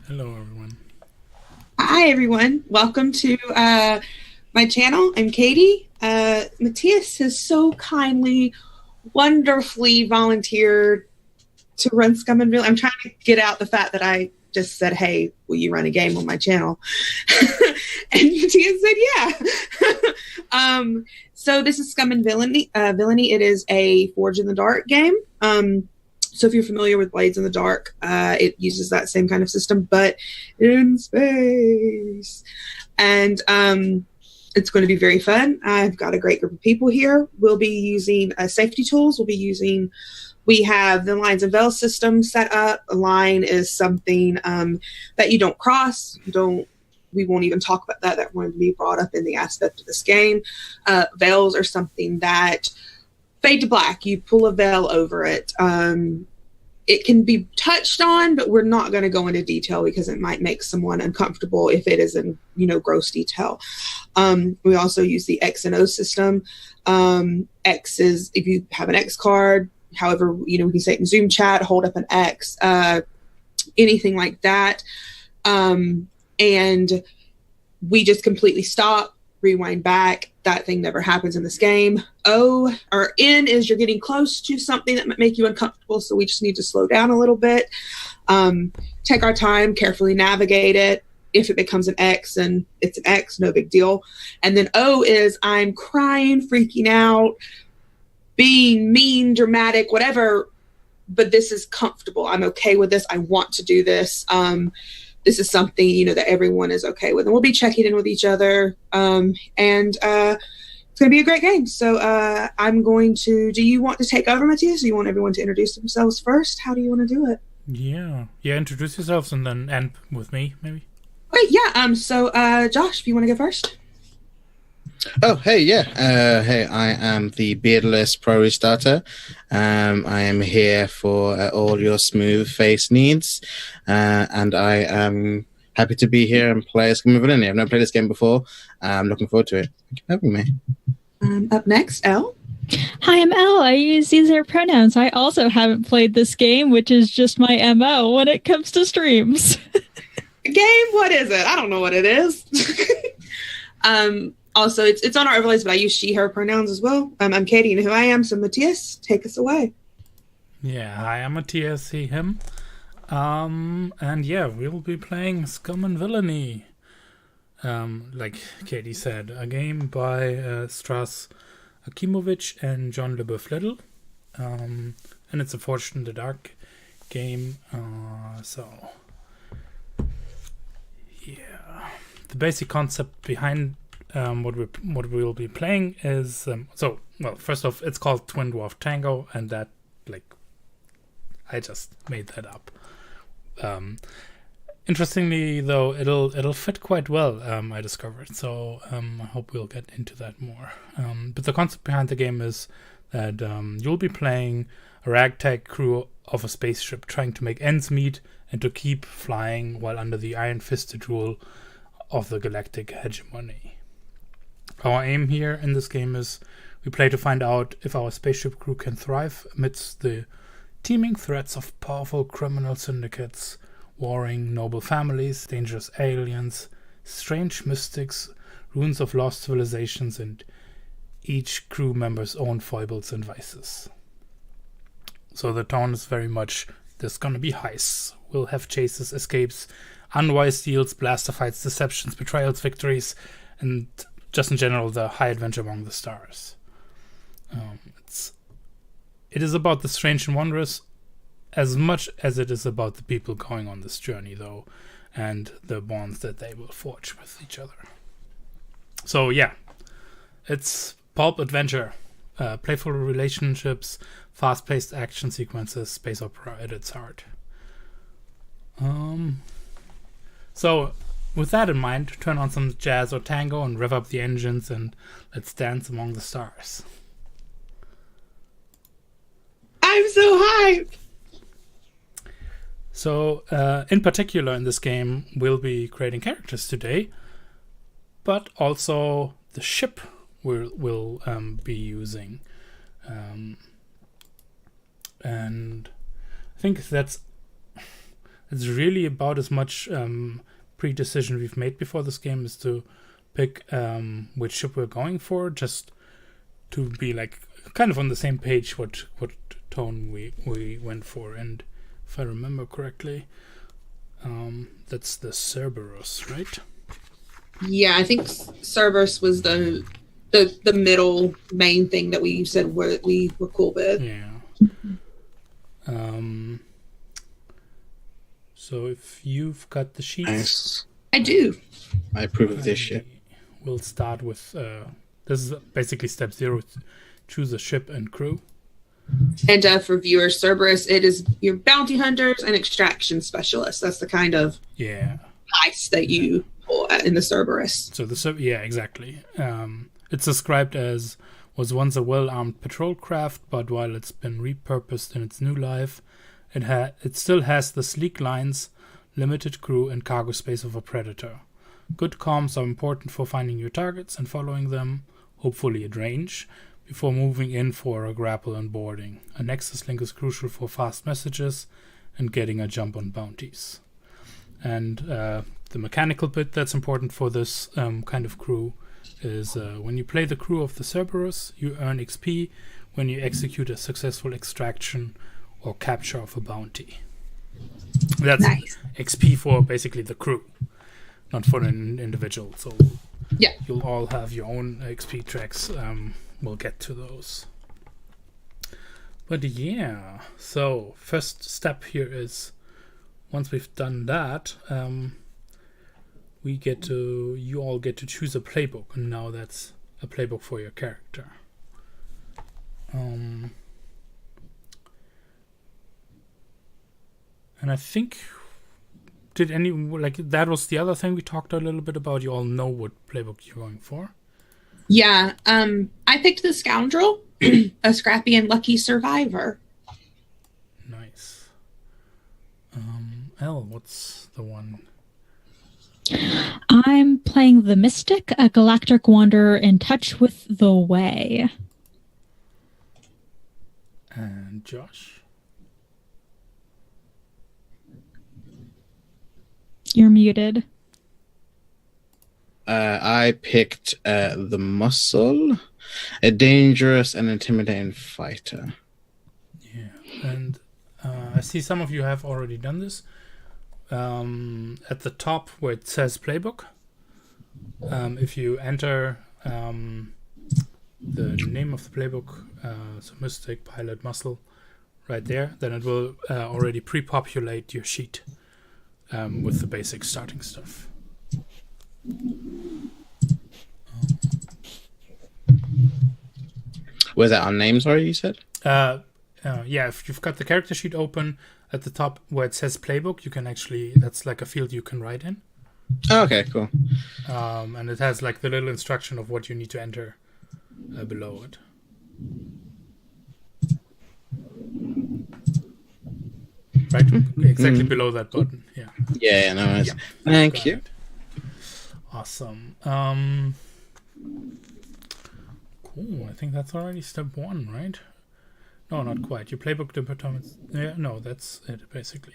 Hello, everyone. Hi, everyone. Welcome to my channel. I'm Katie. Matthias has so kindly, wonderfully volunteered to run Scum and Villainy. I'm trying to get out the fact that I just said, hey, will you run a game on my channel? And Matthias said, yeah. So this is Scum and Villainy. Villainy, it is a Forge in the Dark game. So if you're familiar with Blades in the Dark, it uses that same kind of system, but in space. And it's going to be very fun. I've got a great group of people here. We'll be using safety tools. We have the lines and veil system set up. A line is something that you don't cross. We won't even talk about that. That won't be brought up in the aspect of this game. Veils are something that fade to black. You pull a veil over it. It can be touched on, but we're not going to go into detail because it might make someone uncomfortable if it is in, gross detail. We also use the X and O system. X is if you have an X card, however, we can say it in Zoom chat, hold up an X, anything like that. And we just completely stop, rewind back. That thing never happens in this game. O or N is you're getting close to something that might make you uncomfortable, so we just need to slow down a little bit. Take our time, carefully navigate it. If it becomes an X, and it's an X, no big deal. And then O is I'm crying, freaking out, being mean, dramatic, whatever, but this is comfortable. I'm okay with this. I want to do this. This is something, that everyone is okay with. And we'll be checking in with each other. And it's going to be a great game. So I'm going to, do you want to take over, Matthias? Do you want everyone to introduce themselves first? How do you want to do it? Yeah, introduce yourselves and then end with me, maybe. Great, yeah. So Josh, if you want to go first. Oh, hey, yeah. Hey, I am the beardless pro restarter. I am here for all your smooth face needs, and I am happy to be here and play Scum and Villainy. I've never played this game before. I'm looking forward to it. Thank you for having me. Up next, Elle. Hi, I'm Elle. I use these pronouns. I also haven't played this game, which is just my MO when it comes to streams. Game? What is it? I don't know what it is. Also, it's on our overlays, but I use she, her pronouns as well. I'm Katie, and who I am, so Matthias, take us away. Yeah, hi, I'm Matthias, he, him. And yeah, we'll be playing Scum and Villainy. Like Katie said, a game by Strass Akimovich and John LeBoeuf-Little. And it's a Forged in the Dark game. So, yeah. The basic concept behind what we'll be playing is first off, it's called Twin Dwarf Tango, and that I just made that up. Interestingly, though, it'll fit quite well. I discovered, so I hope we'll get into that more. But the concept behind the game is that you'll be playing a ragtag crew of a spaceship trying to make ends meet and to keep flying while under the iron-fisted rule of the galactic hegemony. Our aim here in this game is we play to find out if our spaceship crew can thrive amidst the teeming threats of powerful criminal syndicates, warring noble families, dangerous aliens, strange mystics, ruins of lost civilizations, and each crew member's own foibles and vices. So the tone is very much, there's gonna be heists. We'll have chases, escapes, unwise deals, blaster fights, deceptions, betrayals, victories, and just in general, the high adventure among the stars. It is about the strange and wondrous as much as it is about the people going on this journey, though, and the bonds that they will forge with each other. So, yeah, it's pulp adventure, playful relationships, fast-paced action sequences, space opera at its heart. So, with that in mind, turn on some jazz or tango and rev up the engines and let's dance among the stars. I'm so hyped! So, in particular in this game, we'll be creating characters today, but also the ship we'll be using. And I think that's it's really about as much pre-decision we've made before this game is to pick which ship we're going for, just to be like kind of on the same page what tone we went for. And if I remember correctly, that's the Cerberus, right? Yeah, I think Cerberus was the middle main thing that we said we were cool with. Yeah. So if you've got the sheets, Nice. I do. I approve of this ship. We'll start with this is basically step 0. Choose a ship and crew. And for viewers, Cerberus, it is your bounty hunters and extraction specialists. That's the kind of heist that you pull in the Cerberus. So exactly. It's described as was once a well-armed patrol craft, but while it's been repurposed in its new life, it still has the sleek lines, limited crew, and cargo space of a predator. Good comms are important for finding your targets and following them, hopefully at range, before moving in for a grapple and boarding. A nexus link is crucial for fast messages and getting a jump on bounties. And the mechanical bit that's important for this kind of crew is when you play the crew of the Cerberus, you earn XP when you execute a successful extraction or capture of a bounty. That's nice. XP for basically the crew, not for an individual. So you'll all have your own XP tracks. We'll get to those. But yeah, so first step here is once we've done that, you all get to choose a playbook, and now that's a playbook for your character. And I think that was the other thing we talked a little bit about. You all know what playbook you're going for. Yeah, I picked the Scoundrel, a scrappy and lucky survivor. Nice. Elle, what's the one? I'm playing the Mystic, a galactic wanderer in touch with the way. And Josh? You're muted. I picked the Muscle, a dangerous and intimidating fighter. Yeah, and I see some of you have already done this. At the top where it says playbook, if you enter the name of the playbook, so Mystic, Pilot, Muscle, right there, then it will already pre-populate your sheet with the basic starting stuff. Was that on names already, you said? Yeah, if you've got the character sheet open at the top where it says playbook, you can actually, that's like a field you can write in. Oh, okay, cool. And it has like the little instruction of what you need to enter below it. Right? Exactly below that button. Yeah. Yeah, no worries. Thank you. Awesome. Cool. I think that's already step 1, right? No, not quite. Your playbook determines. Yeah, no, that's it basically.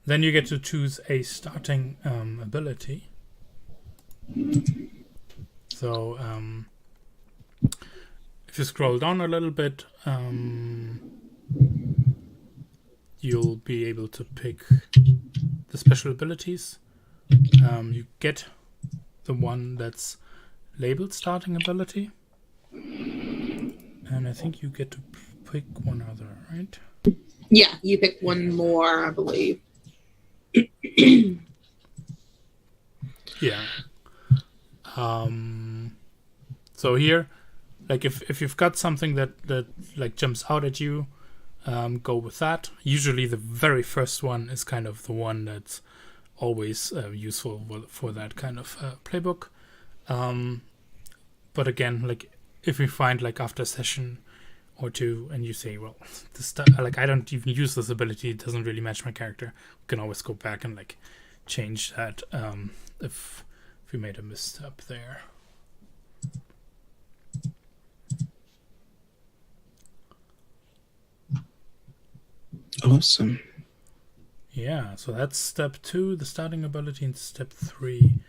Then you get to choose a starting ability. So if you scroll down a little bit, you'll be able to pick the special abilities. You get the one that's labeled starting ability, and I think you get to pick one other, right? Yeah, you pick one more, I believe. Yeah. So here, like if you've got something that like jumps out at you, go with that. Usually the very first one is kind of the one that's always useful for that kind of playbook. But again, like if we find like after a session or two and you say, well, this stuff, like I don't even use this ability, it doesn't really match my character, we can always go back and like change that if we made a misstep there. Awesome. Yeah, so that's step 2, the starting ability, and step 3.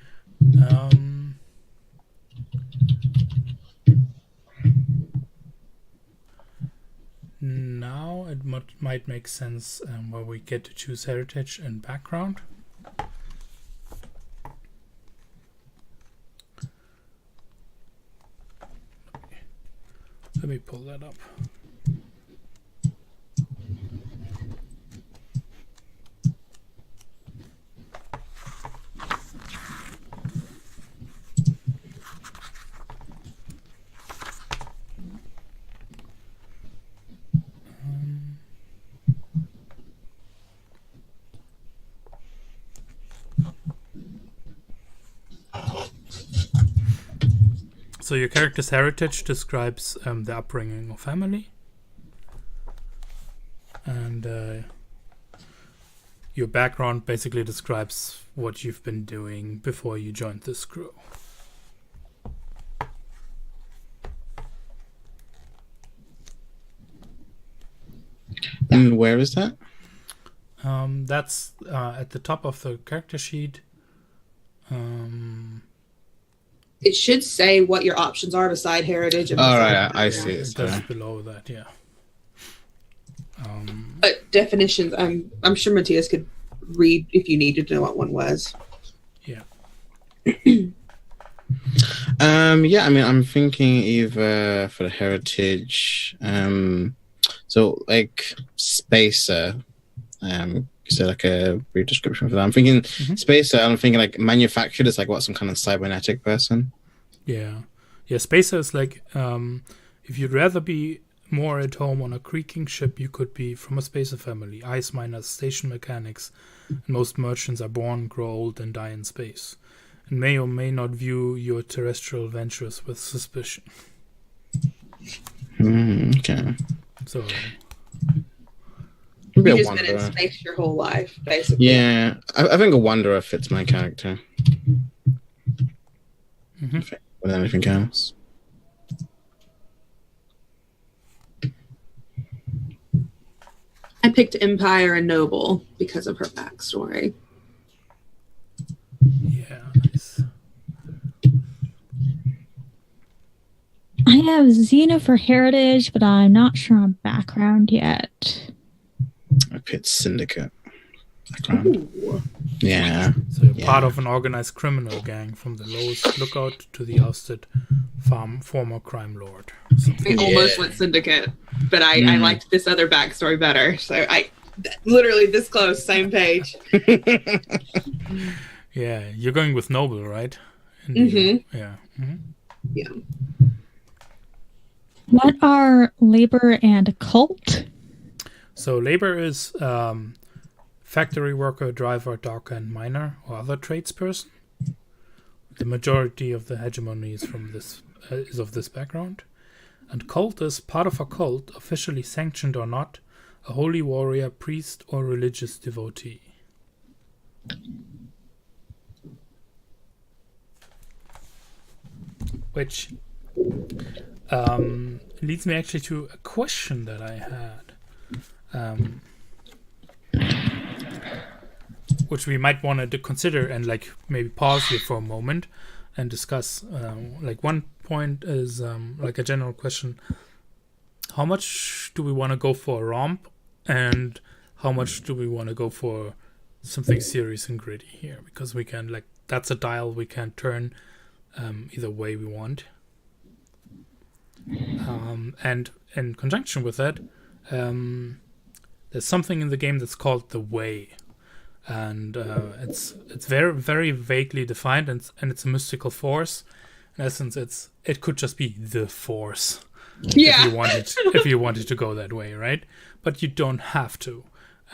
Now it might make sense where we get to choose heritage and background. Let me pull that up. So your character's heritage describes the upbringing or family, and your background basically describes what you've been doing before you joined this crew. And where is that? That's at the top of the character sheet. It should say what your options are beside heritage. And All beside right, I see. It does below that, yeah. But definitions, I'm sure Matthias could read if you needed to know what one was. Yeah. Yeah, I mean, I'm thinking either for the heritage, so like Spacer, is there like a brief description for that? I'm thinking Spacer, I'm thinking like manufactured is like what, some kind of cybernetic person? Yeah. Spacer is like, if you'd rather be more at home on a creaking ship, you could be from a Spacer family. Ice miners, station mechanics, and most merchants are born, grow old, and die in space, and may or may not view your terrestrial ventures with suspicion. Okay. So Maybe You've a just been in wanderer. space your whole life, basically. Yeah, I think a wanderer fits my character more than anything else. I picked Empire and Noble because of her backstory. yeah, nice. I have Xena for heritage, but I'm not sure on background yet. I picked Syndicate. Background. Ooh. Yeah. So you're Yeah. part of an organized criminal gang, from the lowest lookout to the ousted former crime lord. I almost went Syndicate, but I liked this other backstory better. So literally this close, same page. Yeah, you're going with Noble, right? Yeah. Yeah. What are labor and cult? So labor is factory worker, driver, docker, and miner, or other tradesperson. The majority of the hegemony is from this is of this background. And cult is part of a cult, officially sanctioned or not, a holy warrior, priest, or religious devotee. Which leads me actually to a question that I had, which we might want to consider and like maybe pause here for a moment and discuss. Like one point is like a general question: how much do we want to go for a romp, and how much do we want to go for something serious and gritty here? Because we can, like, that's a dial we can turn either way we want. And in conjunction with that, there's something in the game that's called the Way, and it's very, very vaguely defined, and it's a mystical force. In essence, it could just be the Force, Yeah. if you wanted to go that way, right? But you don't have to.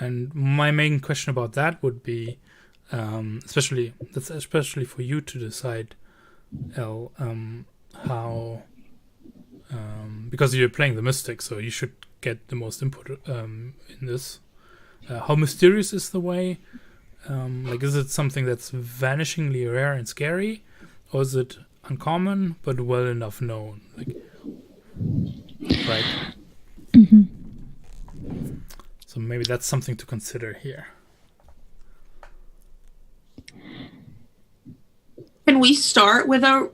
And my main question about that would be, especially for you to decide, Elle, how. Because you're playing the Mystic, so you should get the most input in this. How mysterious is the Way? Like, is it something that's vanishingly rare and scary, or is it uncommon but well enough known? Like, right? Mm-hmm. So maybe that's something to consider here. can we start with a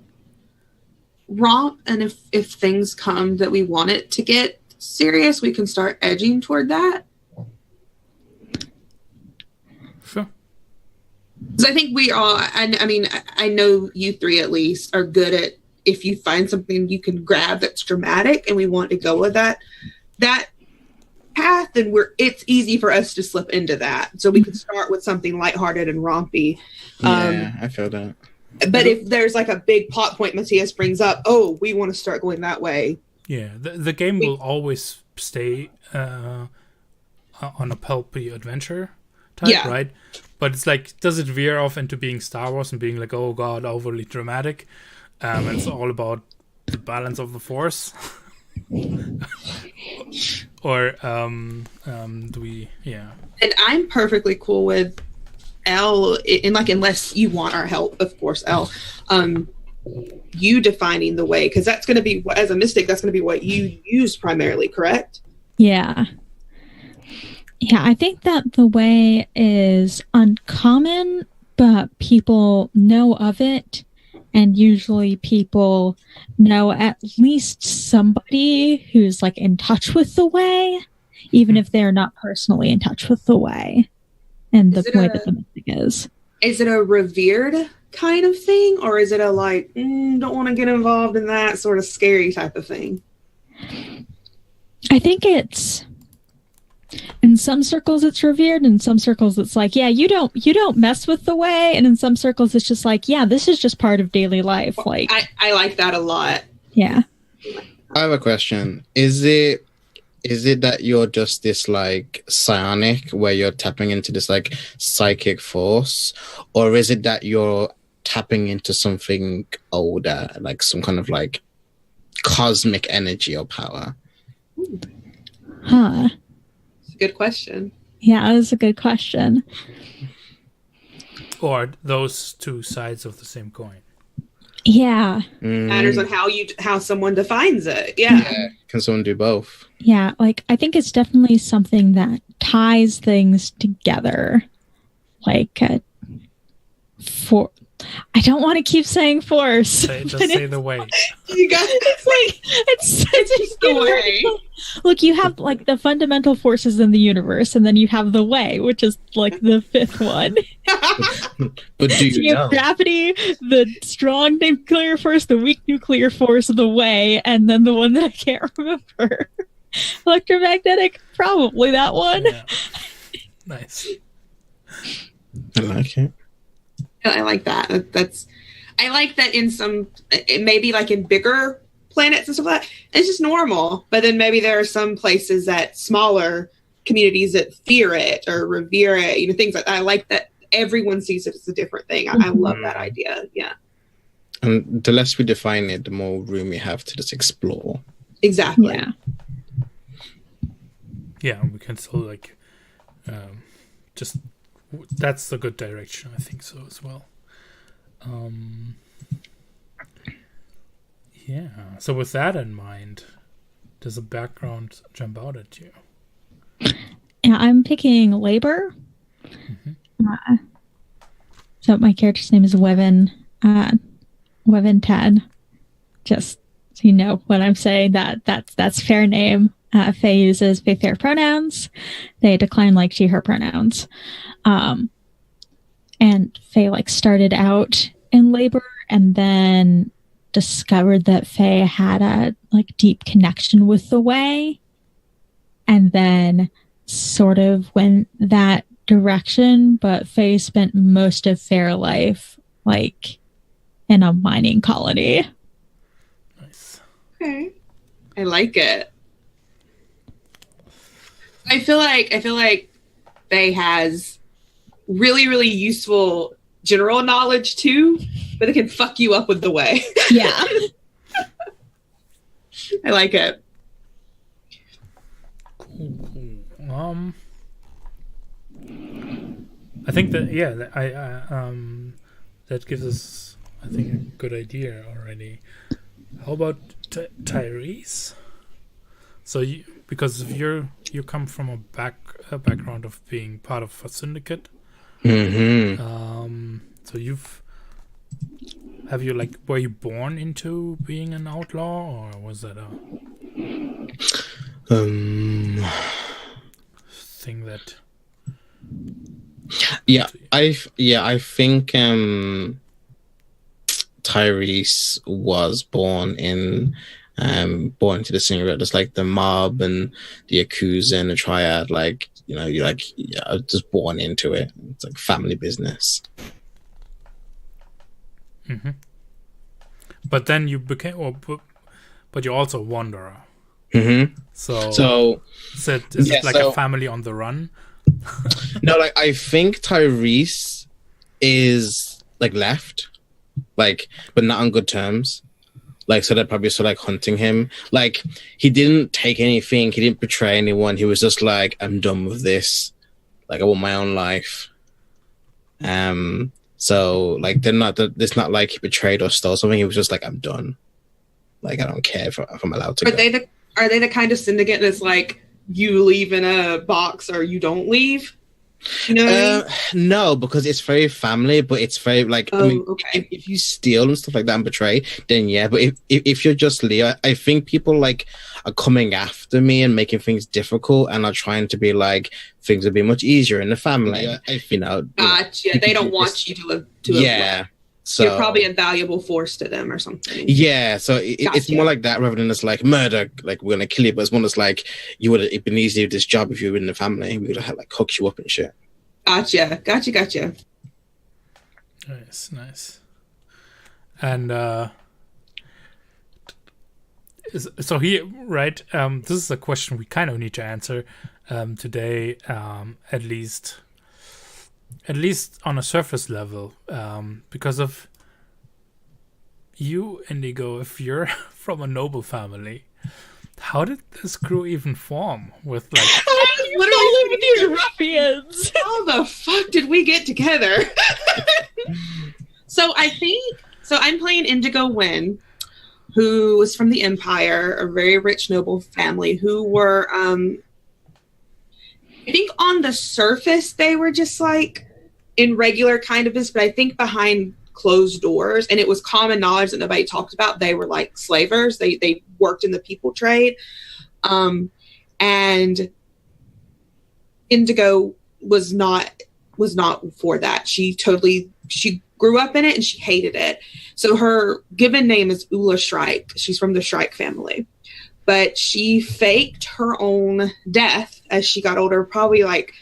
romp? And if things come that we want it to get serious, we can start edging toward that. Sure. Because I think we all, I mean, I know you three at least are good at, if you find something you can grab that's dramatic and we want to go with that path, then it's easy for us to slip into that. So we can start with something lighthearted and rompy. I feel that. But if there's like a big plot point Matthias brings up, oh, we want to start going that way. Yeah, the game will always stay on a pulpy adventure type, right? But it's like, does it veer off into being Star Wars and being like, oh god, overly dramatic? And it's all about the balance of the Force? Or do we, yeah. And I'm perfectly cool with L, and like, unless you want our help, of course, L, you defining the way, because that's going to be, as a mystic, that's going to be what you use primarily, correct? Yeah. Yeah, I think that the way is uncommon, but people know of it, and usually people know at least somebody who's like in touch with the way, even if they're not personally in touch with the way. And the way that the mystic is. Is it a revered kind of thing, or is it a like, don't want to get involved in that sort of scary type of thing? I think it's, in some circles it's revered, in some circles it's like, yeah, you don't mess with the way, and in some circles it's just like, yeah, this is just part of daily life. Like, I like that a lot. Yeah. I have a question. Is it that you're just this like psionic where you're tapping into this like psychic force, or is it that you're tapping into something older, like some kind of like cosmic energy or power? Huh. It's a good question. Yeah, that was a good question. Or those two sides of the same coin. Yeah. Matters on how someone defines it. Yeah. Can someone do both? Yeah, like I think it's definitely something that ties things together. Like I don't want to keep saying force. Just say the way. You got it's just the way. Look, you have like the fundamental forces in the universe, and then you have the way, which is like the fifth one. But do you know? Have gravity, the strong nuclear force, the weak nuclear force, the way, and then the one that I can't remember. Electromagnetic, probably that one. Yeah. Nice. I like it. I like that. I like that in some, maybe like in bigger planets and stuff like that, it's just normal. But then maybe there are some places that smaller communities that fear it or revere it, things like that. I like that everyone sees it as a different thing. I love that idea. Yeah. And the less we define it, the more room we have to just explore. Exactly. Yeah. Yeah, we can still like just that's the good direction, I think so as well. Yeah. So with that in mind, does a background jump out at you? Yeah, I'm picking labor. So my character's name is Wevin. Wevin Tad. Just so you know what I'm saying, that's fair name. Faye uses they fair pronouns. They decline like she her pronouns. And Faye like started out in labor and then discovered that Faye had a like deep connection with the way, and then sort of went that direction. But Faye spent most of Fair life like in a mining colony. Nice. Okay. I like it. I feel like Faye has really, really useful general knowledge too, but it can fuck you up with the way. Yeah. I like it. Cool. I think that that gives us, I think, a good idea already. How about Tyrese? So because if you come from a background of being part of a syndicate, Mm-hmm. so have you like, were you born into being an outlaw, or was that a thing that? Yeah, I think Tyrese was born into the scenario. Just like the mob and the Yakuza and the Triad, like, you know, you're like, yeah, just born into it. It's like family business. Mm-hmm. But then you became, but you're also a wanderer. Mm-hmm. So is it like a family on the run? No, like I think Tyrese is like left, like, but not on good terms. Like, so they're probably still like hunting him. Like, he didn't take anything. He didn't betray anyone. He was just like, I'm done with this. Like, I want my own life. So like, it's not like he betrayed or stole something. He was just like, I'm done. Like, I don't care if I'm allowed to. Are they the kind of syndicate that's like, you leave in a box or you don't leave? You know what I mean? No, because it's very family, but it's very like, okay. if you steal and stuff like that and betray, then yeah. But if you're just Leo, I think people like are coming after me and making things difficult and are trying to be like, things would be much easier in the family. Gotcha. They don't want you to live. Yeah. So you're probably a valuable force to them or something. Yeah, so it's more like that rather than it's like murder, like we're gonna kill you. But it's more just like you would have been easier this job if you were in the family. We would have like hooked you up and shit. Gotcha. Nice. And so here, right? This is a question we kind of need to answer today, at least on a surface level, because of you, Indigo. If you're from a noble family, how did this crew even form? With like, literally these ruffians. How the fuck did we get together? So I'm playing Indigo Wynn, who was from the Empire, a very rich noble family who were, I think on the surface they were just like in regular kind of business, but I think behind closed doors, and it was common knowledge that nobody talked about, they were like slavers. They worked in the people trade. And Indigo was not for that. She grew up in it and she hated it. So her given name is Ula Shrike. She's from the Shrike family. But she faked her own death as she got older, probably like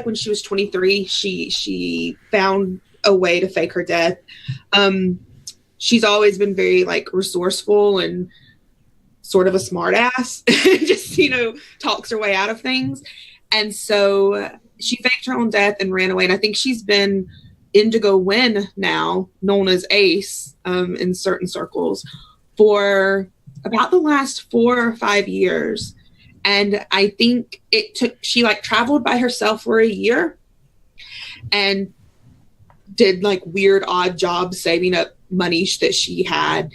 when she was 23, she found a way to fake her death. She's always been very like resourceful and sort of a smart ass, just, talks her way out of things. And so she faked her own death and ran away. And I think she's been Indigo Wynn now, known as Ace, in certain circles, for about the last 4 or 5 years. And I think she like traveled by herself for a year and did like weird, odd jobs saving up money that she had,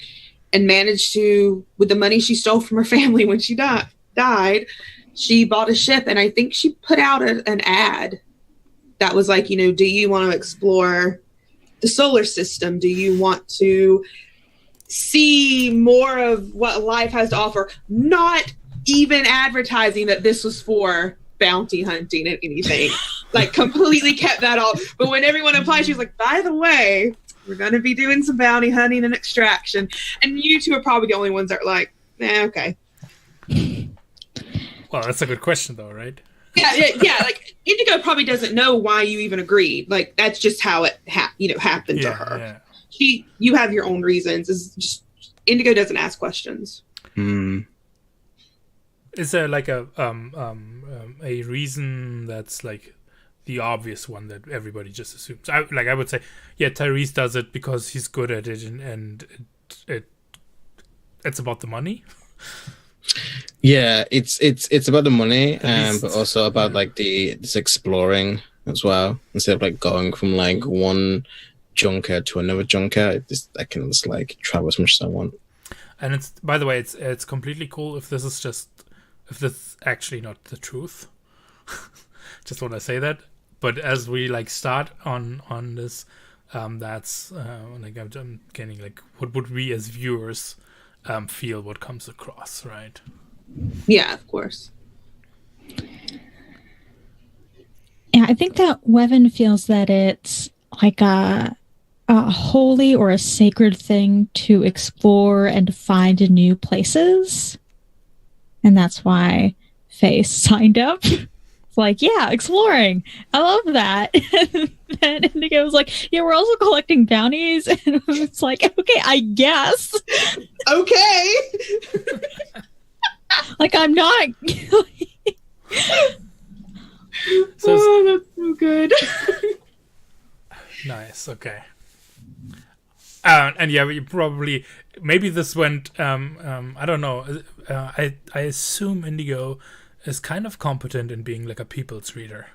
and managed to, with the money she stole from her family when she died, she bought a ship. And I think she put out an ad that was like, do you want to explore the solar system? Do you want to see more of what life has to offer? Not even advertising that this was for bounty hunting and anything. Like, completely kept that off. But when everyone applied, she was like, by the way, we're going to be doing some bounty hunting and extraction. And you two are probably the only ones that are like, okay. Well, that's a good question, though, right? Yeah. Like, Indigo probably doesn't know why you even agreed. Like, that's just how it happened to her. Yeah. You have your own reasons. It's just, Indigo doesn't ask questions. Is there like a reason that's like the obvious one that everybody just assumes? I would say, yeah, Tyrese does it because he's good at it, and it's about the money. Yeah, it's about the money, but also about like this exploring as well. Instead of like going from like one junker to another junker, I can just like travel as much as I want. And it's, by the way, it's completely cool if this is actually not the truth. Just want to say that. But as we like start on this, That's like I'm getting like what would we as viewers feel what comes across, right? Yeah, of course. Yeah, I think that Weven feels that it's like a holy or a sacred thing to explore and find new places. And that's why Faye signed up. It's like, yeah, exploring. I love that. And Indigo was like, yeah, we're also collecting bounties. And it's like, okay, I guess. Okay. Like, I'm not. Oh, that's so good. Nice. Okay. And yeah, you probably maybe this went. I don't know. I assume Indigo is kind of competent in being like a people's reader.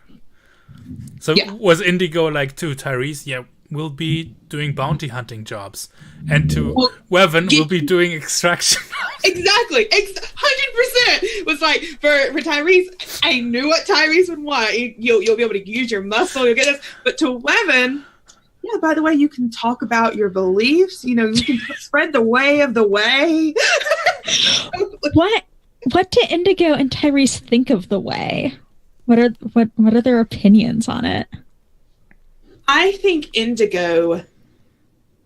So Yeah. was Indigo like to Tyrese? Yeah, we'll be doing bounty hunting jobs, and to Weven, we'll be doing extraction. Exactly. 100% was like for Tyrese. I knew what Tyrese would want. You'll be able to use your muscle. You'll get this. But to Weven, yeah. By the way, you can talk about your beliefs. You can spread the way of the way. What do Indigo and Tyrese think of the way? What are their opinions on it? I think Indigo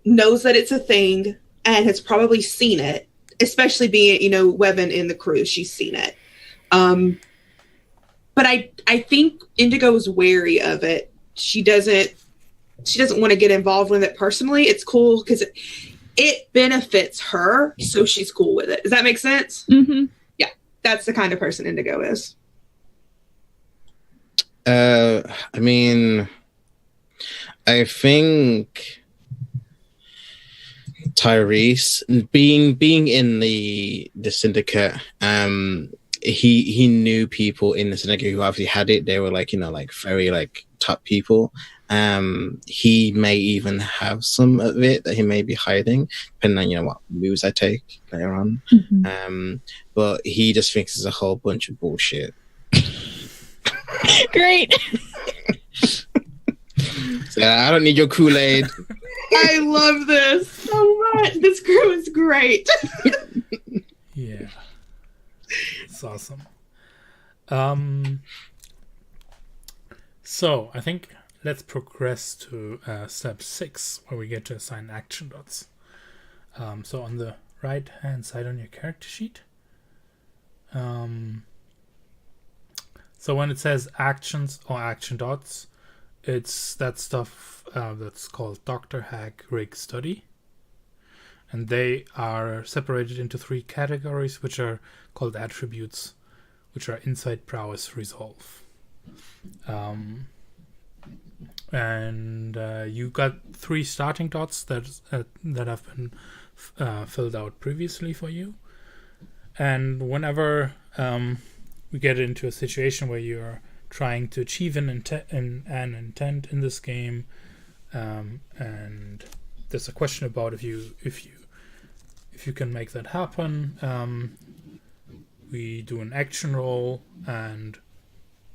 knows that it's a thing and has probably seen it, especially being, Weven in the crew. She's seen it. But I think Indigo's wary of it. She doesn't want to get involved with it personally. It's cool because it benefits her, so she's cool with it. Does that make sense? Mm-hmm. Yeah, that's the kind of person Indigo is. I mean, I think Tyrese being in the syndicate, he knew people in the syndicate who obviously had it. They were like, like very like top people. He may even have some of it that he may be hiding, depending on what moves I take later on. Mm-hmm. But he just thinks it's a whole bunch of bullshit. Great. So I don't need your Kool-Aid. I love this so much. This crew is great. Yeah, it's awesome. So I think let's progress to step 6, where we get to assign action dots. So on the right hand side on your character sheet, so when it says actions or action dots, it's that stuff that's called Dr. Hack Rig Study. And they are separated into 3 categories, which are called attributes, which are Insight, Prowess, Resolve. And you got 3 starting dots that have been filled out previously for you. And whenever we get into a situation where you're trying to achieve an intent in this game, and there's a question about if you can make that happen, we do an action roll, and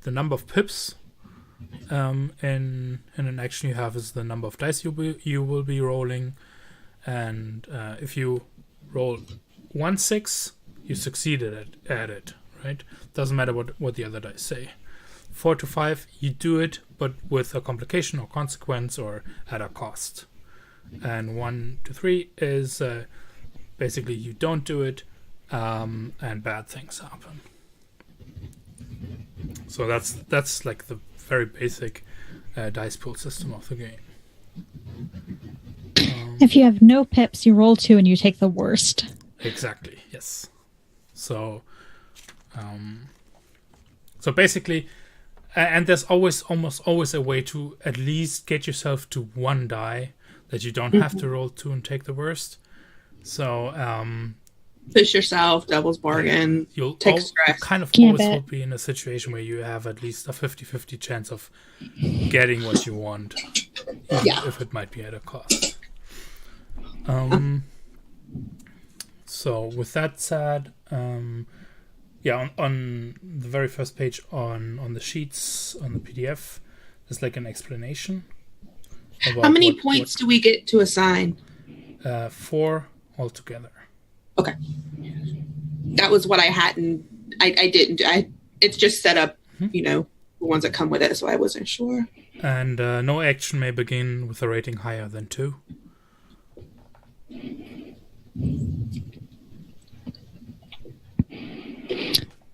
the number of pips in an action you have is the number of dice you will be rolling, and if you roll 1 6, you succeeded at it, right? Doesn't matter what the other dice say. 4 to 5, you do it, but with a complication or consequence or at a cost. And 1 to 3 is basically you don't do it, and bad things happen. So that's like the very basic dice pool system of the game. If you have no pips, you roll 2 and you take the worst. Exactly. Yes. So basically, and there's almost always a way to at least get yourself to 1 die that you don't have to roll 2 and take the worst. So Push yourself, devil's bargain. You'll take stress. Kind of always will be in a situation where you have at least a 50-50 chance of getting what you want, even if it might be at a cost. So with that said, on the very first page on the sheets on the PDF, there's like an explanation about How many points do we get to assign? 4 altogether. Okay. That was what I hadn't. I didn't. It's just set up, the ones that come with it, so I wasn't sure. And no action may begin with a rating higher than 2.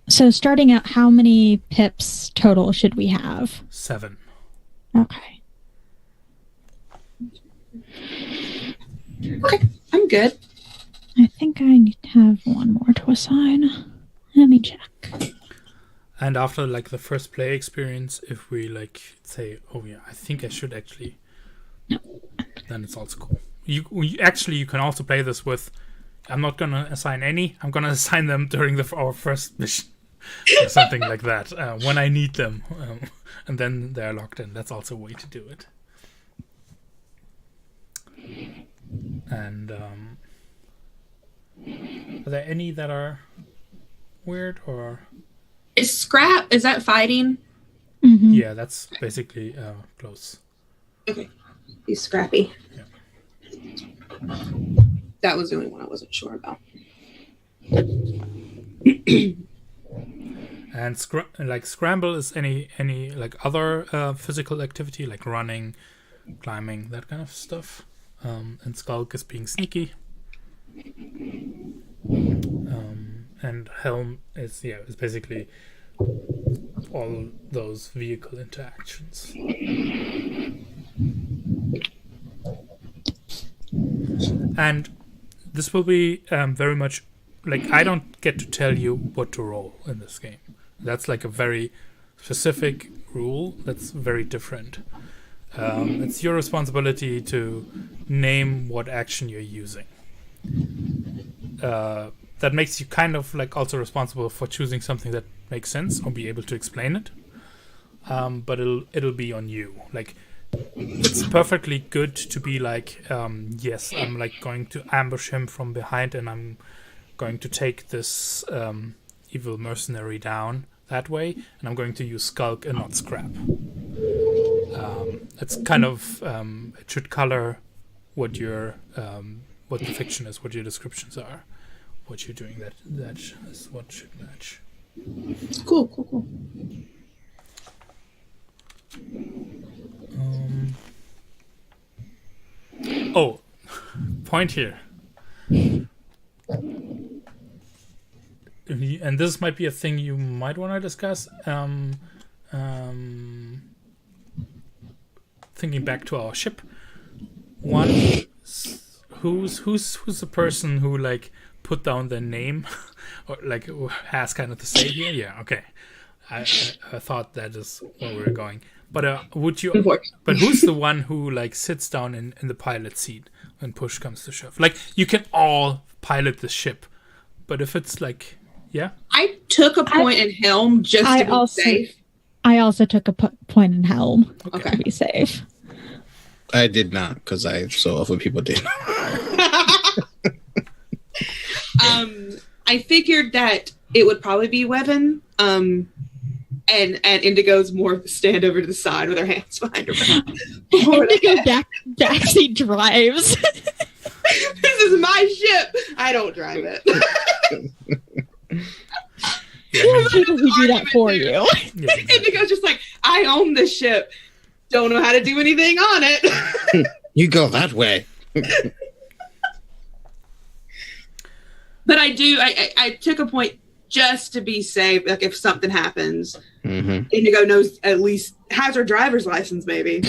So starting out, how many pips total should we have? 7. Okay. Okay, I'm good. I think I need to have one more to assign. Let me check. And after like the first play experience, if we like say, oh yeah, I think I should actually, then it's also cool. You can also play this with, I'm not gonna assign any. I'm gonna assign them during our first mission or something like that when I need them, and then they're locked in. That's also a way to do it. And are there any that are weird or? Is scrap? Is that fighting? Mm-hmm. Yeah, that's basically close. Okay, he's scrappy. Yeah. That was the only one I wasn't sure about. And scramble is any like other physical activity like running, climbing, that kind of stuff. And skulk is being sneaky. And helm is basically all those vehicle interactions. And this will be very much like I don't get to tell you what to roll in this game. That's like a very specific rule that's very different. It's your responsibility to name what action you're using. That makes you kind of like also responsible for choosing something that makes sense or be able to explain it. But it'll be on you. Like it's perfectly good to be like, yes, I'm like going to ambush him from behind and I'm going to take this evil mercenary down that way, and I'm going to use skulk and not scrap. It's kind of it should color what your what the fiction is, what your descriptions are, what you're doing. That is what should match. Cool. Oh, point here. And this might be a thing you might want to discuss. Thinking back to our ship, one who's the person who like put down their name or like who has kind of to say here? Yeah, okay. I thought that is where we're going. But would you? But who's the one who like sits down in the pilot seat when push comes to shove? Like you can all pilot the ship, but if it's like, yeah. I took a point in helm just to be safe. I also took a point in helm to be safe. I did not because I saw other people did. I figured that it would probably be Weapon. And Indigo's more stand over to the side with her hands behind her back. Indigo backseat drives. This is my ship. I don't drive it. People who do that for you. Yeah, exactly. Indigo's just like, I own this ship. Don't know how to do anything on it. You go that way. But I do. I took a point just to be safe. Like if something happens, Indigo knows at least has her driver's license. Maybe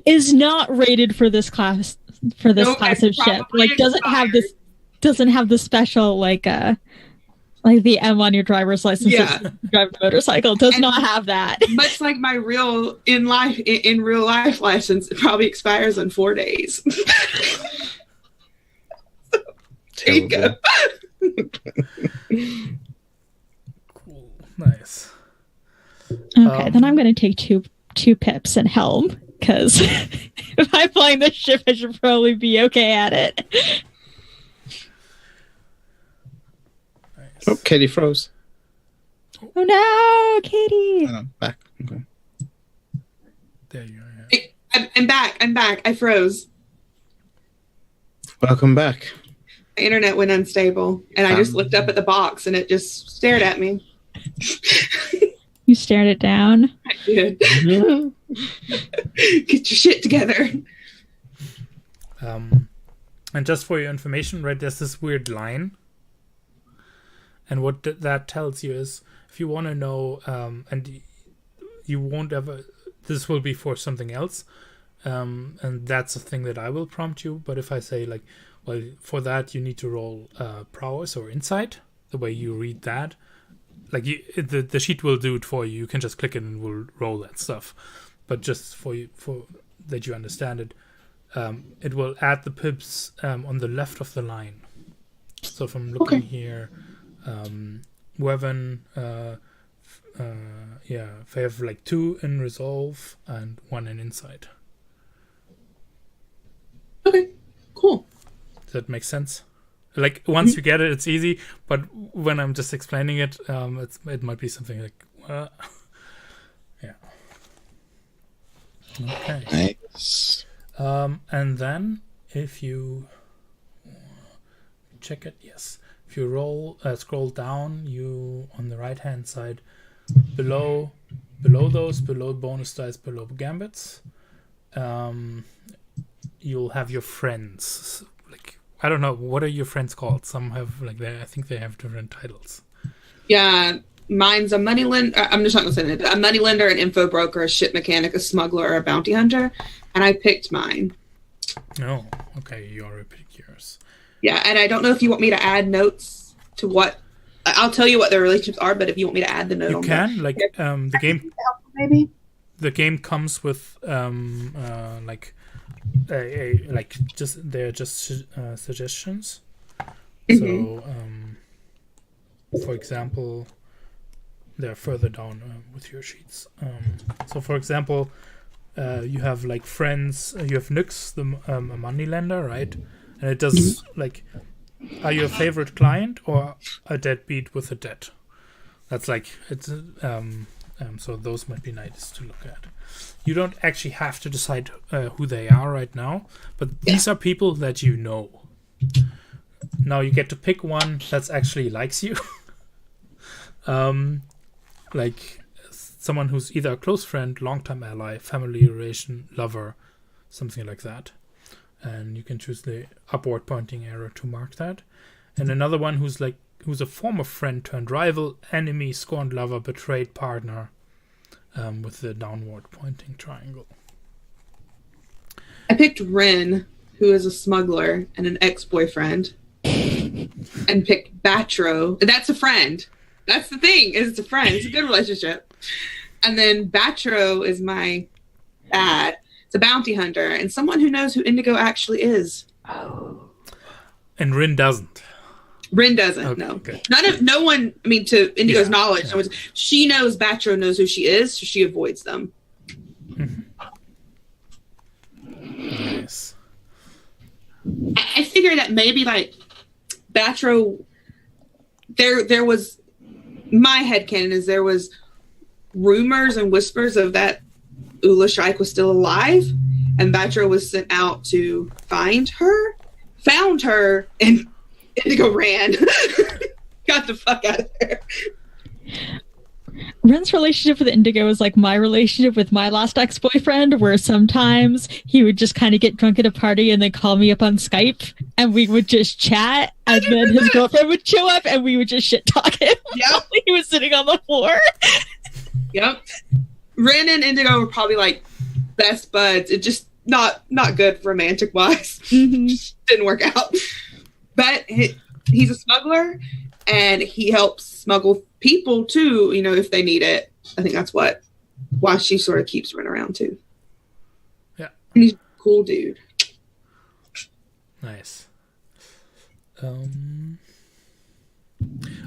is not rated for this class class of ship. Like doesn't have the special like the M on your driver's license. Yeah, drive a motorcycle does not have that. Much like my real real life license, it probably expires in 4 days. There you go. Cool, nice. Okay, then I'm going to take two pips and helm because if I'm flying this ship, I should probably be okay at it. Oh, Katie froze. Oh no, Katie! Oh, no, back. Okay. There you are. Yeah. I'm back. I'm back. I froze. Welcome back. My internet went unstable, and I just looked up at the box, and it just stared at me. You stared it down. I did. Get your shit together. And just for your information, right, there's this weird line. And what that tells you is, if you want to know, and you won't ever, this will be for something else, and that's a thing that I will prompt you. But if I say, like, well, for that, you need to roll prowess or insight, the way you read that, like, the sheet will do it for you. You can just click it and will roll that stuff. But just for that you understand it, it will add the pips on the left of the line. So if I'm looking here, Weapon, if I have like 2 in resolve and 1 in insight. Okay, cool. Does that make sense? Like, once you get it, it's easy. But when I'm just explaining it, it might be something like, yeah. Okay. Nice. And then if you check it, yes. If you scroll down, you on the right hand side, below bonus dice, below gambits, you'll have your friends. Like, I don't know, what are your friends called? Some have I think they have different titles. Yeah, mine's a moneylender. I'm just not gonna say that. A moneylender, an info broker, a ship mechanic, a smuggler, or a bounty hunter, and I picked mine. Oh, okay, you already picked yours. Yeah, and I don't know if you want me to add notes to what. I'll tell you what their relationships are, but if you want me to add the note, you can. there, like the game. Maybe the game comes with they're just suggestions. So for example, they're further down with your sheets. So for example, you have like friends, you have Nyx, a money lender, right? And it does like, are you a favorite client or a deadbeat with a debt? That's like, it's so those might be nice to look at. You don't actually have to decide who they are right now, but these are people that you know. Now you get to pick one that actually likes you. Like someone who's either a close friend, long-time ally, family relation, lover, something like that. And you can choose the upward pointing arrow to mark that. And another one who's a former friend turned rival, enemy, scorned lover, betrayed partner, with the downward pointing triangle. I picked Ren, who is a smuggler and an ex-boyfriend, and picked Batro. That's a friend. That's the thing. It's a friend. It's a good relationship. And then Batro is my dad. It's a bounty hunter and someone who knows who Indigo actually is. Oh. And Rin doesn't. Rin doesn't. Okay, no. okay. No one. I mean, to Indigo's knowledge, she knows Batro knows who she is, so she avoids them. Nice. I figured that maybe like Batro. There was my headcanon is there was rumors and whispers of that Ula Shrike was still alive, and Batro was sent out to find her, found her, and Indigo ran. Got the fuck out of there. Ren's relationship with Indigo is like my relationship with my last ex-boyfriend, where sometimes he would just kind of get drunk at a party and then call me up on Skype, and we would just chat, and then his girlfriend would show up, and we would just shit talk him while he was sitting on the floor. Yep. Ren and Indigo were probably like best buds. It just not good romantic wise. Didn't work out. But he's a smuggler, and he helps smuggle people too, you know, if they need it. I think that's why she sort of keeps Ren around too. Yeah. And he's a cool dude. Nice. I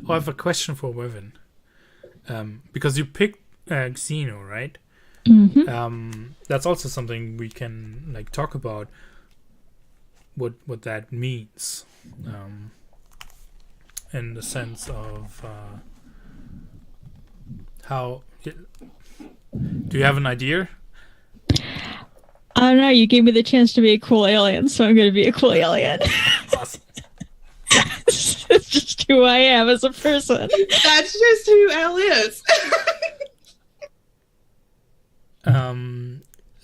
have a question for Wevin. Because you picked Xeno, right? That's also something we can like talk about. What that means, in the sense of how. Do you have an idea? I don't know. You gave me the chance to be a cool alien, so I'm going to be a cool alien. Awesome. It's just who I am as a person. That's just who Elle is.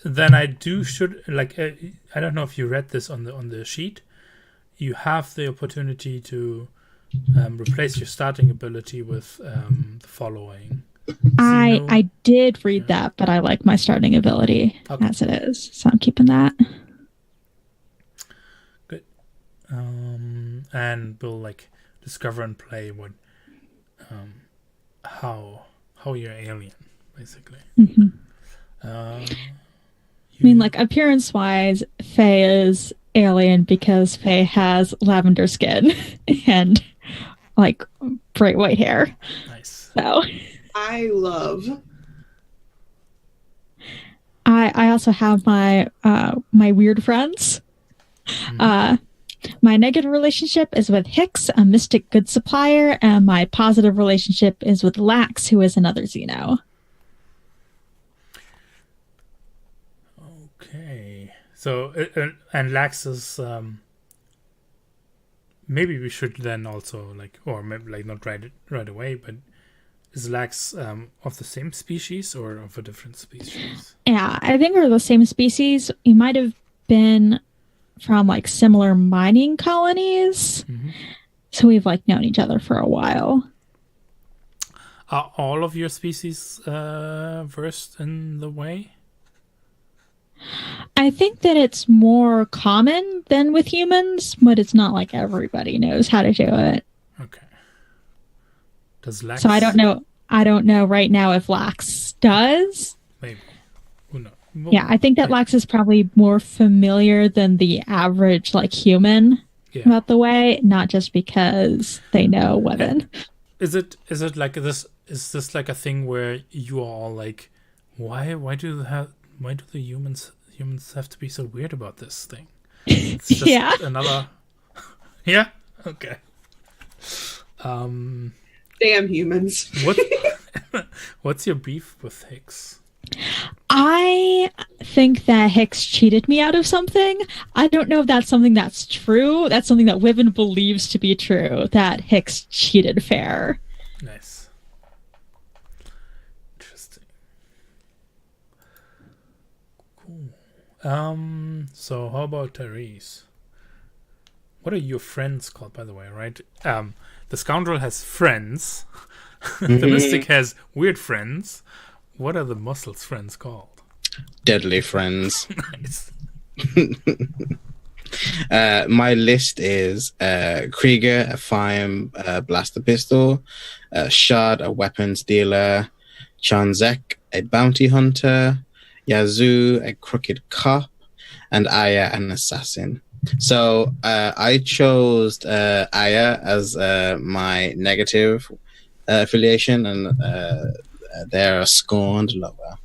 Then I I don't know if you read this on the sheet. You have the opportunity to replace your starting ability with the following. I did read that, but I like my starting ability as it is, so I'm keeping that. Good. And we'll discover and play what how you're alien, basically. Mm-hmm. I mean, appearance-wise, Faye is alien because Faye has lavender skin and bright white hair. Nice. So I love. I also have my my weird friends. Mm-hmm. My negative relationship is with Hicks, a mystic good supplier, and my positive relationship is with Lax, who is another Xeno. Okay. So, and Lax is, maybe we should then also, or maybe not right away, but is Lax of the same species or of a different species? Yeah, I think we're the same species. We might have been from similar mining colonies. Mm-hmm. So we've known each other for a while. Are all of your species versed in the way? I think that it's more common than with humans, but it's not everybody knows how to do it. Okay. Does Lax? So I don't know. I don't know right now if Lax does. Maybe. Who knows? Well, yeah, I think that Lax is probably more familiar than the average human about the way, not just because they know women. Is it like this? Is this a thing where you are all why do the humans have to be so weird about this thing? It's just another. Yeah. Okay. Damn humans. What's your beef with Hicks? I think that Hicks cheated me out of something. I don't know if that's something that's true. That's something that Wyvern believes to be true, that Hicks cheated Fair. Nice. Interesting. Cool. So how about Therese? What are your friends called, by the way, right? The Scoundrel has friends. The Mystic has weird friends. What are the Muscles friends called? Deadly friends. Nice. My list is Krieger, a fire blaster pistol, Shard, a weapons dealer, Chanzek, a bounty hunter, Yazoo, a crooked cop, and Aya, an assassin. So I chose Aya as my negative affiliation, and they're a scorned lover.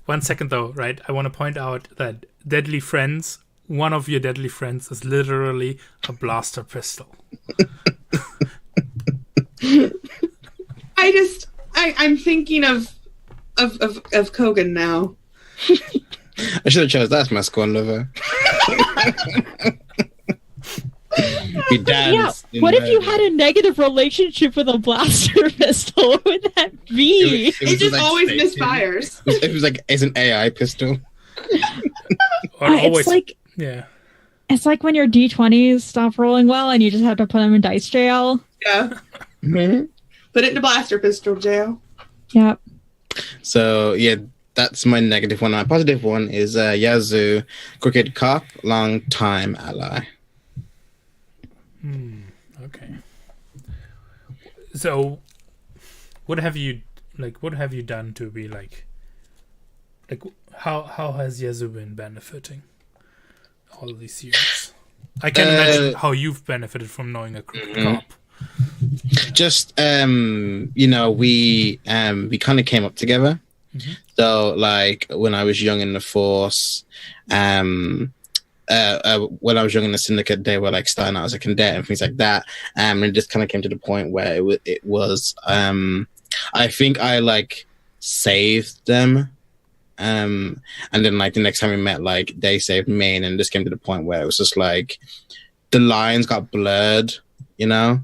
1 second though, right? I want to point out that deadly friends, one of your deadly friends is literally a blaster pistol. I'm thinking of Kogan now. I should have chose that as my scorned lover. Yeah, what if you had a negative relationship with a blaster pistol? What would that be? It just always misfires. It was it's an AI pistol. It's like when your D20s stop rolling well and you just have to put them in dice jail. Yeah. Mm-hmm. Put it in a blaster pistol jail. Yep. So yeah, that's my negative one. My positive one is Yazoo, crooked cop, long time ally. Okay. So, what have you done to be how has Yazoo been benefiting all of these years? I can imagine how you've benefited from knowing a crooked cop. Just we kind of came up together. Mm-hmm. So when I was young in the Force, when I was young in the Syndicate, they were starting out as a cadet and things like that. And it just kind of came to the point where it was I think I saved them And then like the next time we met, like they saved me, and then just came to the point where it was just like the lines got blurred, you know.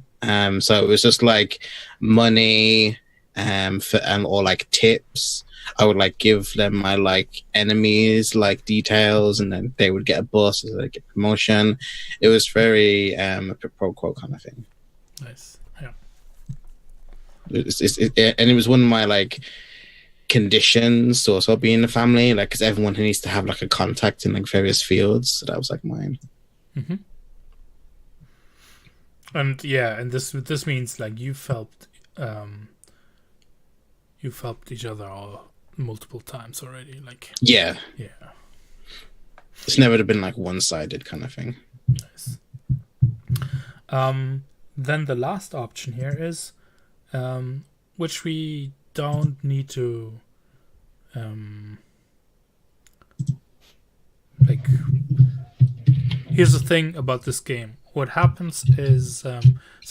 So it was just like money, or like tips. I would like give them my like enemies like details, and then they would get a bus as they get promotion. It was very a pro quo kind of thing. Nice, yeah. And it was one of my like conditions to also be in the family, like because everyone needs to have like a contact in like various fields. So that was like mine. Mm-hmm. And yeah, and this means like you've helped each other all multiple times already. Like yeah, it's never been like one-sided kind of thing. Nice. Then the last option here is, which we don't need to, like. Here's the thing about this game. What happens is,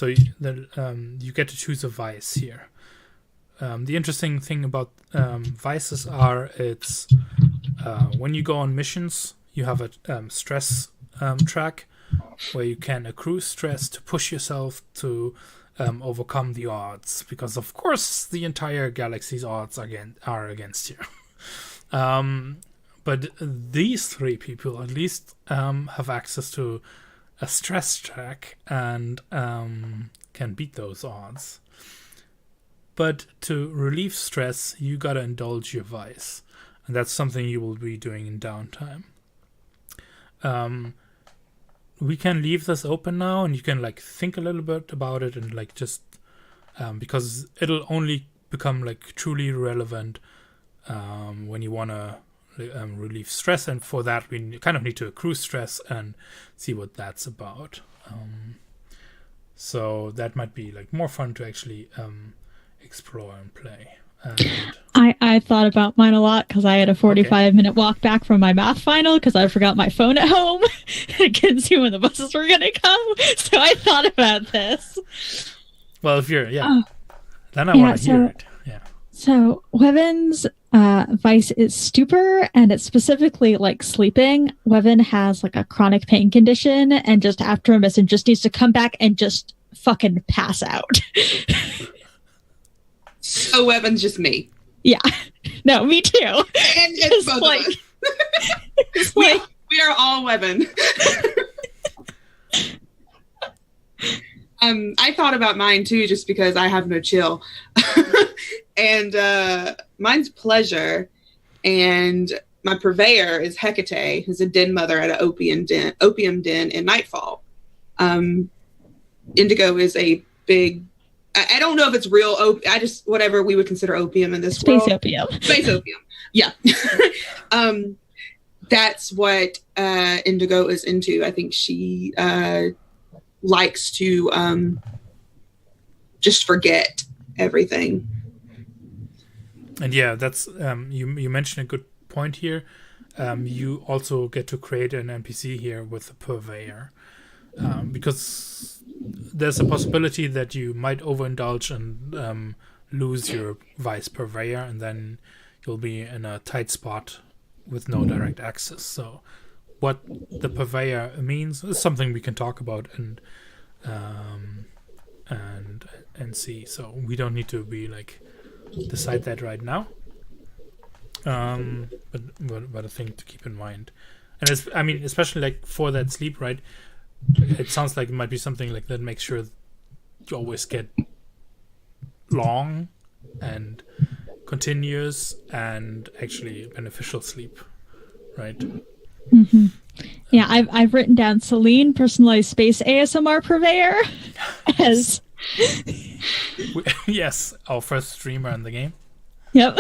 you get to choose a vice here. The interesting thing about vices are it's when you go on missions, you have a stress track where you can accrue stress to push yourself to overcome the odds, because of course the entire galaxy's odds are against you. But these three people at least have access to a stress track and can beat those odds. But to relieve stress, you gotta indulge your vice. And that's something you will be doing in downtime. We can leave this open now, and you can like think a little bit about it, and like just because it'll only become like truly relevant when you wanna relieve stress, and for that we kind of need to accrue stress and see what that's about. So that might be like more fun to actually explore and play. I thought about mine a lot because I had a 45-minute walk back from my math final because I forgot my phone at home. I couldn't see when the buses were going to come, so I thought about this. Well, if you're then I want to hear it. Yeah. So Weaven's vice is stupor, and it's specifically like sleeping. Weaven has like a chronic pain condition, and just after a mission just needs to come back and just fucking pass out. So Weaven's just me. Yeah. No, me too. And it's both like, of us. It's we are all Weaven. I thought about mine too, just because I have no chill. And mine's pleasure. And my purveyor is Hecate, who's a den mother at an opium den in Nightfall. Indigo is a big... I don't know if it's real I just whatever we would consider opium in this Space world. Opium. Space opium. Yeah. That's what Indigo is into. I think she likes to just forget everything. And yeah, that's you mentioned a good point here. You also get to create an NPC here with the purveyor, because there's a possibility that you might overindulge and lose your vice purveyor, and then you'll be in a tight spot with no direct access. So what the purveyor means is something we can talk about and see. So we don't need to be like decide that right now. But a thing to keep in mind. And it's, I mean, especially like for that sleep, right? It sounds like it might be something like that makes sure you always get long and continuous and actually beneficial sleep, right? Mm-hmm. Yeah, I've written down Celine, personalized space ASMR purveyor, as yes, our first streamer in the game. Yep.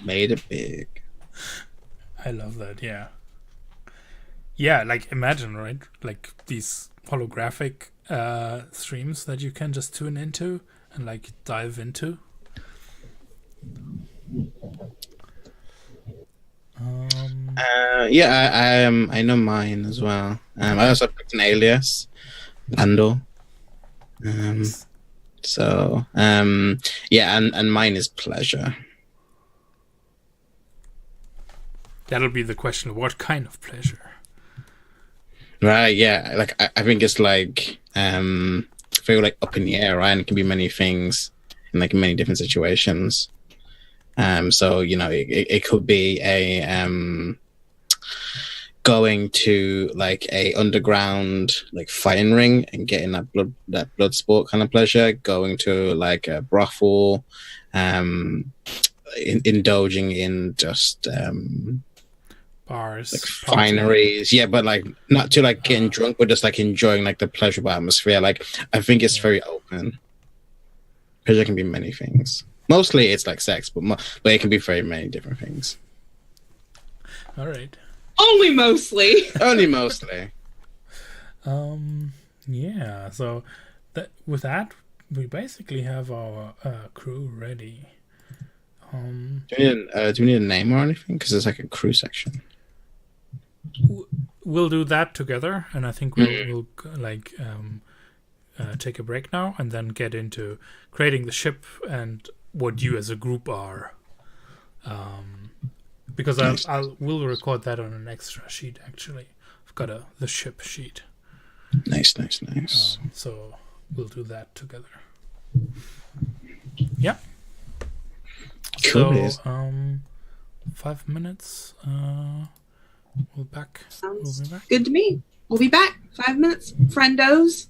Made it big. I love that. Yeah. Yeah, like imagine, right? Like these holographic streams that you can just tune into and like dive into. I know mine as well. I also picked an alias, Pando. And mine is pleasure. that'll be the question: what kind of pleasure? Right, yeah. Like I think it's like very like up in the air, right? And it can be many things in like many different situations. So it could be a going to like a underground like fighting ring and getting that blood sport kind of pleasure. Going to like a brothel, indulging in just Bars, like party. fineries, yeah, but like not to like getting drunk, but just like enjoying like the pleasurable atmosphere. Like I think it's very open. Pleasure can be many things. Mostly it's like sex, but it can be very many different things. All right. Only mostly. Only mostly. Yeah. So with that, we basically have our crew ready. Do we need a name or anything? Because there's like a crew section. We'll do that together, and I think we'll like take a break now, and then get into creating the ship and what you as a group are. Because Nice. we'll record that on an extra sheet. Actually, I've got the ship sheet. Nice. So we'll do that together. Yeah. Cool. So 5 minutes. We'll be back. Sounds good to me. We'll be back. 5 minutes, friendos.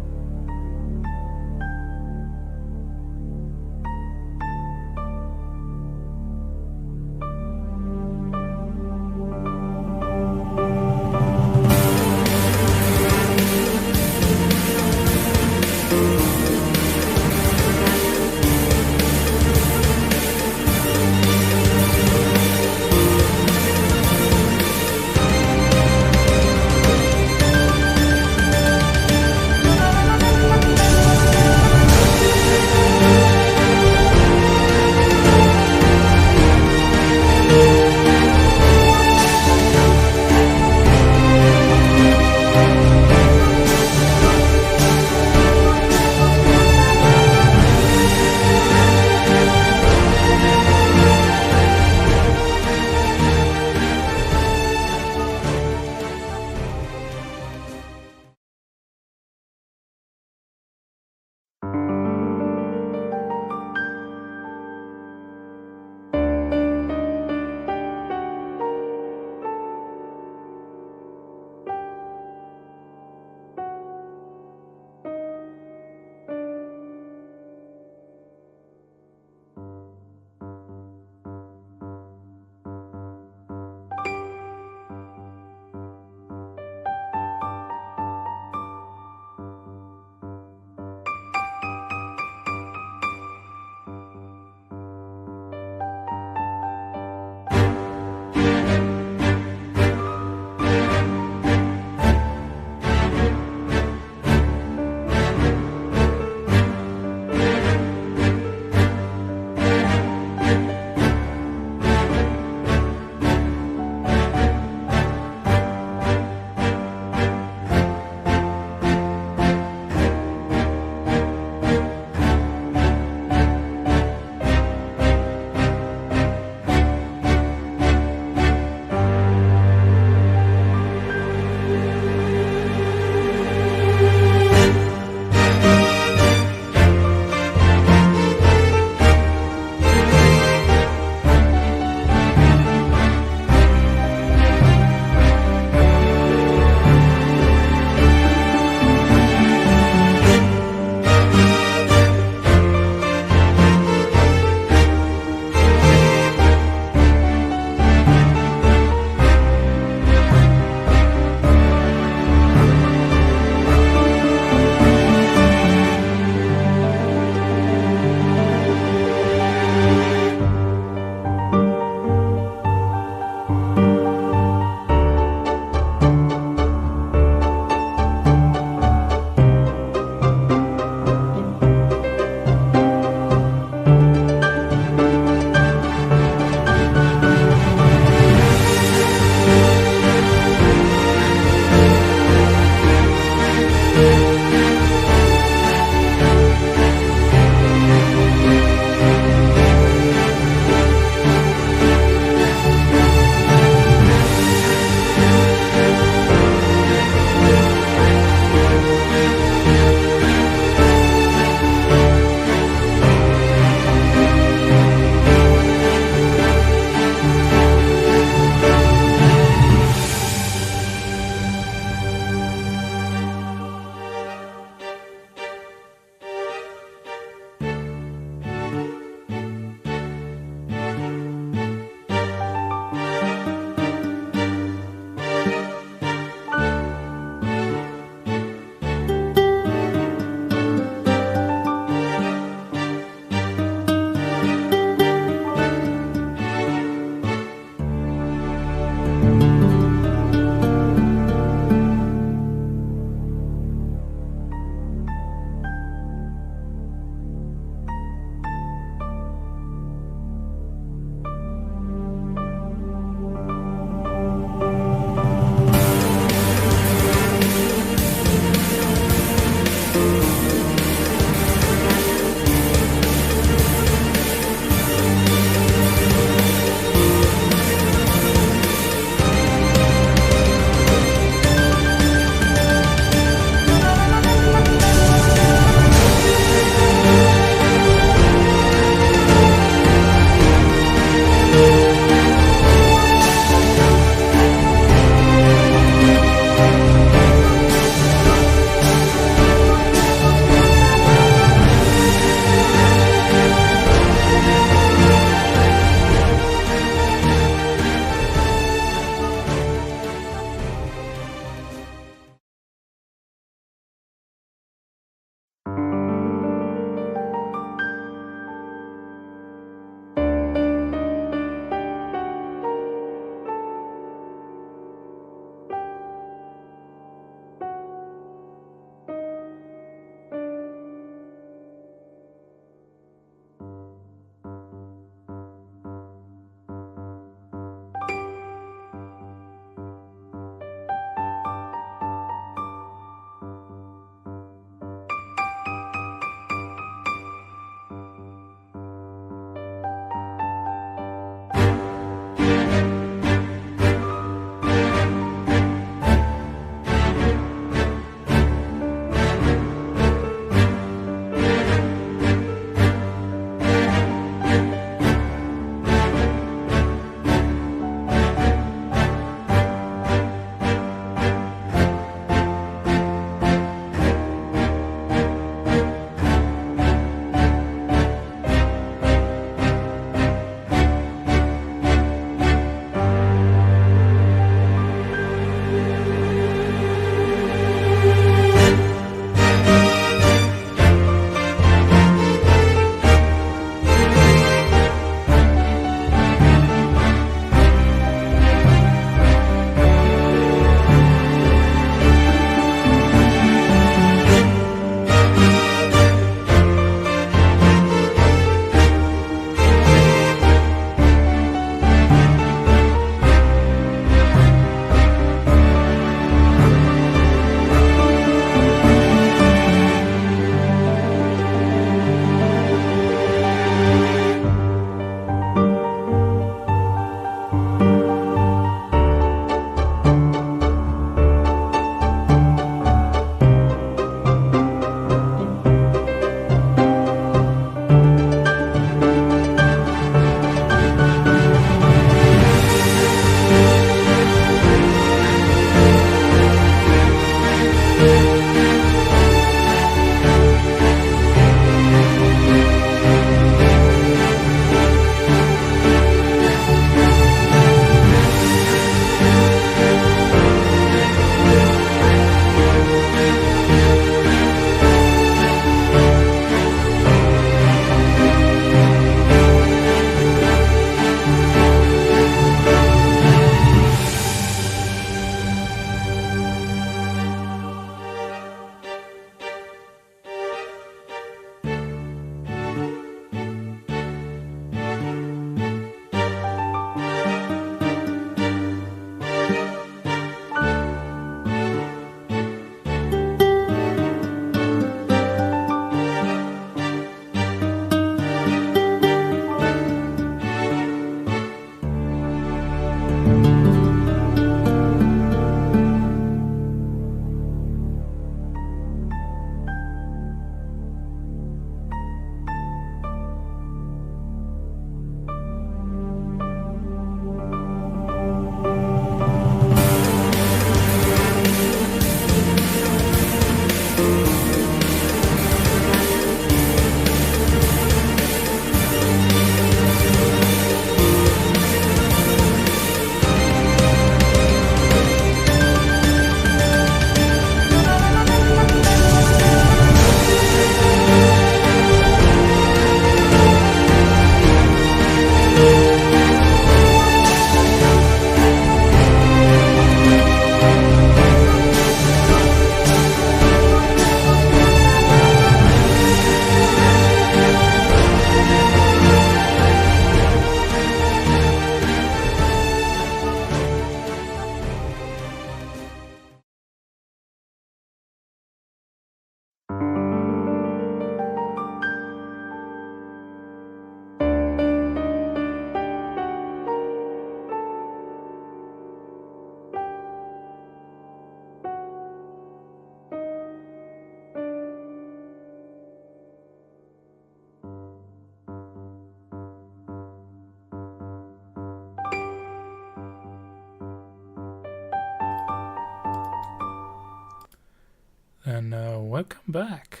welcome back.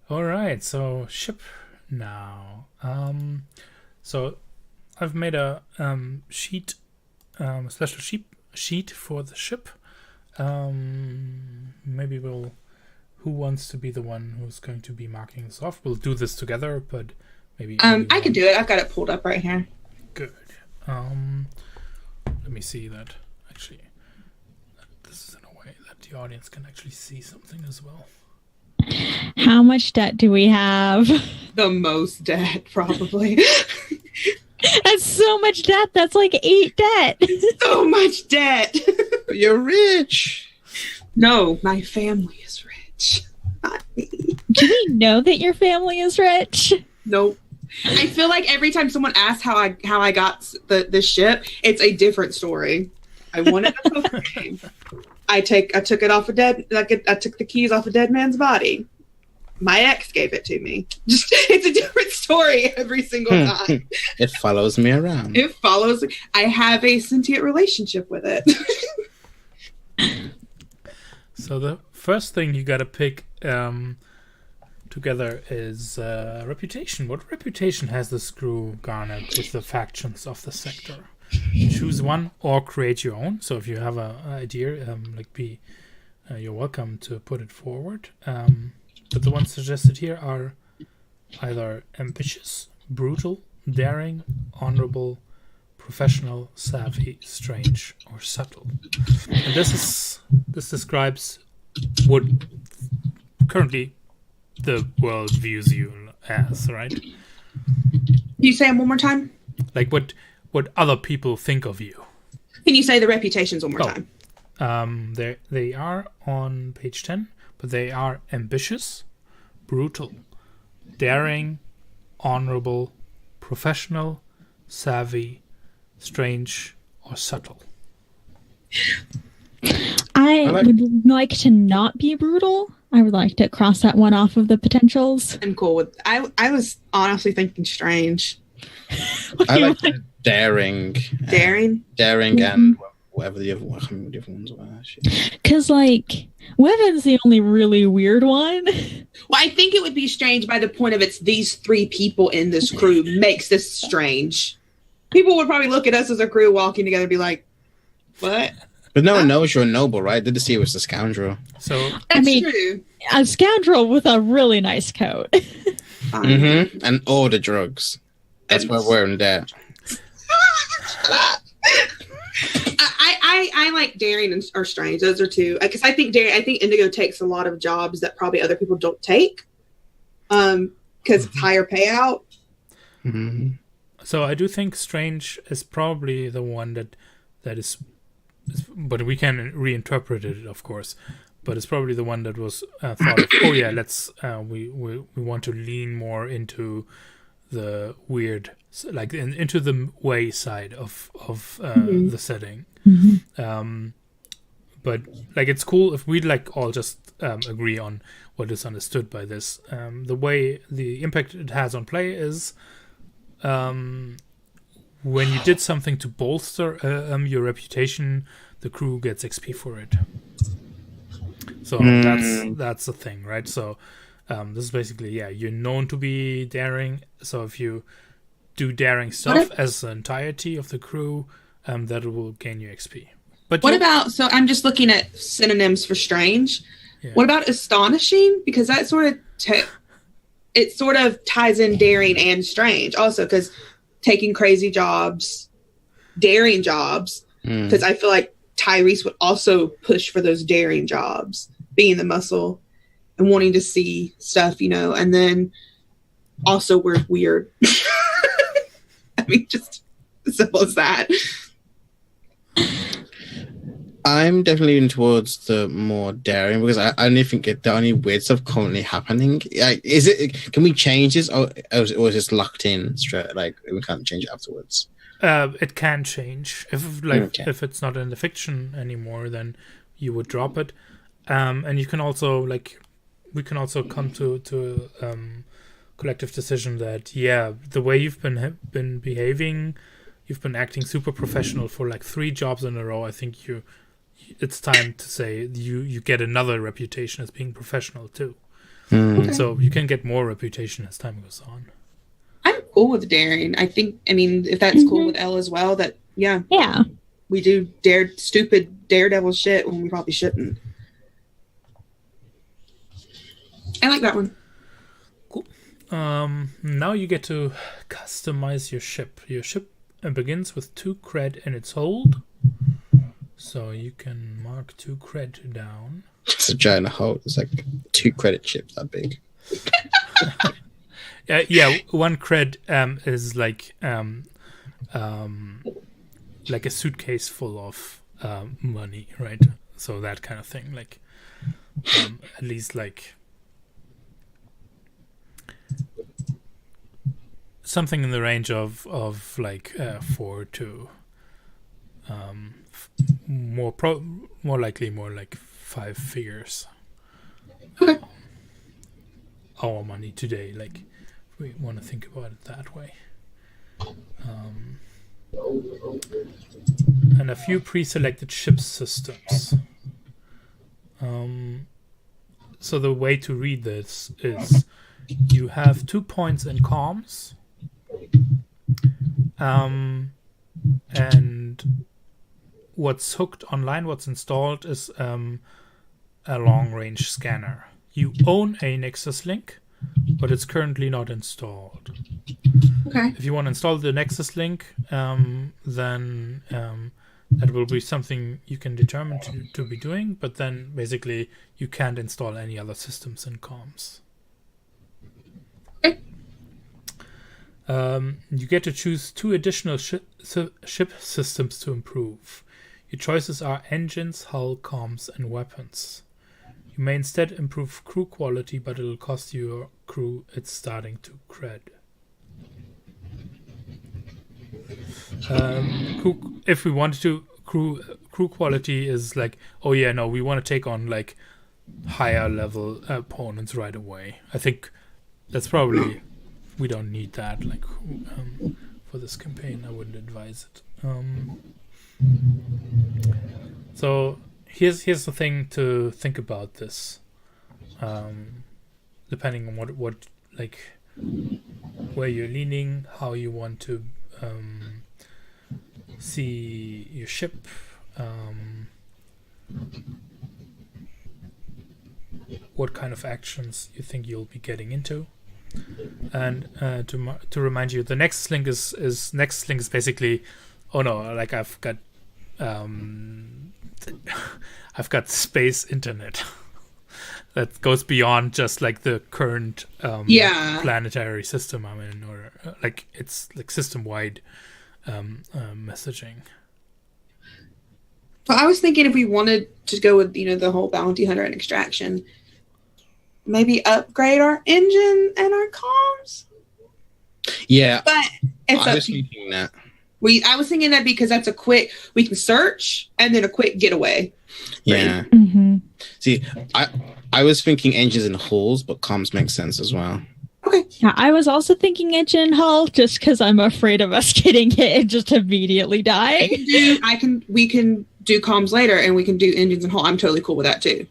All right, so ship now. So I've made a sheet, special sheet for the ship. Maybe who wants to be the one who's going to be marking this off? We'll do this together, but maybe. I can do it. I've got it pulled up right here. Good. Let me see that. Actually, this is in a way that the audience can actually see something as well. How much debt do we have? The most debt, probably. That's so much debt. That's like 8 debt. So much debt. But you're rich. No, my family is rich. Not me. Do we know that your family is rich? Nope. I feel like every time someone asks how I got the ship, it's a different story. I won it in a poker game. I took it off I took the keys off a dead man's body. My ex gave it to me. Just it's a different story every single time. It follows me around. It follows. I have a sentient relationship with it. So the first thing you gotta pick together is reputation. What reputation has this crew garnered with the factions of the sector? Choose one or create your own. So if you have an idea, you're welcome to put it forward. But the ones suggested here are either ambitious, brutal, daring, honorable, professional, savvy, strange, or subtle. And this describes what currently the world views you as, right? Can you say them one more time? Like what other people think of you. Can you say the reputations one more time? They are on page 10, but they are ambitious, brutal, daring, honorable, professional, savvy, strange, or subtle. I would like to not be brutal. I would like to cross that one off of the potentials. I'm cool with. I was honestly thinking strange. I like daring. Daring? Daring and whatever the other ones were. Because, Weapon's the only really weird one. Well, I think it would be strange by the point of it's these 3 people in this crew makes this strange. People would probably look at us as a crew walking together and be like, what? But no one knows you're noble, right? They just see you as a scoundrel. So That's true. A scoundrel with a really nice coat. Mm-hmm. And all the drugs. That's why we're in debt. I like daring or strange. Those are 2. Because I think Indigo takes a lot of jobs that probably other people don't take. Because it's higher payout. Mm-hmm. So I do think strange is probably the one that is, but we can reinterpret it, of course. But it's probably the one that was thought of. Oh yeah, let's we want to lean more into the weird, into the way side of the setting. Mm-hmm. But it's cool if we'd all just agree on what is understood by this. The way the impact it has on play is when you did something to bolster your reputation, the crew gets XP for it. So that's the thing, right? So this is basically, you're known to be daring. So if you do daring stuff as the entirety of the crew, that will gain you XP. But what about, so I'm just looking at synonyms for strange. Yeah. What about astonishing? Because that sort of ties in daring and strange also, because taking crazy jobs, daring jobs, because I feel like Tyrese would also push for those daring jobs, being the muscle and wanting to see stuff, and then also we're weird. I mean, just as simple as that. I'm definitely leaning towards the more daring because I only think the only weird stuff currently happening. Is it? Can we change this, or is it locked in straight? We can't change it afterwards. It can change if it's not in the fiction anymore. Then you would drop it, and you can also we can also come to collective decision that the way you've been behaving, you've been acting super professional for 3 jobs in a row. I think you it's time to say you get another reputation as being professional too. Mm. So you can get more reputation as time goes on. I'm cool with daring. I mean, if that's cool with Elle as well, that, yeah, we do stupid daredevil shit when we probably shouldn't. I like that one. Cool. Now you get to customize your ship. Your ship begins with 2 cred in its hold. So you can mark 2 cred down. It's a giant hole. It's like 2 credit chips that big. Yeah, 1 cred is like a suitcase full of money, right? So that kind of thing. Like at least like something in the range of like 4 to more likely more like 5 figures. Our money today, like if we want to think about it that way. And a few pre-selected ship systems. So the way to read this is you have 2 points in comms, and what's hooked online, what's installed is a long-range scanner. You own a Nexus link, but it's currently not installed. Okay. If you want to install the Nexus link, then that will be something you can determine to be doing, but then basically you can't install any other systems in comms. Okay. You get to choose 2 additional ship systems to improve. Your choices are engines, hull, comms, and weapons. You may instead improve crew quality, but it'll cost your crew its starting 2 cred. If we wanted to, crew quality is like, oh yeah, no, we want to take on like higher level opponents right away. I think that's probably, we don't need that like for this campaign. I wouldn't advise it. So here's the thing to think about this. Depending on what like where you're leaning, how you want to see your ship, what kind of actions you think you'll be getting into, and to remind you, the Nexus link is basically, oh no, like I've got space internet that goes beyond just like the current planetary system I'm in, or like it's like system-wide messaging. So I was thinking if we wanted to go with, the whole bounty hunter and extraction, maybe upgrade our engine and our comms. Yeah, but I was thinking that. I was thinking that because that's we can search and then a quick getaway. Yeah. Right? Mm-hmm. See, I was thinking engines and hulls, but comms makes sense as well. Okay. Yeah, I was also thinking engine hull, just because I'm afraid of us getting hit and just immediately dying. We can do comms later, and we can do engines and hull. I'm totally cool with that too.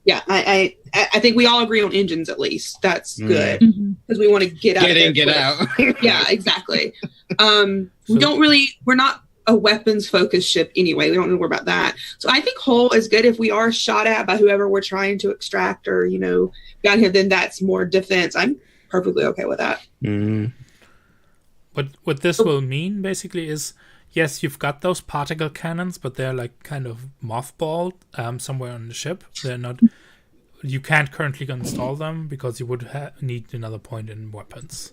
Yeah, I think we all agree on engines at least. That's good because we want to get out. Get in, get out. Yeah, exactly. We're not a weapons focused ship anyway. We don't need to worry about that. So I think hull is good if we are shot at by whoever we're trying to extract or got here. Then that's more defense. I'm perfectly okay with that. Mm. But what this will mean basically is, yes, you've got those particle cannons, but they're like kind of mothballed somewhere on the ship. They're not. You can't currently install them because you would need another point in weapons.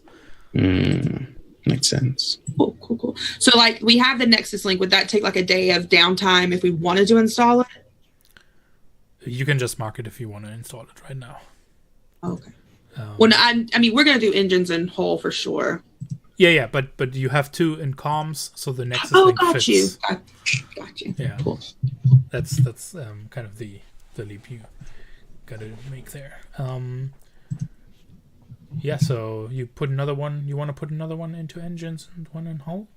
Makes sense. Cool. So, like, we have the Nexus link. Would that take like a day of downtime if we wanted to install it? You can just mark it if you want to install it right now. Okay. Well, no, I mean, we're gonna do engines and hull for sure. Yeah, but you have 2 in comms, so the Nexus link fits. Got you. Yeah, cool. That's kind of the leap you got to make there. Yeah, so you put another one. You want to put another one into engines and one in hull?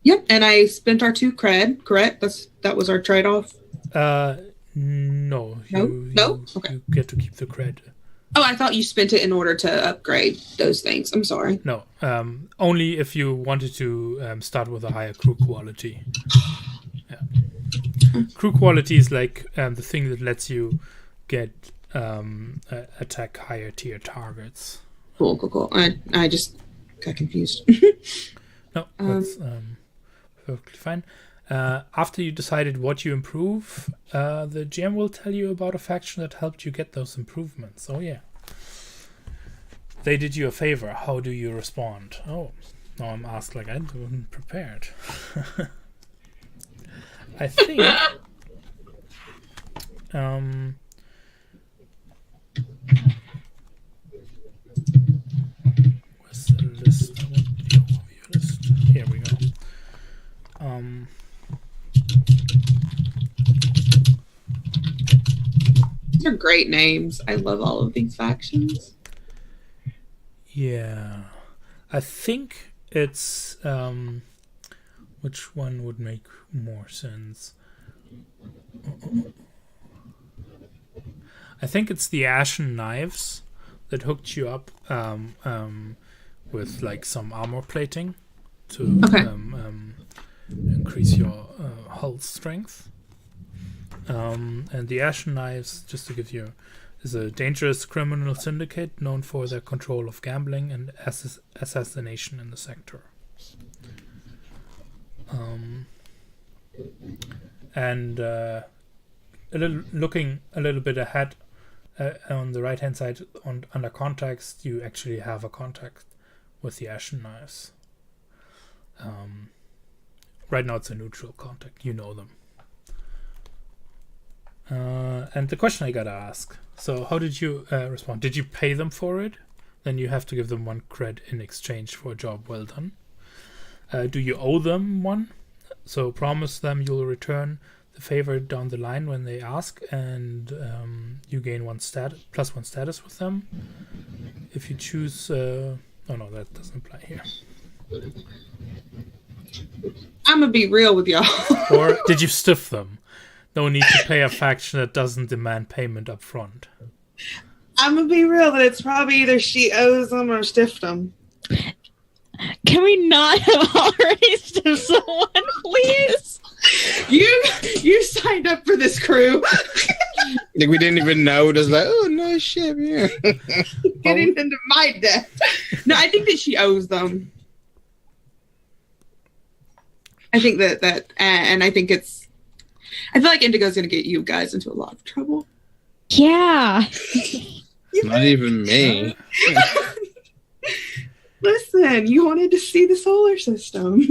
Yep, and I spent our 2 cred. Correct. That was our trade-off. No. No? Okay. You get to keep the cred. Oh, I thought you spent it in order to upgrade those things. I'm sorry. No, only if you wanted to start with a higher crew quality. Yeah. Crew quality is like the thing that lets you get attack higher tier targets. Cool. I just got confused. No, that's perfectly fine. After you decided what you improve, the GM will tell you about a faction that helped you get those improvements. Oh yeah. They did you a favor. How do you respond? Oh, now I'm asked like I wasn't prepared. I think where's the list? I want the overview list. Here we go. These are great names. I love all of these factions. Yeah, I think it's which one would make more sense? I think it's the Ashen Knives that hooked you up with like some armor plating to increase your hull strength. And the Ashen Knives, just to give you, is a dangerous criminal syndicate known for their control of gambling and assassination in the sector. Looking a little bit ahead, on the right hand side under context, you actually have a contact with the Ashen Knives. Right now it's a neutral contact, you know them. And the question I gotta ask, so how did you respond? Did you pay them for it? Then you have to give them 1 cred in exchange for a job well done. Do you owe them 1? So promise them you'll return the favor down the line when they ask, and you gain plus 1 status with them. If you choose... oh no, that doesn't apply here. I'm gonna be real with y'all. Or did you stiff them? No need to pay a faction that doesn't demand payment up front. I'm gonna be real that it's probably either she owes them or stiffed them. Can we not have already stiffed someone, please? You signed up for this crew. Like we didn't even know. Just like, oh no shit, yeah. Getting into my debt. No, I think that she owes them. I think that and I think it's. I feel like Indigo's going to get you guys into a lot of trouble. Yeah. Not even me. Listen, you wanted to see the solar system.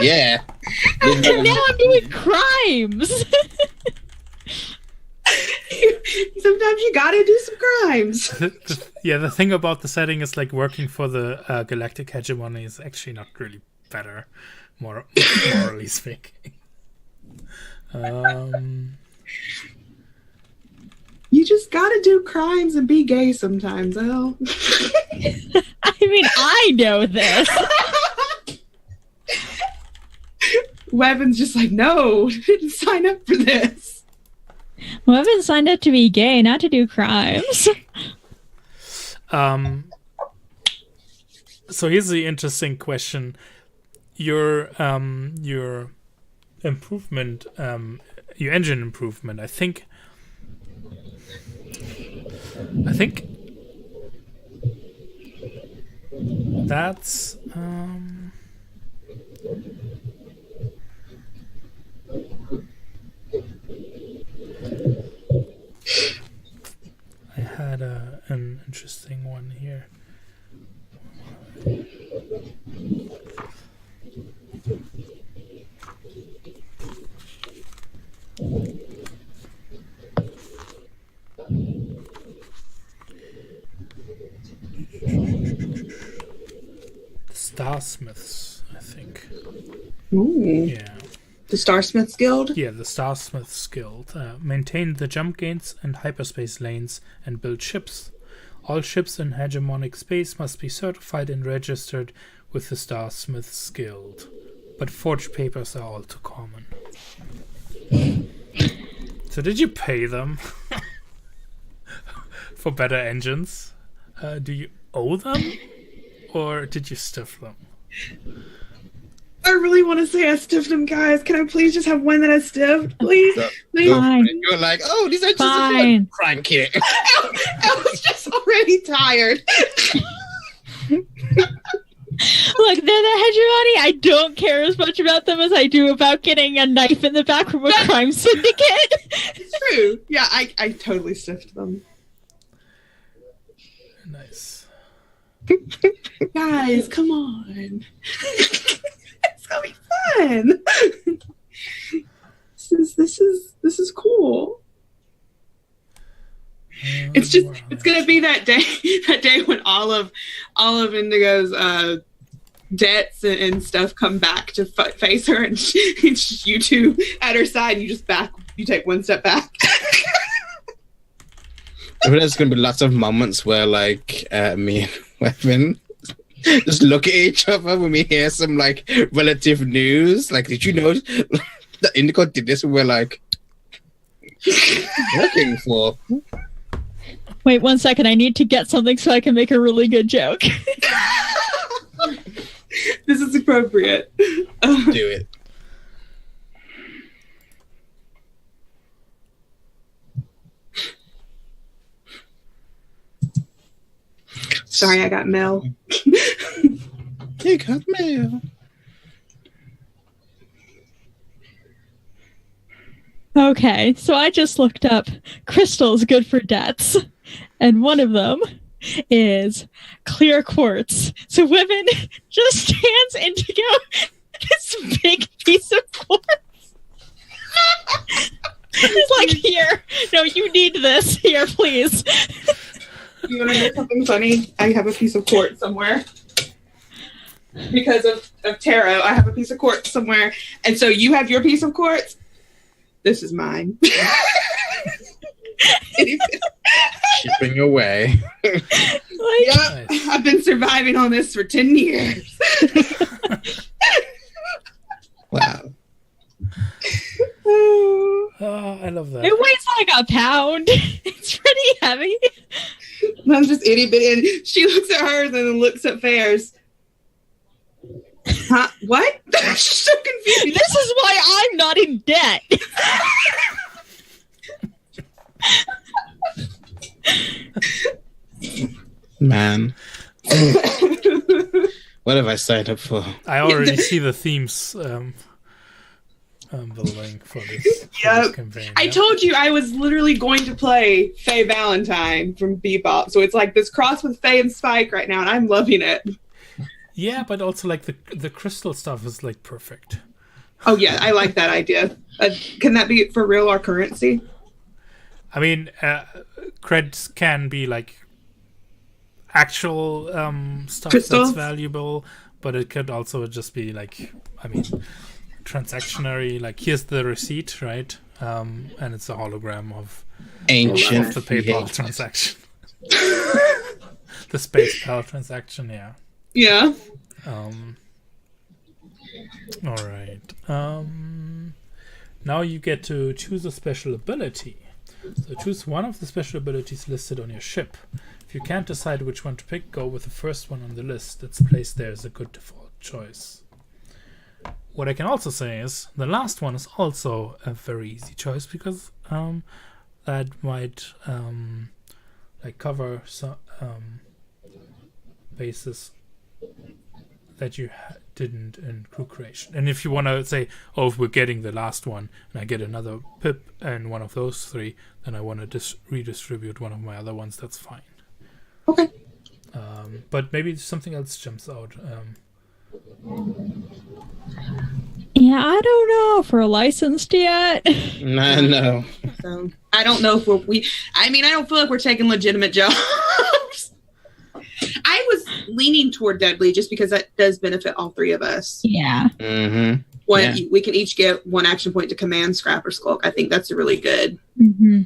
Yeah. And now I'm doing crimes. Sometimes you gotta do some crimes. The thing about the setting is like working for the galactic hegemony is actually not really better, morally speaking. You just gotta do crimes and be gay sometimes, Elle. I mean, I know this. Weaven's just like, no, didn't sign up for this. Weavin signed up to be gay, not to do crimes. So here's the interesting question. Your improvement, your engine improvement, I think that's I had an interesting one here. Starsmiths, I think. Ooh. Yeah. The Starsmiths Guild? Yeah, the Starsmiths Guild. Maintain the jump gains and hyperspace lanes and build ships. All ships in hegemonic space must be certified and registered with the Starsmiths Guild. But forged papers are all too common. So did you pay them for better engines? Do you owe them? Or did you stiff them? I really want to say I stiffed them, guys. Can I please just have one that I stiffed? Please? Please? Fine. You're like, oh, these are just Fine. cranky. I was just already tired. Look, they're the hegemony. I don't care as much about them as I do about getting a knife in the back from a crime syndicate. It's true. Yeah, I totally stiffed them. Nice. Guys, come on. It's gonna be fun. This is cool. It's gonna be that day when all of Indigo's debts and stuff come back to face her, and it's just you two at her side, and you take one step back. There's going to be lots of moments where, like, me and Weapon just look at each other when we hear some, like, relative news. Like, did you know that Indigo did this? And we're like, looking for. Wait 1 second. I need to get something so I can make a really good joke. This is appropriate. Do it. Sorry, I got mail. You got mail. Okay, so I just looked up crystals good for debts, and one of them is clear quartz. So women just hands Indigo this big piece of quartz. It's like, here, no, you need this. Here, please. You want to hear something funny? I have a piece of quartz somewhere. Because of tarot, I have a piece of quartz somewhere. And so you have your piece of quartz? This is mine. Shipping away. Like, Yep, Nice. I've been surviving on this for 10 years. Wow. Oh, I love that. it weighs like a pound. It's pretty heavy. I'm just itty bitty. And she looks at hers and then looks at Fair's. Huh? What? She's so confused. This is why I'm not in debt. Man. What have I signed up for? I already see the themes building for this Yep. campaign. I yeah. told you I was literally going to play Faye Valentine from Bebop. So it's like this cross with Faye and Spike right now, and I'm loving it. Yeah, but also like the crystal stuff is like perfect. Oh, yeah, I like that idea. Can that be for real or currency? I mean, creds can be like actual stuff Crystals? that's valuable, but it could also just be like, I mean, transactionary. Like, here's the receipt, right? And it's a hologram of Ancient. the PayPal transaction, the SpacePal transaction. Yeah. Yeah. All right. Now you get to choose a special ability. So choose one of the special abilities listed on your ship. If you can't decide which one to pick, go with the first one on the list that's placed there as a good default choice. What I can also say is the last one is also a very easy choice because that might like cover some bases that you didn't in crew creation. And if you want to say, oh, if we're getting the last one and I get another pip and one of those three, then I want to redistribute one of my other ones, that's fine. Okay. But maybe something else jumps out. Yeah, I don't know if we're licensed yet. No. So I don't know if I don't feel like we're taking legitimate jobs. I was leaning toward Deadly just because that does benefit all three of us. Yeah. Mm-hmm. When we can each get one action point to command Scrap or Skulk. I think that's really good. Mm-hmm.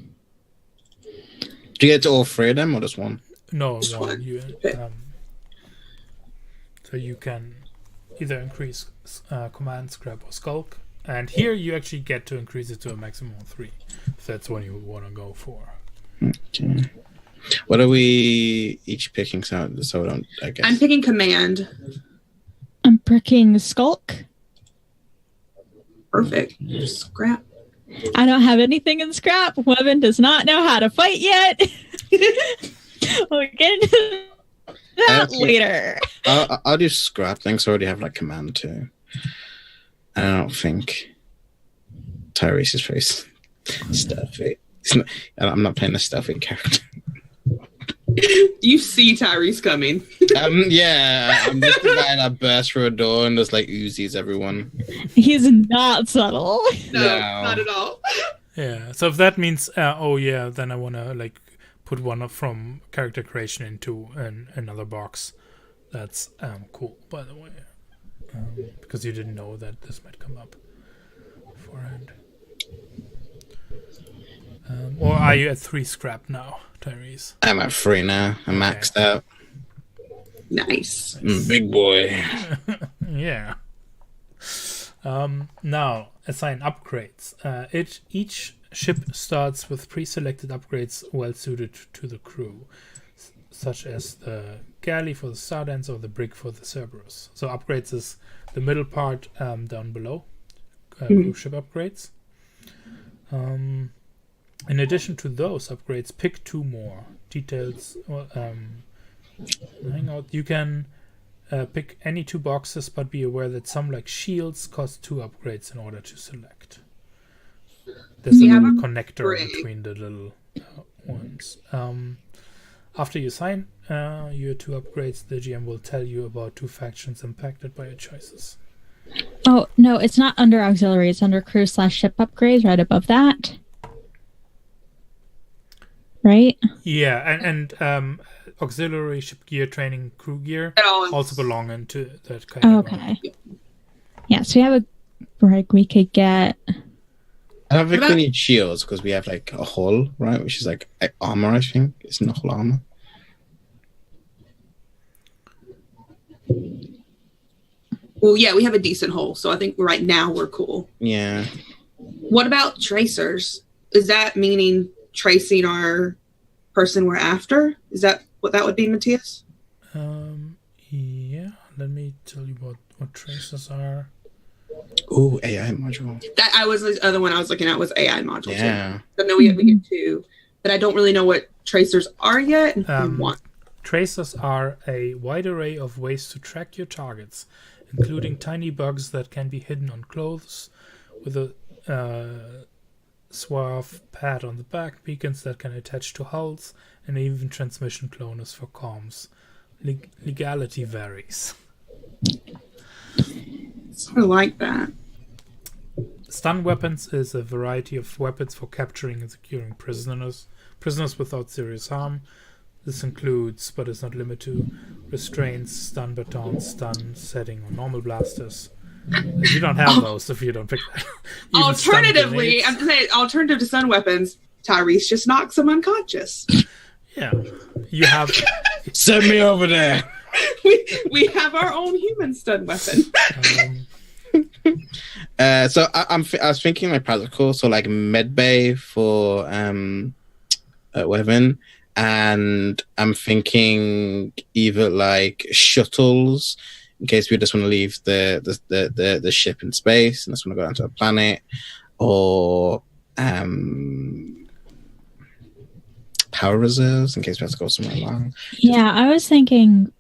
Do you get to all three of them or just one? No, Just one. one. You, so you can either increase command, scrap, or skulk, And here you actually get to increase it to a maximum of 3, if that's what you want to go for. Okay. What are we each picking? So I don't. I guess I'm picking command. I'm picking Skulk. Perfect. Scrap. I don't have anything in scrap. Weapon does not know how to fight yet. We'll get into that later. I'll do scrap. Things already have like command too. I don't think Tyrese's face stuffy. I'm not playing a stuffy character. You see Tyrese coming. Yeah, I'm just the guy that bursts through a door and just like Uzis everyone. He's not subtle. No, not at all. Yeah, so if that means, then I want to like put one from character creation into another box. That's cool, by the way, because you didn't know that this might come up beforehand. Or are you at 3 scrap now, Tyrese? I'm at 3 now. I'm maxed out. Nice. Big boy. Yeah. Now, assign upgrades. Each ship starts with pre-selected upgrades well suited to the crew, such as the galley for the Stardance or the brig for the Cerberus. So upgrades is the middle part down below. Crew ship upgrades. In addition to those upgrades, pick 2 more. Details. Hang out. You can pick any 2 boxes, but be aware that some, like shields, cost 2 upgrades in order to select. There's a little connector between the little ones. After you sign your 2 upgrades, the GM will tell you about 2 factions impacted by your choices. Oh, no, it's not under auxiliary. It's under crew/ship upgrades right above that. Right? Yeah, and auxiliary ship gear, training, crew gear also belong into that kind of... Okay. Yeah, so we have a brig we could get... I don't think we need shields because we have like a hull, right? Which is like armor, I think. It's not hull armor. Well, yeah, we have a decent hull, so I think right now we're cool. Yeah. What about tracers? Is that meaning tracing our person we're after? Is that what that would be, Matthias? Yeah, let me tell you what tracers are. Ooh, AI module. The other one I was looking at was AI module. Yeah. So I know we get 2, but I don't really know what tracers are yet and want. Tracers are a wide array of ways to track your targets, including tiny bugs that can be hidden on clothes with a suave pad on the back, beacons that can attach to hulls, and even transmission cloners for comms. Legality varies. Sort of like that. Stun weapons is a variety of weapons for capturing and securing prisoners without serious harm. This includes, but is not limited to, restraints, stun batons, stun setting, or normal blasters. You don't have those if you don't pick that. Alternatively, I'm saying alternative to stun weapons, Tyrese just knocks them unconscious. Yeah, you have. Send me over there. we have our own human stun weapon. So I was thinking like practical, so like medbay for weapon, and I'm thinking either like shuttles in case we just want to leave the ship in space and just want to go down to a planet, or power reserves in case we have to go somewhere long. Yeah, I was thinking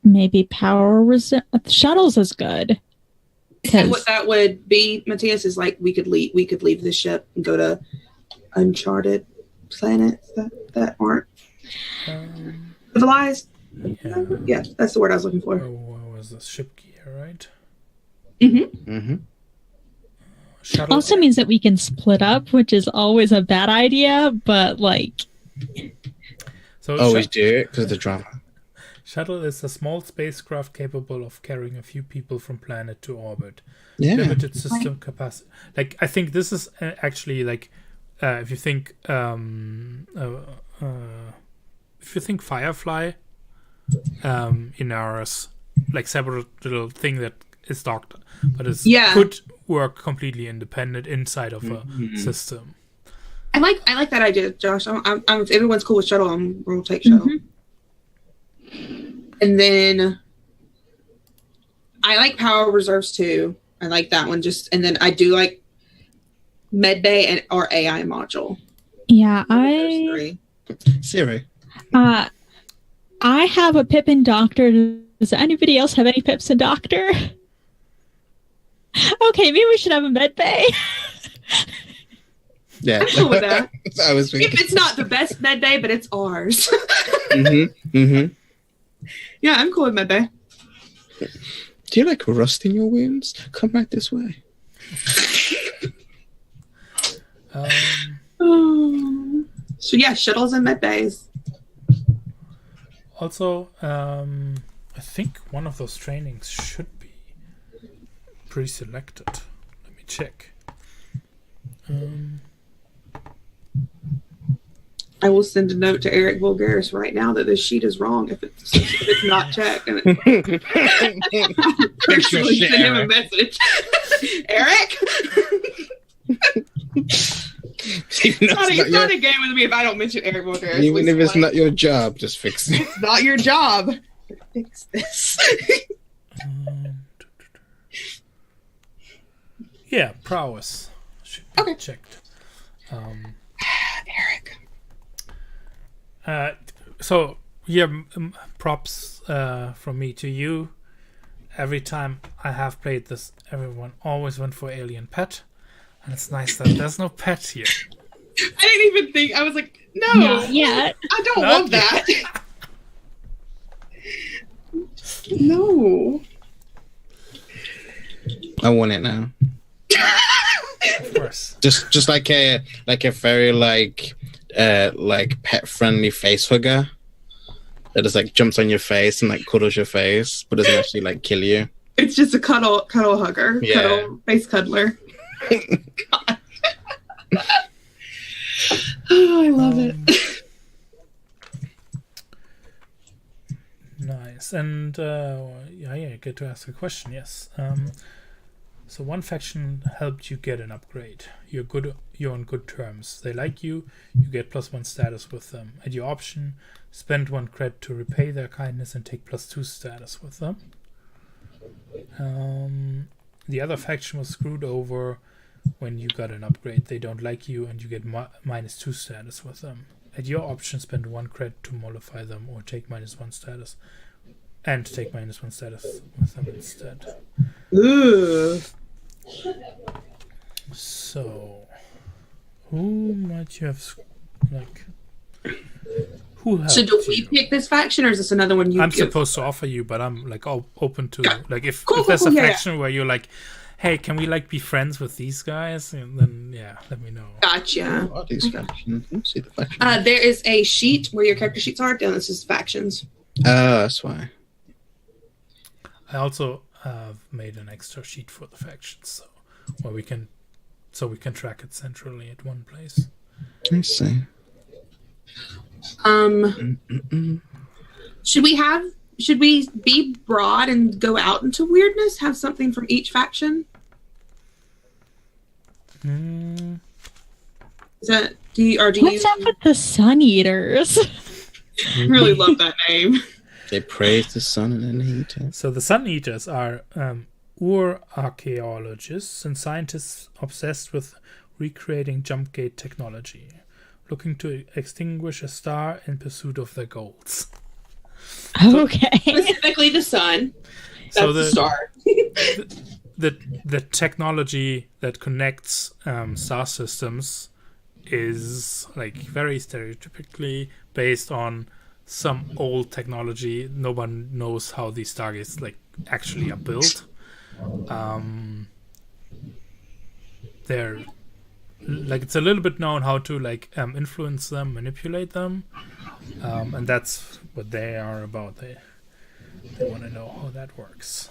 maybe power reserve. Shuttles is good. And what that would be, Matthias, is like we could leave the ship and go to uncharted planets that aren't civilized. Yeah, that's the word I was looking for. What was this? Ship gear, right? Shuttle also means that we can split up, which is always a bad idea, but like... So always do it because of the drama. Shuttle is a small spacecraft capable of carrying a few people from planet to orbit. Yeah. Limited system capacity. Like, I think this is actually like, if you think Firefly, in ours, like separate little thing that is docked, but it Yeah. could work completely independent inside of a system. I like that idea, Josh. If everyone's cool with shuttle, we'll take shuttle. And then I like power reserves too. I like that one. And then I do like medbay or AI module. Yeah, Siri. I have a pip and doctor. Does anybody else have any pips and doctor? Okay, maybe we should have a medbay. Yeah, I'm cool with that. I was thinking. If it's not the best medbay, but it's ours. Yeah, I'm cool with medbay. Do you like rust in your wounds? Come right this way. So yeah, shuttles and medbays. Also, I think one of those trainings should be pre-selected. Let me check. I will send a note to Eric Vulgaris right now that this sheet is wrong if it's not checked. And personally send him a message. Eric? It's not a game with me if I don't mention Eric Vulgaris. Even if it's not your job, just fix it. It's not your job. Fix this. Yeah, prowess should be checked. Eric. So yeah, props from me to you. Every time I have played this, everyone always went for alien pet, and it's nice that there's no pet here. I didn't even think. I was like, no, not yet. I don't want that. No, I want it now. Of course. Just like a very pet friendly face hugger that just like jumps on your face and like cuddles your face, but doesn't actually like kill you. it's just a cuddle hugger, cuddle face cuddler. Oh, I love it. Nice. And yeah, get to ask a question. Yes. So one faction helped you get an upgrade. You're on good terms. They like you. You get +1 status with them. At your option, spend 1 cred to repay their kindness and take +2 status with them. The other faction was screwed over when you got an upgrade. They don't like you and you get -2 status with them. At your option, spend 1 cred to mollify them or take -1 status. And take -1 status with them instead. Ooh. So, who might you have, like, who helped So do we you? pick this faction, or is this another one you I'm give? supposed to offer you, but I'm like open to like if Cool, there's cool, a yeah, faction where you're like, hey, can we like be friends with these guys? And then let me know. Gotcha. What are these factions? Let's see the factions. There is a sheet where your character sheets are. Down this is factions. That's why. I also have made an extra sheet for the factions, so where we can track it centrally at one place. Let's see. Should we be broad and go out into weirdness? Have something from each faction? Is that What's up with the Sun Eaters? really love that name? They praise the sun and then heat it. So the Sun Eaters are archaeologists and scientists obsessed with recreating jump gate technology, looking to extinguish a star in pursuit of their goals. Okay. Specifically the sun. That's So the star. the technology that connects star systems is like very stereotypically based on some old technology. No one knows how these stargates like actually are built. They're like, it's a little bit known how to like influence them, manipulate them, and that's what they are about. They want to know how that works.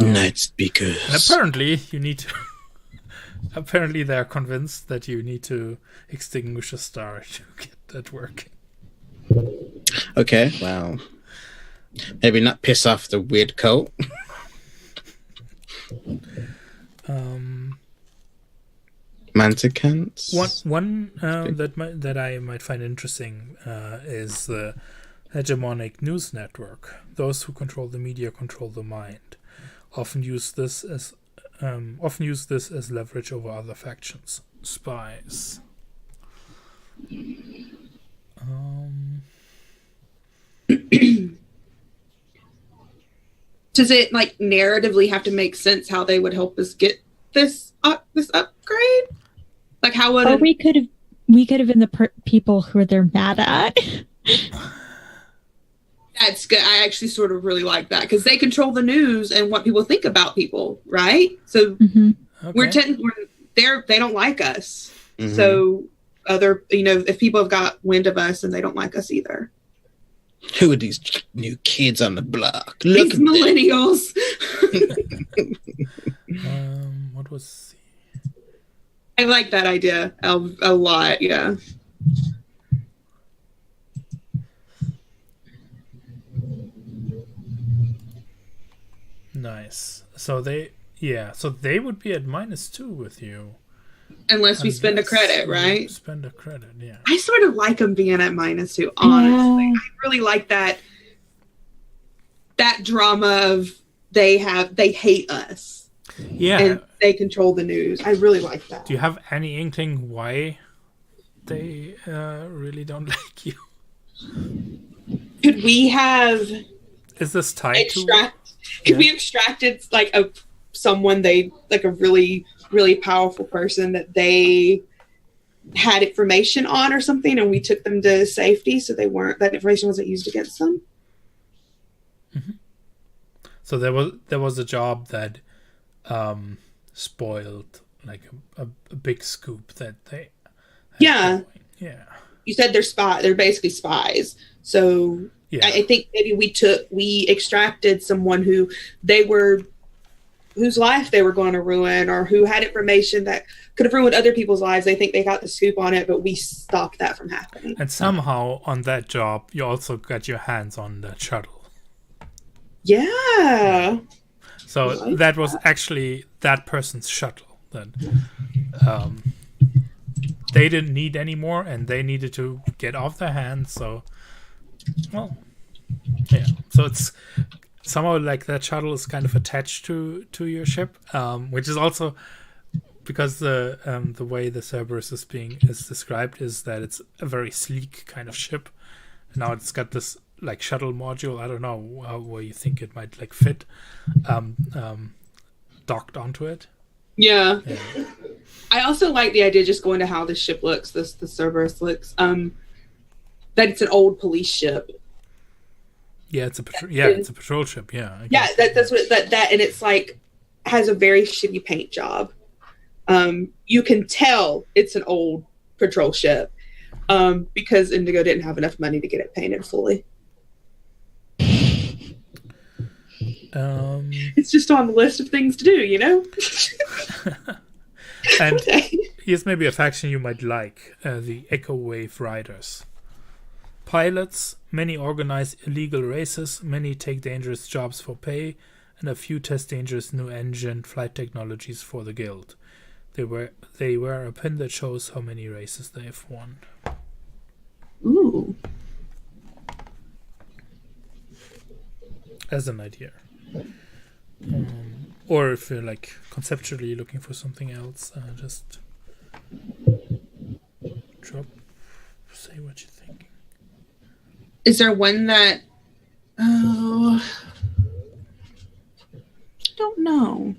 Night speakers. And apparently you need to apparently they're convinced that you need to extinguish a star to get that working. Okay, wow. Maybe not piss off the weird cult. Manticants. One that I might find interesting is the hegemonic news network. Those who control the media control the mind. Often use this as leverage over other factions. Spies. Does it like narratively have to make sense how they would help us get this upgrade? Like how would? Or we could have been the people who they're mad at. That's good. I actually sort of really like that because they control the news and what people think about people, right? So Okay. they don't like us. So if people have got wind of us and they don't like us either. Who are these new kids on the block? These millennials. What was? I like that idea a lot. Yeah. Nice. So they would be at -2 with you. Unless we spend a credit, right? Spend a credit, yeah. I sort of like them being at -2, honestly. Yeah. I really like that drama of they hate us. Yeah. And they control the news. I really like that. Do you have any inkling why they really don't like you? Could we have Is this tied to? Could we extracted like someone a really, really powerful person that they had information on or something, and we took them to safety so that information wasn't used against them? Mm-hmm. So there was a job that spoiled like a big scoop that they had. Yeah. You said they're basically spies. So yeah. I think maybe we extracted someone whose life they were going to ruin, or who had information that could have ruined other people's lives. I think they got the scoop on it, but we stopped that from happening. And somehow on that job, you also got your hands on that shuttle. Yeah. So that was actually that person's shuttle that they didn't need anymore, and they needed to get off their hands. So, well, yeah. So it's somehow like that shuttle is kind of attached to your ship, which is also because the way the Cerberus is described is that it's a very sleek kind of ship. And now it's got this like shuttle module. I don't know where you think it might like fit docked onto it. Yeah. I also like the idea, just going to how the ship looks, the Cerberus looks, that it's an old police ship. Yeah, it's a patrol ship. Yeah. That's what that and it's like has a very shitty paint job. You can tell it's an old patrol ship because Indigo didn't have enough money to get it painted fully. It's just on the list of things to do, you know. And here's maybe a faction you might like: the Echo Wave Riders. Pilots, many organize illegal races, many take dangerous jobs for pay, and a few test dangerous new engine flight technologies for the guild. They wear a pin that shows how many races they have won. Ooh. As an idea. Or if you're like conceptually looking for something else, just say what you're thinking. Is there one that I don't know.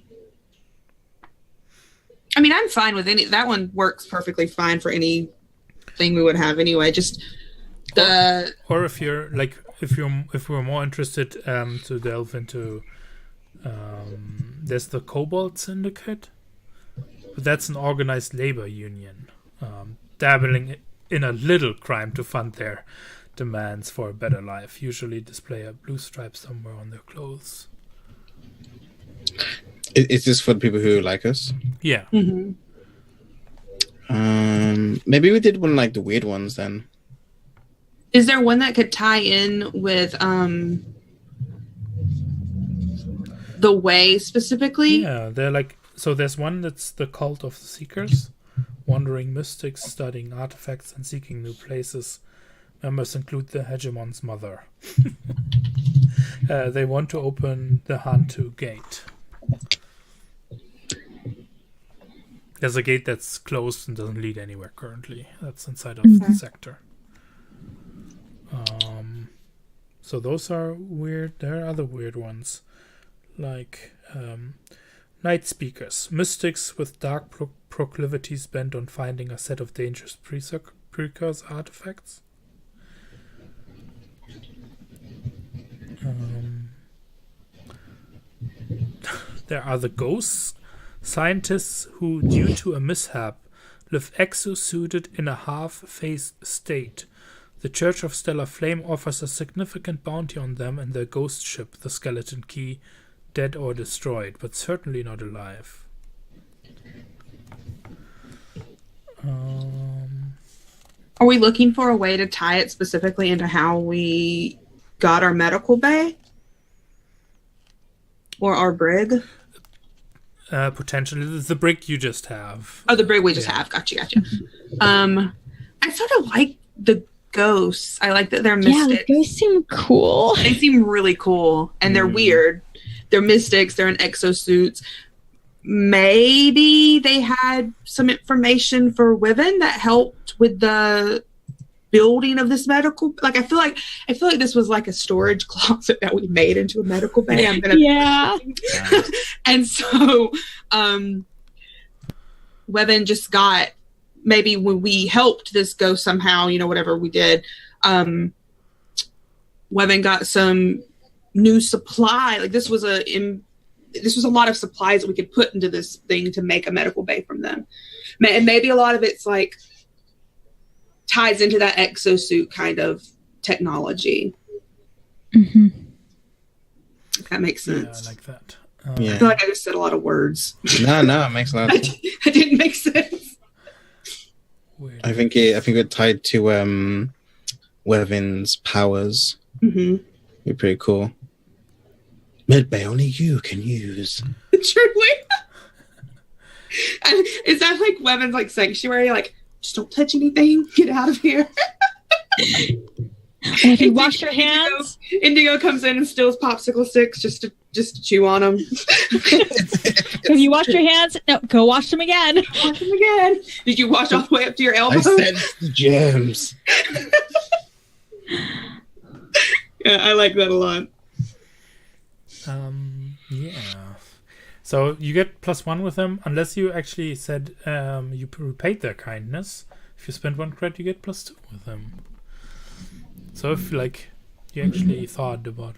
I mean, I'm fine with that one works perfectly fine for anything we would have anyway. Just or if you're like if we're more interested to delve into there's the Cobalt Syndicate, but that's an organized labor union dabbling in a little crime to fund their demands for a better life. Usually display a blue stripe somewhere on their clothes. Is this for the people who like us? Yeah. Mm-hmm. Maybe we did one like the weird ones then. Is there one that could tie in with the way specifically? Yeah, they're like, so there's one that's the Cult of the Seekers, wandering mystics, studying artifacts and seeking new places. Members include the Hegemon's mother. They want to open the Hantu Gate. There's a gate that's closed and doesn't lead anywhere currently. That's inside of the sector. So those are weird. There are other weird ones, like Night Speakers, mystics with dark proclivities bent on finding a set of dangerous precursor artifacts. There are the ghosts, scientists who, due to a mishap, live exosuited in a half-phased state. The Church of Stellar Flame offers a significant bounty on them and their ghost ship, the Skeleton Key, dead or destroyed, but certainly not alive. Are we looking for a way to tie it specifically into how we got our medical bay? Or our brig? Potentially. The brig you just have. Oh, the brig we just have. Gotcha. I sort of like the ghosts. I like that they're mystics. Yeah, the ghosts seem cool. They seem really cool, and they're weird. They're mystics. They're in exosuits. Maybe they had some information for Wyvern that helped with the building of this medical. Like I feel like this was like a storage closet that we made into a medical bay. Yeah. And so, Wyvern just got, maybe when we helped this go somehow, whatever we did, Wyvern got some new supply. Like this was a lot of supplies that we could put into this thing to make a medical bay from them. And maybe a lot of it's like ties into that exosuit kind of technology. Mm-hmm. If that makes sense. Yeah, I like that. I feel like I just said a lot of words. No, it makes a lot of sense. It didn't make sense. Weird. I think we're tied to Wyvern's powers. Mm-hmm. Be pretty cool. Medbay only you can use. Truly. And is that like Wyvern's like sanctuary? Like, just don't touch anything. Get out of here. Have you washed your hands? Indigo comes in and steals popsicle sticks just to chew on them. Have you washed your hands? No, go wash them again. Wash them again. Did you wash all the way up to your elbow? I sense the germs. Yeah, I like that a lot. Yeah. So you get +1 with them, unless you actually said you repaid their kindness. If you spend 1 credit, you get +2 with them. So if you actually thought about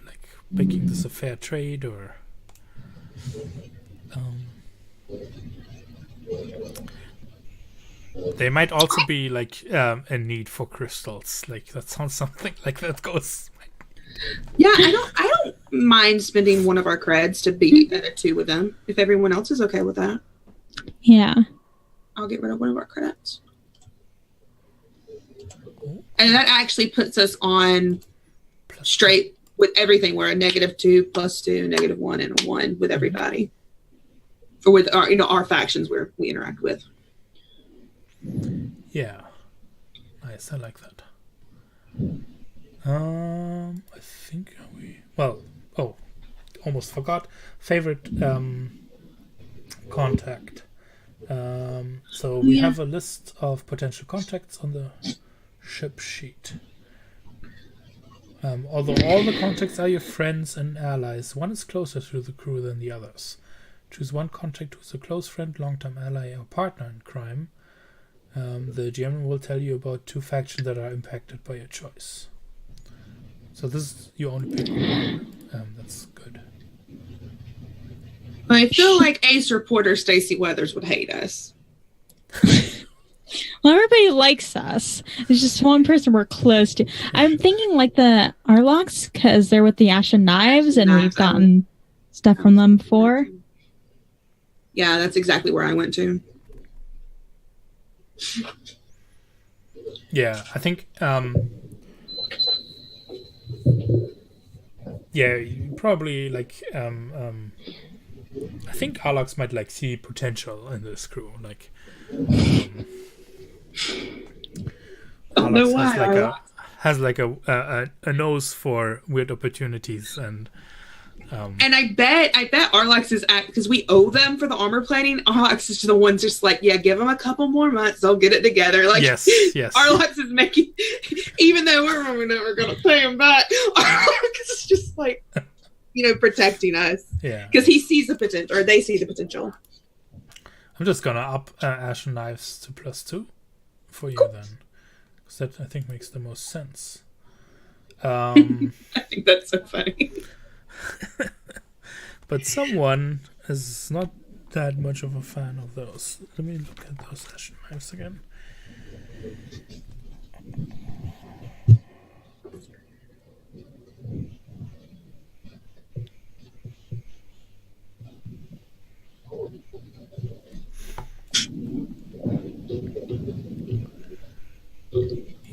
making this a fair trade, or they might also be a need for crystals. That sounds something like that goes. Yeah, I don't mind spending 1 of our creds to be at a 2 with them. If everyone else is okay with that, Yeah. I'll get rid of 1 of our credits. And that actually puts us on straight with everything. We're a -2, +2, -1, and a 1 with everybody. Or with our, our factions where we interact with. Yeah. Nice, I like that. I think almost forgot. Favorite contact. So we have a list of potential contacts on the ship sheet. Although all the contacts are your friends and allies, one is closer to the crew than the others. Choose one contact who's a close friend, long-term ally, or partner in crime. The GM will tell you about 2 factions that are impacted by your choice. So this is, you only pick 1. That's good. I feel like Ace reporter Stacey Weathers would hate us. Well, everybody likes us. There's just one person we're close to. I'm thinking the Arlocks, because they're with the Ashen Knives, and we've gotten stuff from them before. Yeah, that's exactly where I went to. Yeah, I think yeah, you probably like I think Alex might like see potential in this crew. Like Don't know Alex why. has like a nose for weird opportunities, and And I bet Arlax is at, because we owe them for the armor plating. Arlax is the one's just like, yeah, give them a couple more months, they'll get it together. Like, yes. Arlax is making, even though we're never gonna pay him back, Arlax is just like, protecting us. Yeah, because he sees the potential, or they see the potential. I'm just gonna up Ashen Knives to +2 for you then, because that I think makes the most sense. I think that's so funny. But someone is not that much of a fan of those. Let me look at those Ashen Knives again.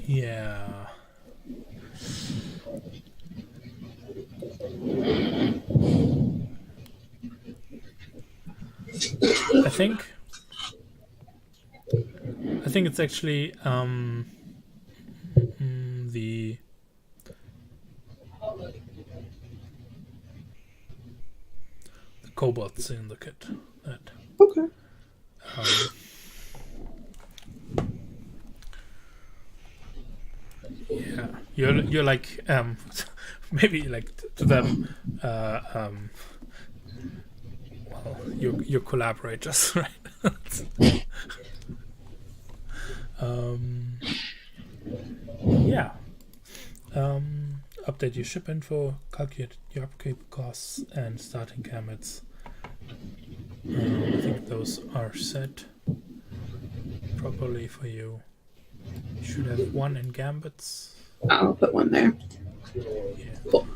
Yeah. I think it's actually the Cobalt Syndicate. That Okay. yeah, you're like maybe like to them well, you're collaborators, right? Yeah. Update your ship info, calculate your upkeep costs, and starting gamuts. I think those are set properly for you. You should have 1 in gambits. I'll put one there. Yeah. Cool.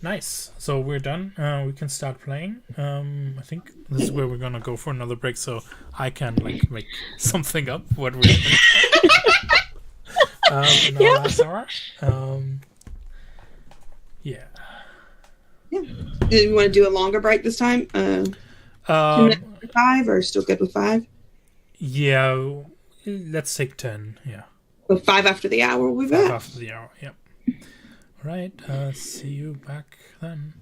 Nice. So we're done. We can start playing. I think this is where we're gonna go for another break, so I can like make something up what we're doing. In our last hour. Yeah. Yeah. Do you want to do a longer break this time? 2 minutes to 5, or still good with 5? Yeah. Let's take 10. Yeah. So 5 after the hour, we'll be back. 5 after the hour. Yep. All right. See you back then.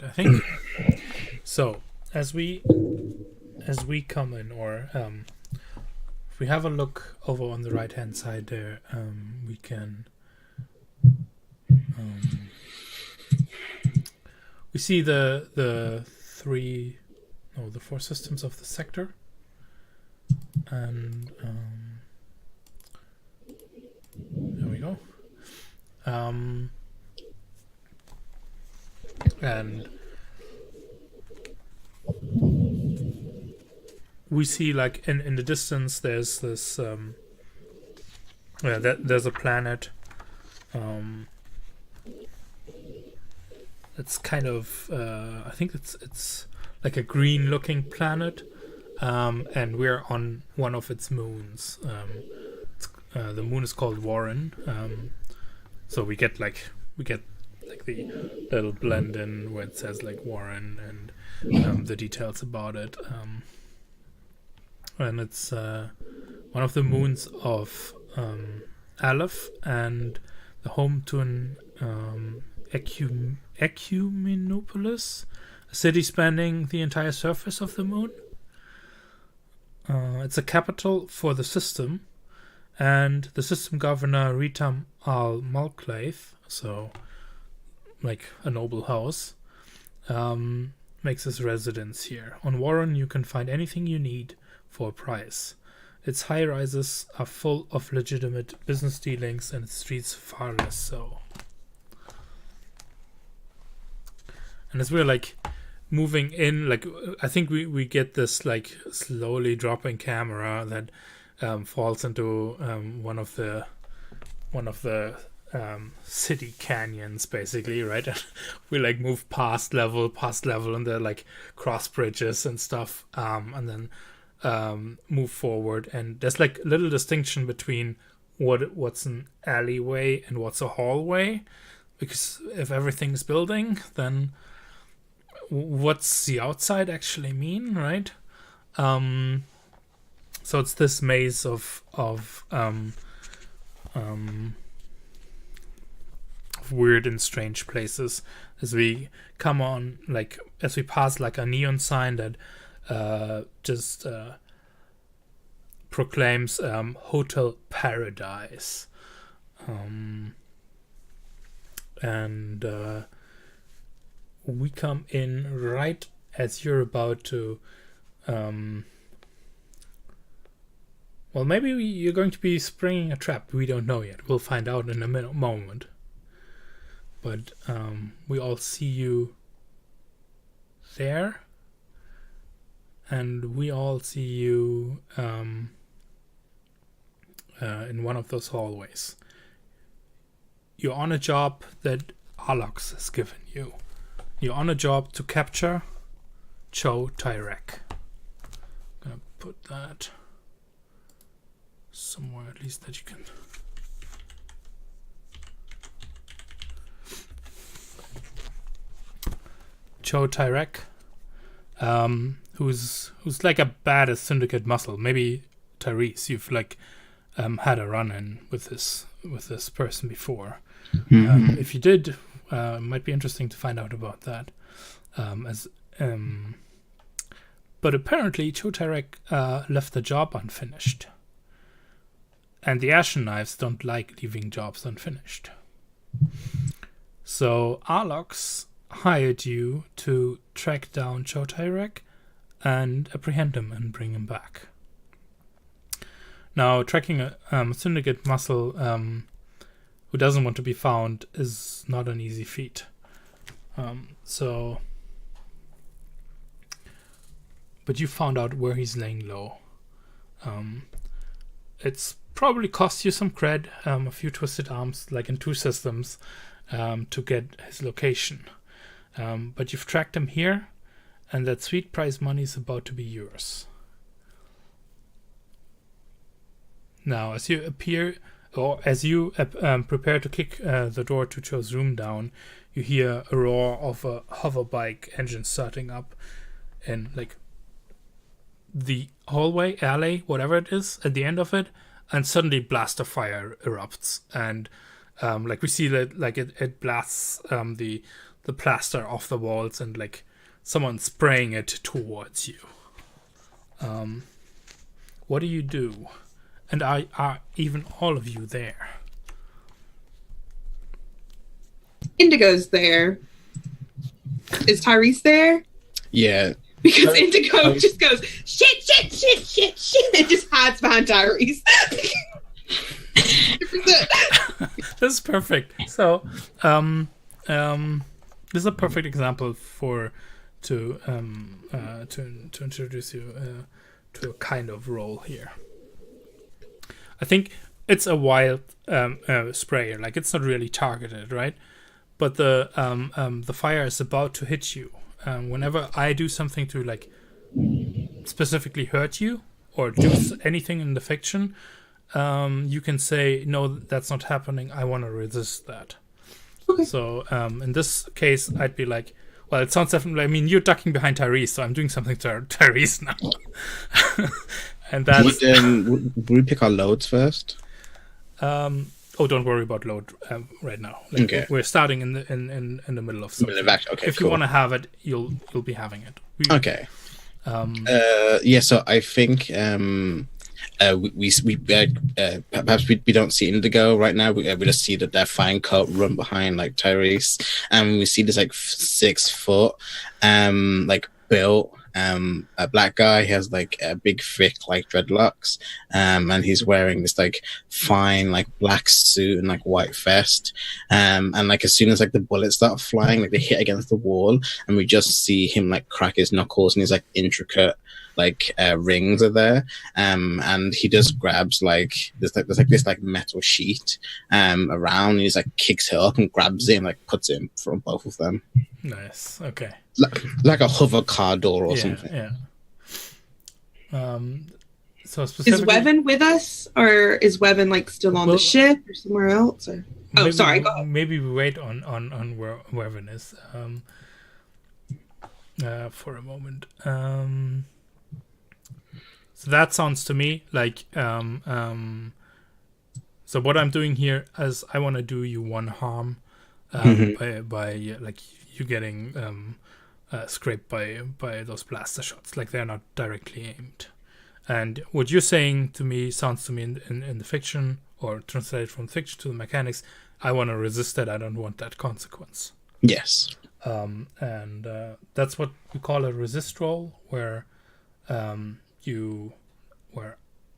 I think. So as we come in, or if we have a look over on the right hand side there, we can we see the four systems of the sector, and there we go. And we see, like, in the distance, there's this there's a planet. It's kind of I think it's like a green looking planet, and we're on one of its moons. The moon is called Warren. So we get the little blend in where it says like Warren and the details about it. And it's one of the moons of Aleph, and the home to an Ecumenopolis, a city spanning the entire surface of the moon. It's a capital for the system, and the system governor Ritam al-Mulklaith, so like a noble house, makes his residence here. On Warren you can find anything you need for a price. Its high rises are full of legitimate business dealings, and its streets far less so. And as we're like moving in, like, I think we get this like slowly dropping camera that falls into one of the city canyons, basically, right? We like move past level, and they're like cross bridges and stuff, and then move forward, and there's like a little distinction between what's an alleyway and what's a hallway, because if everything's building, then what's the outside actually mean, right? So it's this maze of weird and strange places as we come on, like as we pass like a neon sign that just proclaims Hotel Paradise, and we come in right as you're about to well, maybe you're going to be springing a trap. We don't know yet. We'll find out in a moment. But we all see you there, and we all see you in one of those hallways. You're on a job that Alox has given you. You're on a job to capture Cho Tyrek. I'm gonna put that somewhere at least that you can. Cho Tyrek, who's like a badass syndicate muscle. Maybe Tyrese, you've like had a run-in with this person before. Mm-hmm. If you did, it might be interesting to find out about that. But apparently Cho Tyrek left the job unfinished. And the Ashen Knives don't like leaving jobs unfinished. So Alox hired you to track down Cho Tyrek and apprehend him and bring him back. Now, tracking a syndicate muscle who doesn't want to be found is not an easy feat. But you found out where he's laying low. It's probably cost you some cred, a few twisted arms, like in 2 systems, to get his location. But you've tracked him here, and that sweet prize money is about to be yours. Now, as you prepare to kick the door to Cho's room down, you hear a roar of a hover bike engine starting up, and like the hallway, alley, whatever it is, at the end of it, and suddenly blast of fire erupts, and like we see that like it blasts the the plaster off the walls and like someone spraying it towards you. What do you do? And are even all of you there? Indigo's there. Is Tyrese there? Yeah. Because Indigo just goes, shit, shit, shit, shit, shit, and just hides behind Tyrese. This is perfect. So, this is a perfect example to introduce you to a kind of role here. I think it's a wild sprayer, like it's not really targeted, right? But the fire is about to hit you. Whenever I do something to like specifically hurt you or do anything in the fiction, you can say, no, that's not happening. I want to resist that. Okay. So in this case, I'd be like, well, it sounds definitely, I mean, you're ducking behind Tyrese, so I'm doing something to Tyrese now. And that's... Would we pick our loads first? Don't worry about load right now. Like, okay. We're starting in the middle of something. Okay, if you want to have it, you'll be having it. Okay. So I think perhaps we don't see Indigo right now. We just see that that fine coat run behind like Tyrese, and we see this like 6 foot, like built. A black guy. He has like a big thick like dreadlocks, and he's wearing this like fine like black suit and like white vest, and like as soon as like the bullets start flying, like they hit against the wall, and we just see him like crack his knuckles, and his like intricate like rings are there, and he just grabs like there's this like metal sheet around, and he's like kicks it up and grabs it and like puts it in front of both of them. Nice. Okay. Like a hover car door or something. Yeah. So specifically, is Weven with us, or is Weven like still on the ship or somewhere else? Or sorry. Go ahead. Maybe we wait on where Weven is for a moment. So that sounds to me like so what I'm doing here is I want to do you one harm by like you getting scraped by those blaster shots, like they're not directly aimed. And what you're saying to me sounds to me in the fiction, or translated from fiction to the mechanics, I want to resist it. I don't want that consequence. Yes. And that's what we call a resist roll, where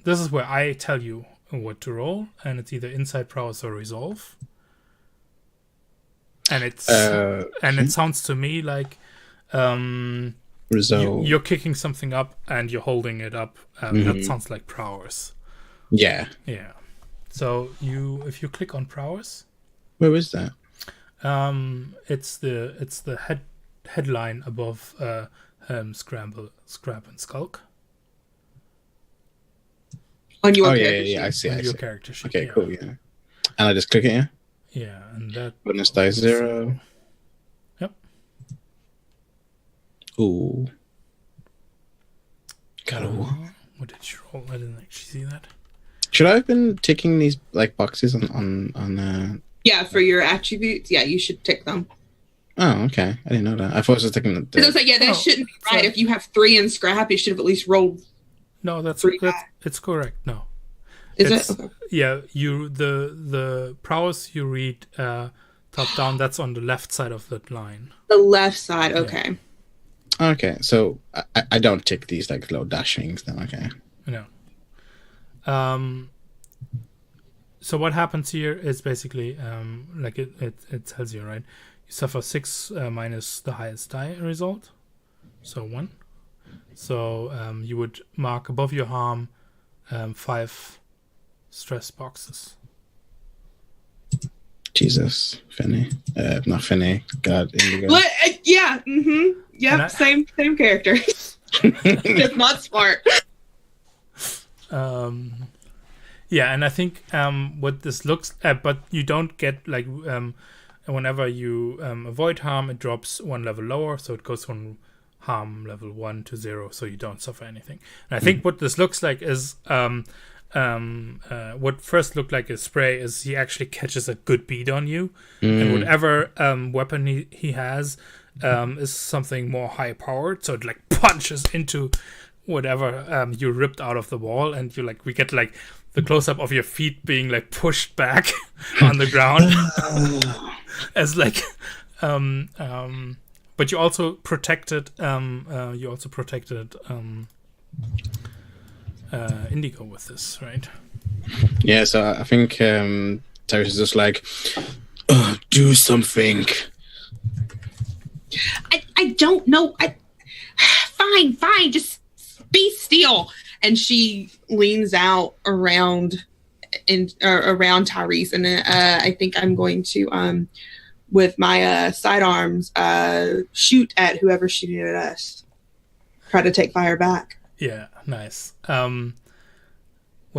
this is where I tell you what to roll, and it's either insight, prowess, or resolve. And it's it sounds to me like resolve. You're kicking something up and you're holding it up. That sounds like prowess. Yeah. Yeah. So if you click on prowess, where is that? It's the headline above scrap and skulk. On your character sheet. I see. Your character sheet. Okay, cool. Yeah. And I just click it. Yeah, and that bonus die 0. Yep. Ooh. Got a one. What did you roll? I didn't actually see that. Should I have been ticking these like boxes on Yeah, for your attributes. Yeah, you should tick them. Oh, okay. I didn't know that. I thought I was just ticking the. I was like, yeah, that shouldn't be right. If you have 3 in scrap, you should have at least rolled. No, it's correct. No. Is it? Okay. Yeah, the prowess you read top down, that's on the left side of that line. The left side, okay. Yeah. Okay, so I don't tick these like little dash things then, okay. No. So what happens here is basically like it tells you, right? You suffer 6 minus the highest die result. So 1. So you would mark above your harm 5 stress boxes. Jesus, Finny. Not Finny. God, Indigo. Yeah, Yep, same character. Just not smart. Yeah, and I think what this looks at, but you don't get like whenever you avoid harm, it drops 1 level lower, so it goes from harm level 1 to 0, so you don't suffer anything. And I think what this looks like is what first looked like a spray is he actually catches a good bead on you, and whatever weapon he has is something more high powered, so it like punches into whatever you ripped out of the wall, and we get like the close up of your feet being like pushed back on the ground as like but you also protected Indigo with this, right? Yeah, so I think Terry is just like, do something. I don't know. Fine, just be still. And she leans out around Tyrese, and I think I'm going to with my sidearms shoot at whoever's shooting at us. Try to take fire back. Yeah, nice. What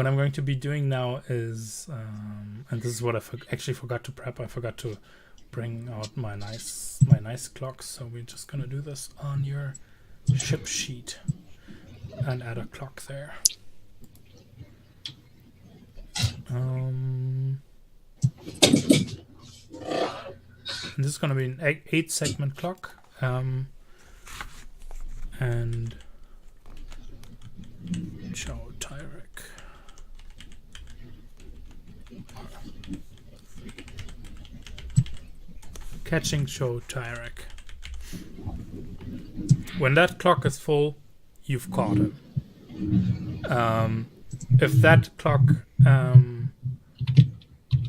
I'm going to be doing now is, and this is what I actually forgot to prep. I forgot to bring out my nice clocks. So we're just gonna do this on your ship sheet and add a clock there. This is gonna be an 8-segment clock, and show Tyrek. Catching show Tyrek. When that clock is full, you've caught him. If that clock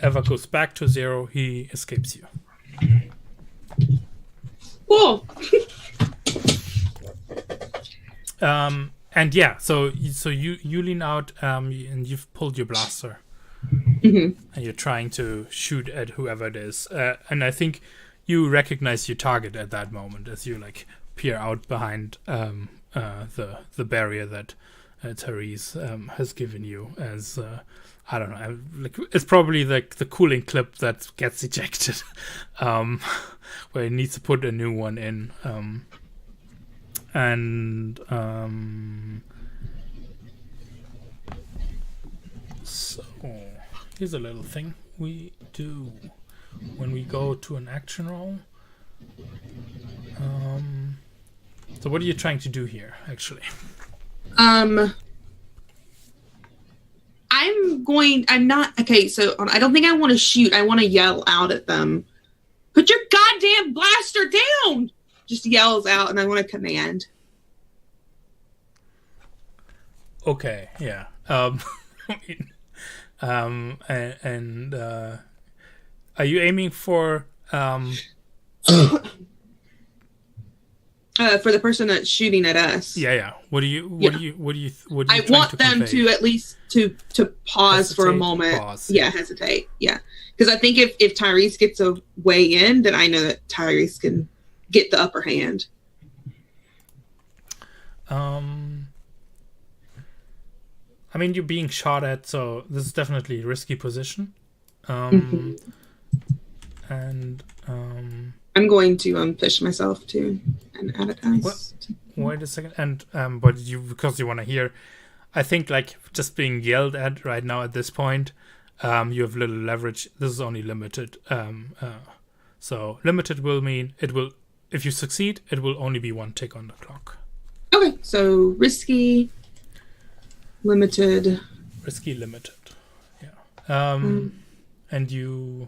ever goes back to 0, he escapes you. Cool. And yeah, so you lean out, and you've pulled your blaster, Mm-hmm. and you're trying to shoot at whoever it is. And I think you recognize your target at that moment as you like peer out behind the barrier that Therese has given you as I don't know, like it's probably like the cooling clip that gets ejected, where it needs to put a new one in. So here's a little thing we do when we go to an action roll. So what are you trying to do here, actually? I'm not okay. So I don't think I want to shoot. I want to yell out at them. Put your goddamn blaster down! Just yells out, and I want to command. Okay, yeah. Are you aiming for for the person that's shooting at us? Yeah. What do you I want them to at least to pause hesitate, for a moment. Pause. Yeah, hesitate. Yeah, because I think if Tyrese gets a way in, then I know that Tyrese can get the upper hand. I mean, you're being shot at, so this is definitely a risky position. And I'm going to push myself to an advertise. Wait a second, and but because you want to hear, I think like just being yelled at right now at this point, you have little leverage. This is only limited. So limited will mean it will. If you succeed, it will only be 1 tick on the clock. Okay, so risky, limited. Risky, limited. Yeah. And you.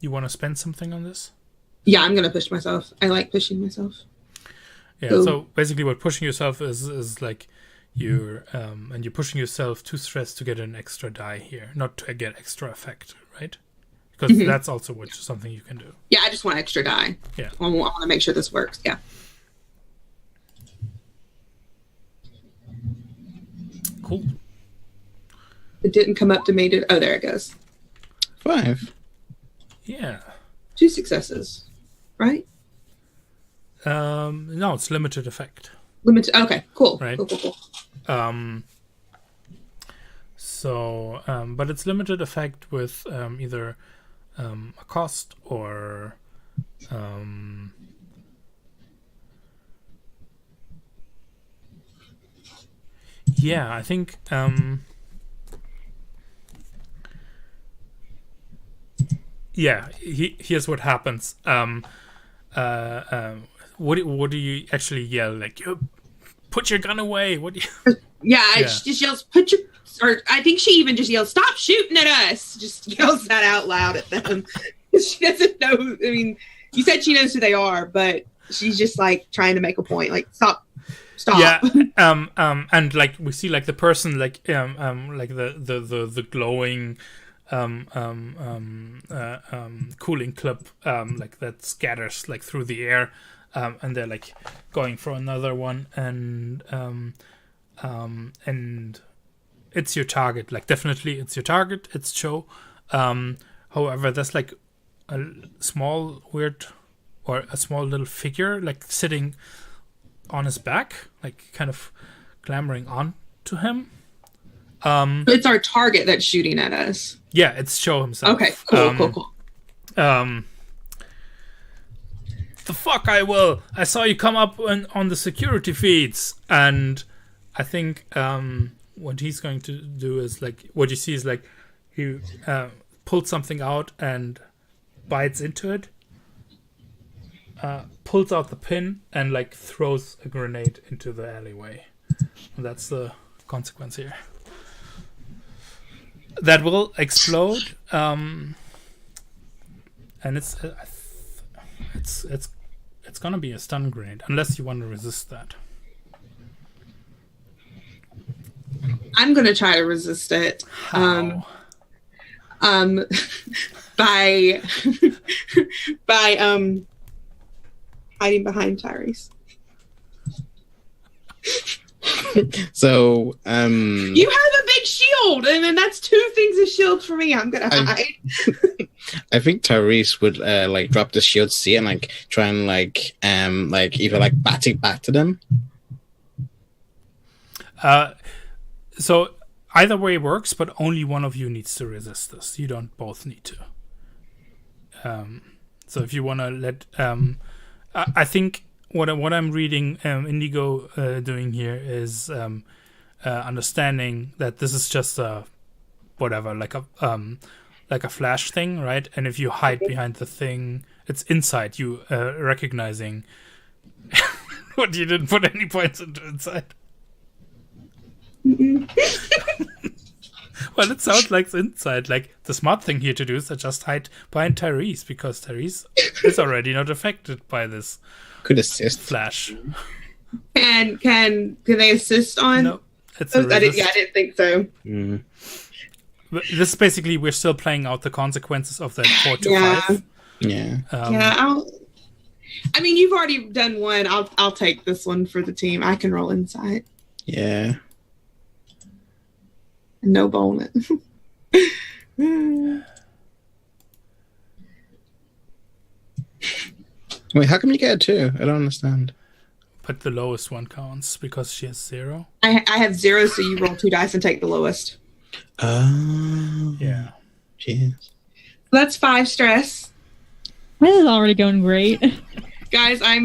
You want to spend something on this? Yeah, I'm gonna push myself. I like pushing myself. Yeah. So basically, what pushing yourself is like you're pushing yourself to stress to get an extra die here, not to get extra effect, right? Because that's also something you can do. Yeah, I just want extra die. Yeah. I want to make sure this works. Yeah. Cool. It didn't come up to me. Oh, there it goes. 5. Yeah. 2 successes, right? No, it's limited effect. Limited. Okay, cool. Right. Cool. So, but it's limited effect with either a cost or Yeah, I think. Yeah, here's what happens. What do you actually yell? Like, you put your gun away. What do you? Yeah, she just yells, or I think she even just yells, stop shooting at us. Just yells that out loud at them. She doesn't know. I mean, you said she knows who they are, but she's just like trying to make a point. Like, stop. Yeah. And like we see like the person like the glowing cooling clip like that scatters like through the air, and they're like going for another one, and it's your target. Like definitely it's your target. It's Joe. However, there's like a small weird or a small little figure like sitting on his back, like kind of clambering on to him. It's our target that's shooting at us. Yeah, it's Joe himself. Okay, cool. The fuck I will. I saw you come up on the security feeds, and I think what he's going to do is like what you see is like he pulls something out and bites into it, pulls out the pin, and like throws a grenade into the alleyway. And that's the consequence here. That will explode, and it's gonna be a stun grenade unless you want to resist that. I'm gonna try to resist it. How? By hiding behind Tyrese. So, you have a big shield, and then that's two things of shield for me. I'm gonna hide. I think Tyrese would like drop the shield, see, and like try and like either like bat it back to them. So either way works, but only one of you needs to resist this. You don't both need to. So if you want to let, I think what I'm reading Indigo doing here is understanding that this is just a whatever, like a flash thing, right? And if you hide behind the thing, it's inside you, recognizing. What, you didn't put any points into inside? Well, it sounds like it's inside. Like the smart thing here to do is to just hide behind Tyrese, because Tyrese is already not affected by this. Could assist flash. Can they assist on? No, it's a I didn't think so. Mm. This is basically, we're still playing out the consequences of that 4 to 5. Yeah. I mean, you've already done one. I'll take this one for the team. I can roll inside. Yeah. No bonus. Wait, how come you get a 2? I don't understand. But the lowest one counts because she has 0. I have 0, so you roll 2 dice and take the lowest. Oh. Yeah. Jeez. That's 5 stress. This is already going great. Guys, I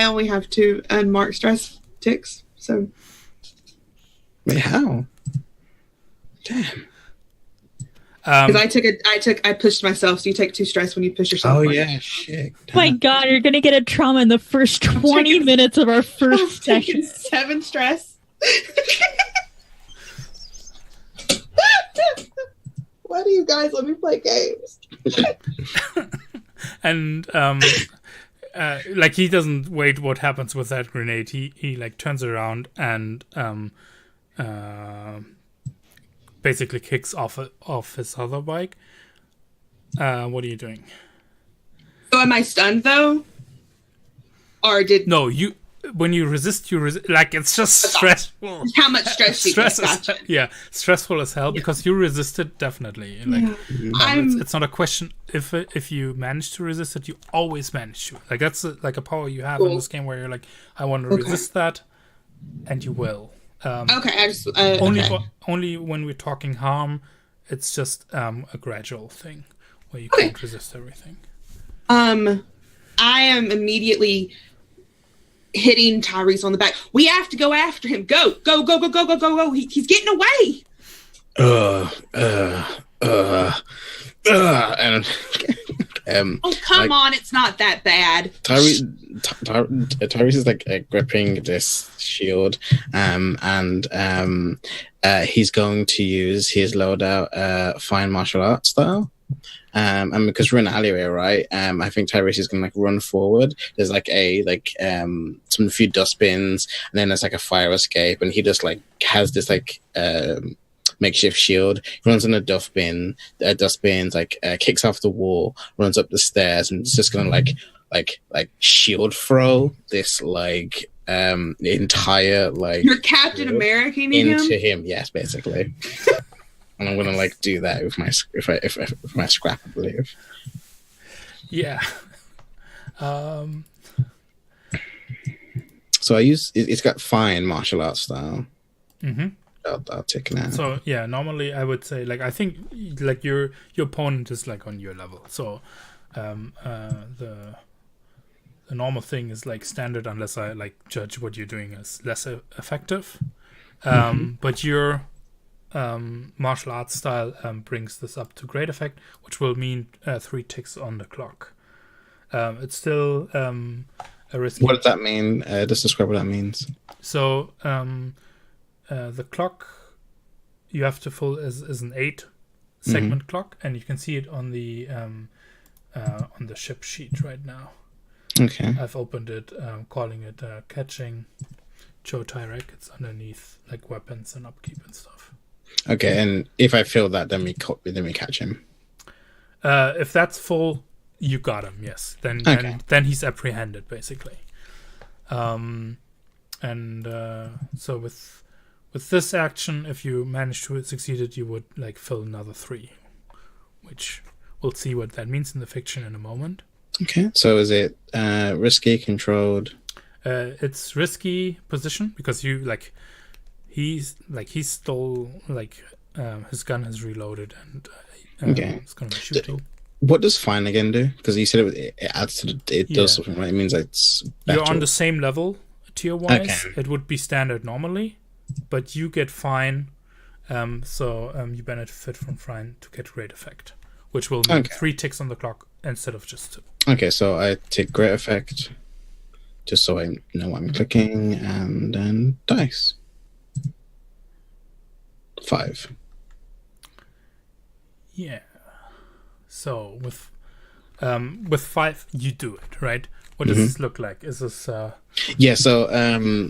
only have 2 unmarked stress ticks, so. Wait, how? Damn. Because I pushed myself, so you take 2 stress when you push yourself. Oh yeah, shit. My God, you're gonna get a trauma in the first 20 minutes of our first session. 7 stress. Why do you guys let me play games? And like he doesn't wait what happens with that grenade. He like turns around and basically kicks off his other bike. What are you doing? So am I stunned though? Or did you when you resist like it's just stressful. How much stress you get? Gotcha. Stressful as hell because you resisted definitely. Like it's not a question if you manage to resist it, you always manage to. Like that's like a power you have in this game where you're like, I want to resist that, and you will. Only when we're talking harm, it's just a gradual thing where you can't resist everything. I am immediately hitting Tyrese on the back. We have to go after him. Go, go, go, go, go, go, go, go. He's getting away. And oh, come on. It's not that bad. Tyrese is like gripping this shield, and he's going to use his loadout fine martial arts style. And because we're in an alleyway, right? I think Tyrese is gonna like run forward. There's like some few dustbins, and then there's like a fire escape, and he just like has this like makeshift shield. He runs in a dustbins, like kicks off the wall, runs up the stairs, and it's just gonna like shield throw this like entire like you're Captain America into him. Yes, basically. And I'm gonna like do that with my scrap, I believe. Yeah. So I use it's got fine martial arts style. Mm-hmm. I'll take it out. So yeah, normally I would say like I think like your opponent is like on your level. So the normal thing is like standard unless I like judge what you're doing as less effective. But your martial arts style brings this up to great effect, which will mean 3 ticks on the clock. It's still a risky. What does that mean? Just describe what that means. So the clock you have to fill is an 8 segment clock, and you can see it on the ship sheet right now. Okay. I've opened it, calling it catching Joe Tyrek. It's underneath like weapons and upkeep and stuff. Okay, and if I fill that, then we catch him. If that's full, you got him. Yes, then he's apprehended basically. So with this action, if you manage to succeed it, you would like fill another 3, which we'll see what that means in the fiction in a moment. Okay, so is it risky, controlled? It's risky position because you like. He stole like his gun has reloaded and it's going to be shooting. What does fine again do? Because you said it adds to it does something, right? It means it's better. You're on the same level tier wise. Okay. It would be standard normally, but you get fine. So you benefit from fine to get great effect, which will mean 3 ticks on the clock instead of just 2. Okay, so I take great effect, just so I know what I'm clicking, and then dice. 5. Yeah. So with 5 you do it, right? What does this look like? Is this yeah, so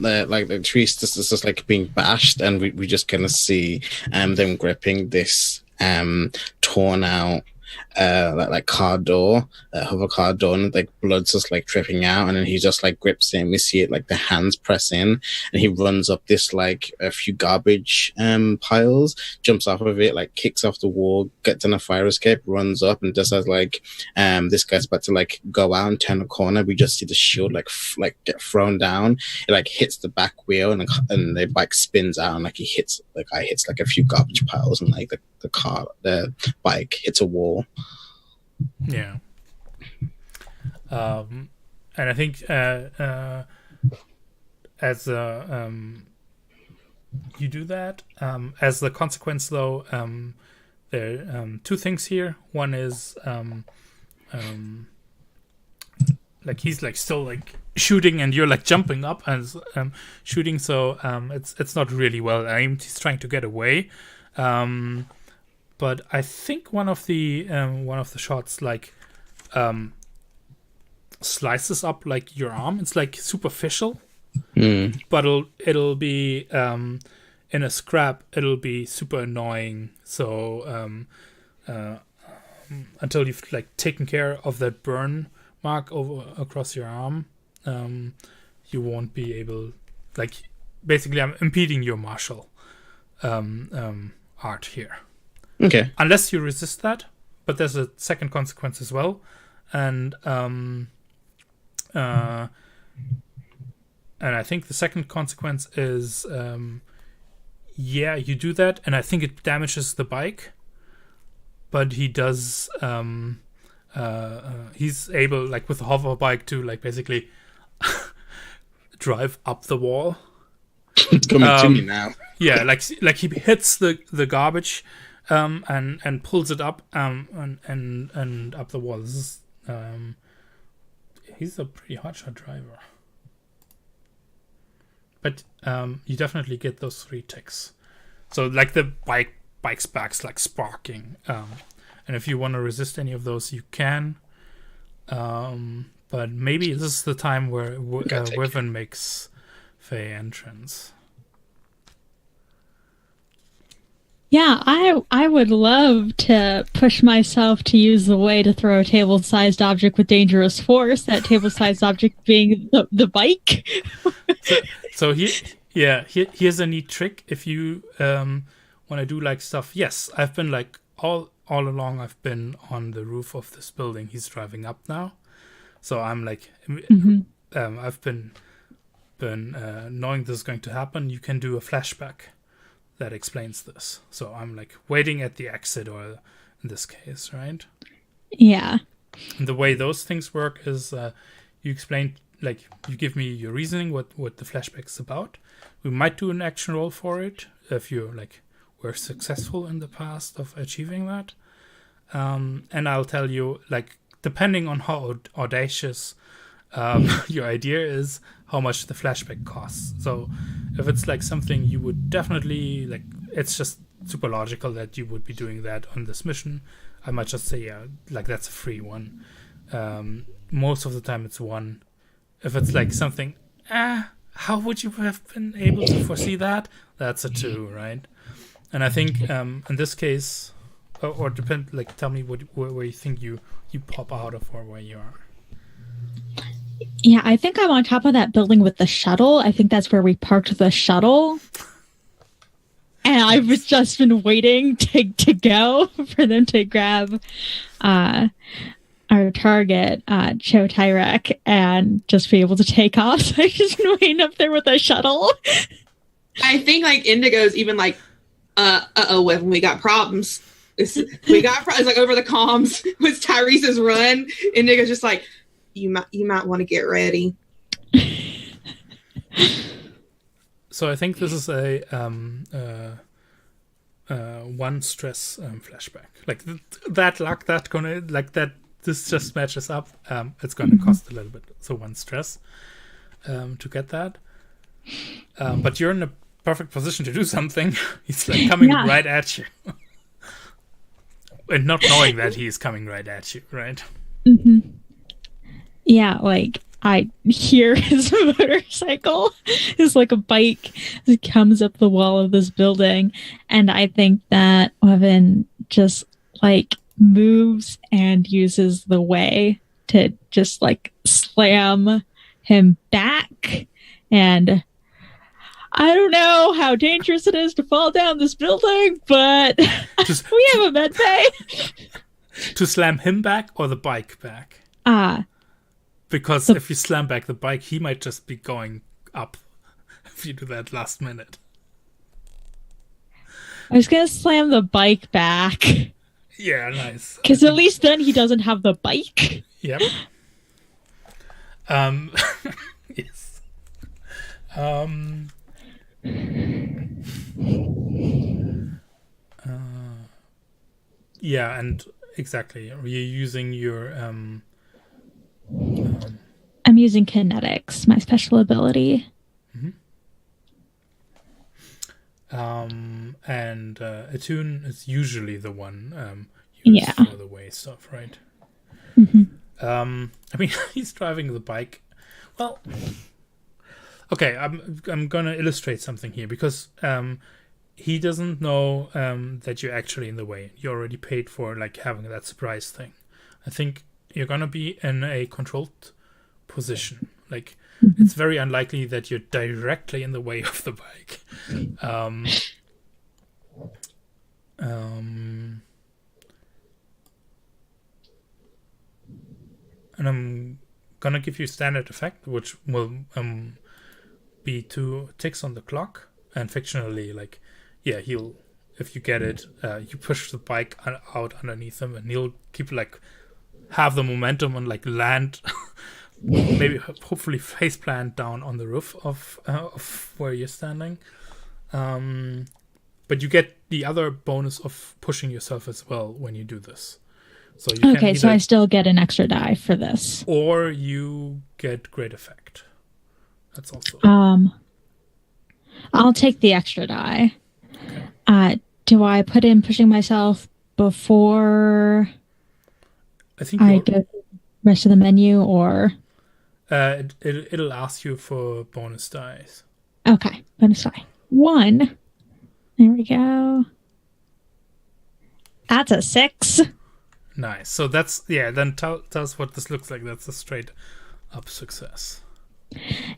like the tree is just like being bashed, and we just kind of see them gripping this torn out like car door, hover car door, and like blood's just like dripping out, and then he just like grips it, and we see it like the hands press in, and he runs up this like a few garbage piles, jumps off of it, like kicks off the wall, gets in a fire escape, runs up, and just as like this guy's about to like go out and turn a corner, we just see the shield like get thrown down. It like hits the back wheel, and the bike spins out, and like hits like a few garbage piles, and like the bike hits a wall. Yeah. And I think as you do that, as the consequence though, there are 2 things here. One is like he's like still like shooting, and you're like jumping up and shooting, so it's not really well aimed. He's trying to get away. But I think one of the shots like slices up like your arm. It's like superficial, but it'll be in a scrap. It'll be super annoying. So until you've like taken care of that burn mark across your arm, you won't be able. Like basically, I'm impeding your martial art here. Okay. Unless you resist that, but there's a second consequence as well, and I think the second consequence is you do that, and I think it damages the bike, but he does he's able like with a hover bike to like basically drive up the wall. It's coming to me now. Yeah, like he hits the garbage, and pulls it up, and up the wall. This is he's a pretty hotshot driver. But you definitely get those 3 ticks. So like the bike's back's like sparking, and if you want to resist any of those, you can. But maybe this is the time where Wyvern makes Fey entrance. Yeah, I would love to push myself to use the way to throw a table-sized object with dangerous force, that table-sized object being the bike. So here's a neat trick. If you want to do like stuff, yes, I've been like all along I've been on the roof of this building. He's driving up now. So I'm like, I've been knowing this is going to happen. You can do a flashback that explains this. So I'm like waiting at the exit, or in this case, right? Yeah. And the way those things work is you explain, like you give me your reasoning, what the flashback's about. We might do an action roll for it if you like were successful in the past of achieving that. And I'll tell you, like, depending on how audacious your idea is, how much the flashback costs. So if it's like something you would definitely like, it's just super logical that you would be doing that on this mission, I might just say, yeah, like that's a free one. Most of the time it's 1. If it's like something, how would you have been able to foresee that? That's a 2, right? And I think in this case, or depend, like, tell me where you think you pop out of, or where you are. Yeah, I think I'm on top of that building with the shuttle. I think that's where we parked the shuttle. And I've just been waiting to go for them to grab our target, Cho Tyrek, and just be able to take off. So I've just been waiting up there with a shuttle. I think like Indigo's even like, when we got problems. We got problems like over the comms with Tyrese's run. Indigo's just like, you might want to get ready. So I think this is a 1 stress flashback. Like that luck, that gonna like that. This just matches up. It's gonna cost a little bit. So 1 stress to get that. But you're in a perfect position to do something. He's like coming right at you, and not knowing that he's coming right at you, right? Mm-hmm. Yeah, like I hear his motorcycle is like a bike that comes up the wall of this building, and I think that Evan just like moves and uses the way to just like slam him back. And I don't know how dangerous it is to fall down this building, but we have a med bay. To slam him back or the bike back? Because if you slam back the bike, he might just be going up if you do that last minute. I was going to slam the bike back. Yeah, nice. Because at least then he doesn't have the bike. Yep. Yes. Yeah, and exactly. Are you using your... I'm using kinetics, my special ability. Mm-hmm. And Attune is usually the one used for the way stuff, right? Mm-hmm. I mean, he's driving the bike. Well, okay, I'm gonna illustrate something here because he doesn't know that you're actually in the way. You already paid for like having that surprise thing. I think you're gonna be in a controlled position. Like it's very unlikely that you're directly in the way of the bike. And I'm gonna give you a standard effect, which will be 2 ticks on the clock, and fictionally, like, yeah, he'll, if you get it, you push the bike out underneath him, and he'll keep like have the momentum and like land maybe hopefully face plant down on the roof of where you're standing. But you get the other bonus of pushing yourself as well when you do this. So you Okay, so I still get an extra die for this. Or you get great effect. That's also. I'll take the extra die. Okay. Do I put in pushing myself before I think I go the rest of the menu, or it'll ask you for bonus dice. Okay, bonus die. 1. There we go. That's a 6. Nice. So that's then tell us what this looks like. That's a straight up success.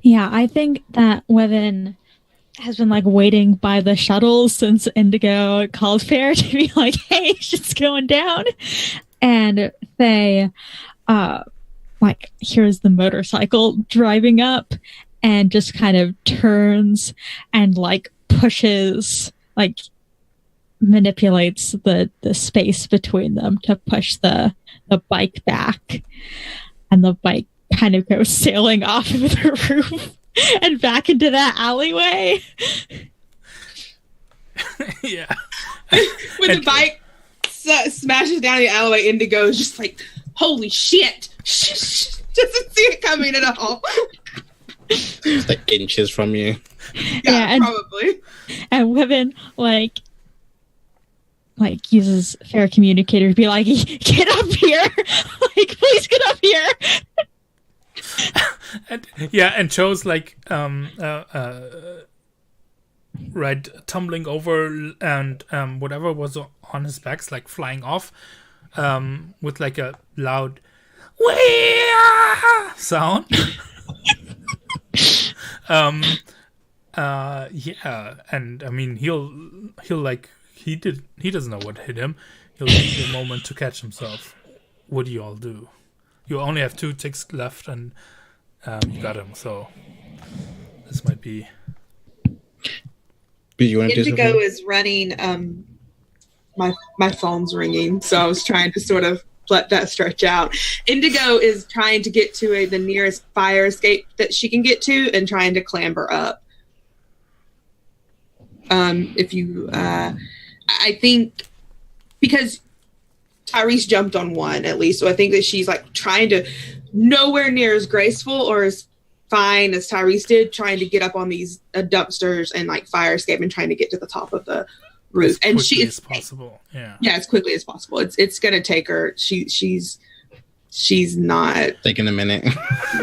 Yeah, I think that Wevin has been like waiting by the shuttle since Indigo called Fair to be like, hey, shit's going down. And they like here's the motorcycle driving up and just kind of turns and like pushes, like manipulates the space between them to push the bike back, and the bike kind of goes sailing off of the roof and back into that alleyway. Yeah. When the bike smashes down the alleyway, Indigo is just like, holy shit. Doesn't see it coming at all. It's like inches from you. Yeah, probably. And Women like uses Fair Communicator to be like, get up here. Like, please get up here. And Joe's like right, tumbling over, and whatever was on his back's like flying off, with like a loud "Wee-ah!" sound. Yeah, and I mean he'll like he doesn't know what hit him. He'll need a moment to catch himself. What do you all do? You only have 2 ticks left, and you got him. So this might be. You want to Indigo is running. My phone's ringing, so I was trying to sort of let that stretch out. Indigo is trying to get to the nearest fire escape that she can get to, and trying to clamber up. I think because Tyrese jumped on one at least, so I think that she's like trying to nowhere near as graceful or as fine as Tyrese did, trying to get up on these dumpsters and like fire escape and trying to get to the top of the roof. As quickly as possible. Yeah, as quickly as possible. It's gonna take her. She's not taking a minute.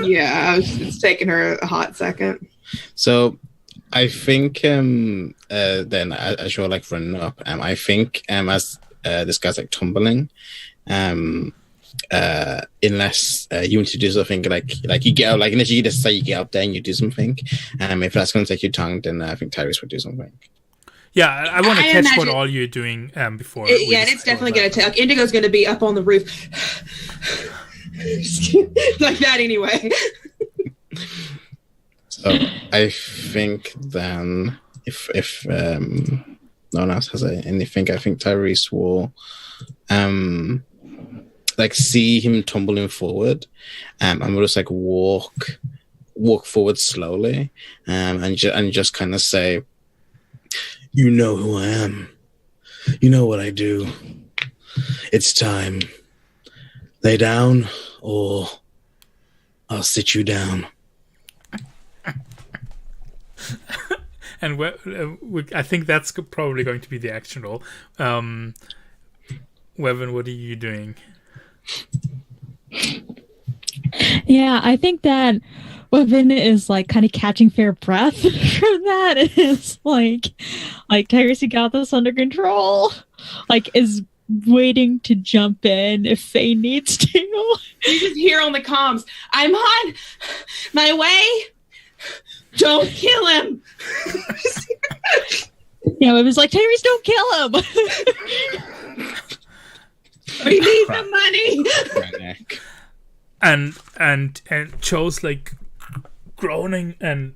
Yeah, it's taking her a hot second. So I think then as you're like running up, I think as this guy's like tumbling, unless you want to do something like you get out, like unless you just say you get up there and you do something, if that's going to take your tongue, then I think Tyrese would do something. Yeah, I want to catch what all you're doing before. And it's definitely going to take. Indigo's going to be up on the roof, like that anyway. So I think then if no one else has anything, I think Tyrese will like see him tumbling forward, and we'll just like walk forward slowly, and just kind of say, "You know who I am. You know what I do. It's time. Lay down, or I'll sit you down." And I think that's probably going to be the action roll. Wevin, what are you doing? Yeah, I think that Wevin is like kind of catching Fair breath from that. It's like Tyrese got this under control. Like is waiting to jump in if Faye needs to. You just hear on the comms, "I'm on my way. Don't kill him." Yeah, it was like, Tyrese, don't kill him. We need the money. And Joe's like groaning and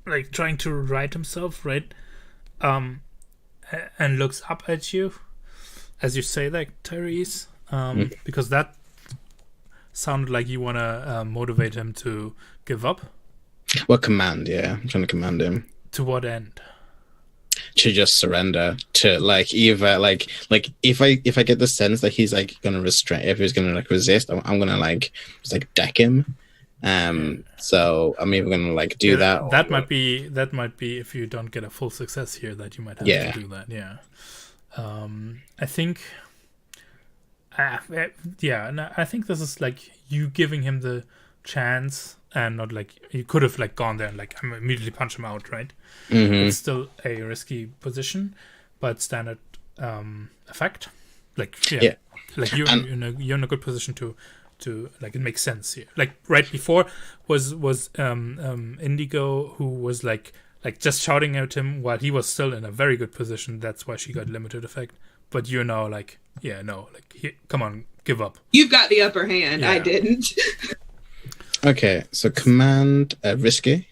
like trying to right himself, right? And looks up at you as you say that, Tyrese, because that sounded like you want to motivate him to give up. Well, command, yeah. I'm trying to command him. To what end? To just surrender. To like either like if I get the sense that he's like gonna restrain, if he's gonna like resist, I'm gonna like just like deck him. So I'm either gonna like do that. That might be if you don't get a full success here, that you might have to do that. Yeah. I think. And I think this is like you giving him the chance, and not like you could have like gone there and like immediately punch him out, right? It's still a risky position, but standard effect. Like like you're in a good position to like, it makes sense here. Like right before was Indigo, who was like just shouting at him while he was still in a very good position. That's why she got limited effect. But you're now like, come on, give up. You've got the upper hand. Yeah. I didn't. Okay, so command risky.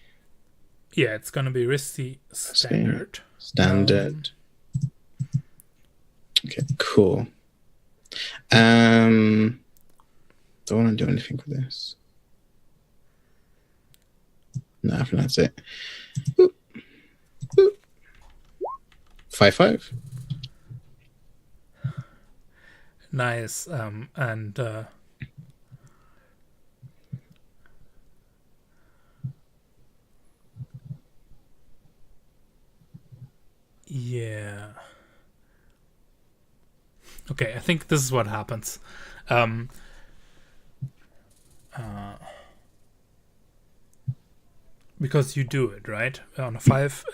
Yeah, it's gonna be risky standard. Standard. Okay, cool. Don't want to do anything with this. No, I think that's it. Boop. Boop. 5/5. Nice. Yeah. Okay, I think this is what happens. Because you do it, right? On a 5,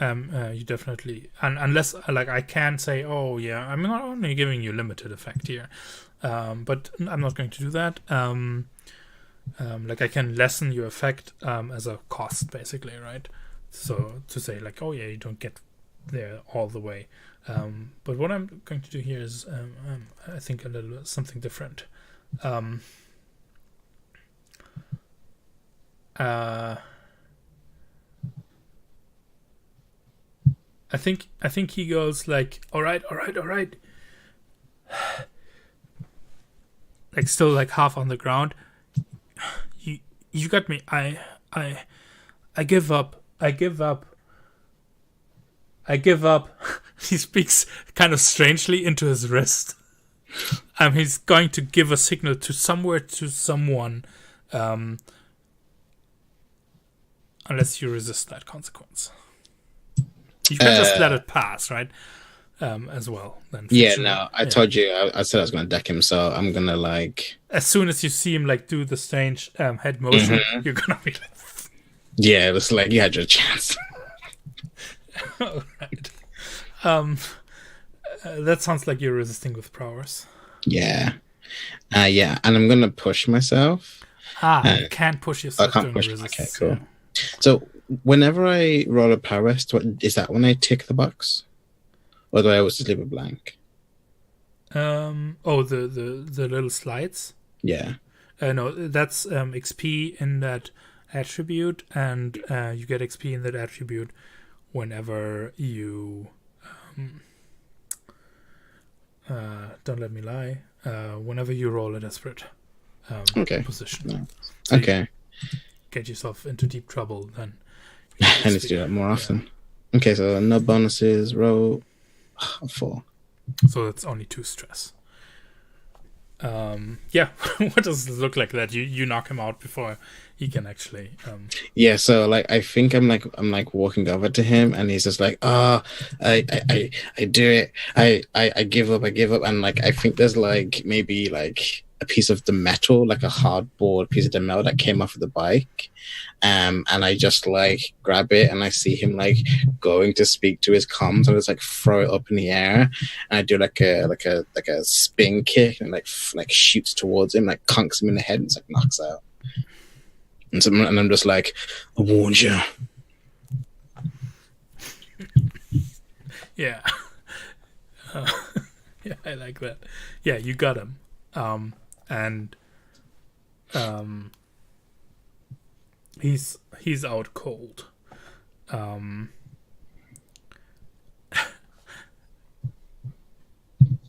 you definitely... unless, like, I can say, oh, yeah, I'm not only giving you limited effect here. But I'm not going to do that. Like, I can lessen your effect as a cost, basically, right? So, to say, like, oh, yeah, you don't get there all the way. But what I'm going to do here is, I think, a little something different. I think he goes like, all right. Like still like half on the ground. You got me. I give up. He speaks kind of strangely into his wrist. He's going to give a signal to someone, unless you resist that consequence. You can just let it pass, right? As well. Then I told you. I said I was going to deck him, so I'm going to like... As soon as you see him like do the strange head motion, you're going to be like... Yeah, it was like you had your chance. All right. That sounds like you're resisting with prowess. Yeah. And I'm going to push myself. You can't push yourself. I can't push. Okay, cool. Yeah. So whenever I roll a prowess, is that when I tick the box? Or do I always just leave it blank? The little slides? Yeah. No, that's XP in that attribute, and you get XP in that attribute whenever you... don't let me lie. Whenever you roll a desperate position. No. So okay. Get yourself into deep trouble, then. I need to do that more often. Okay, so no bonuses, roll 4. So that's only 2 stress. What does it look like that you knock him out before he can actually Yeah, so like I think I'm like walking over to him, and he's just like, I do it, I give up, and like I think there's like maybe like a piece of the metal, like a hardboard piece of the metal that came off of the bike, and I just like grab it, and I see him like going to speak to his comms, and I just like throw it up in the air, and I do like a spin kick, and like shoots towards him, like conks him in the head, and it's like knocks out. And I'm just like, I warned you. Yeah. Yeah, I like that. Yeah, you got him. He's out cold.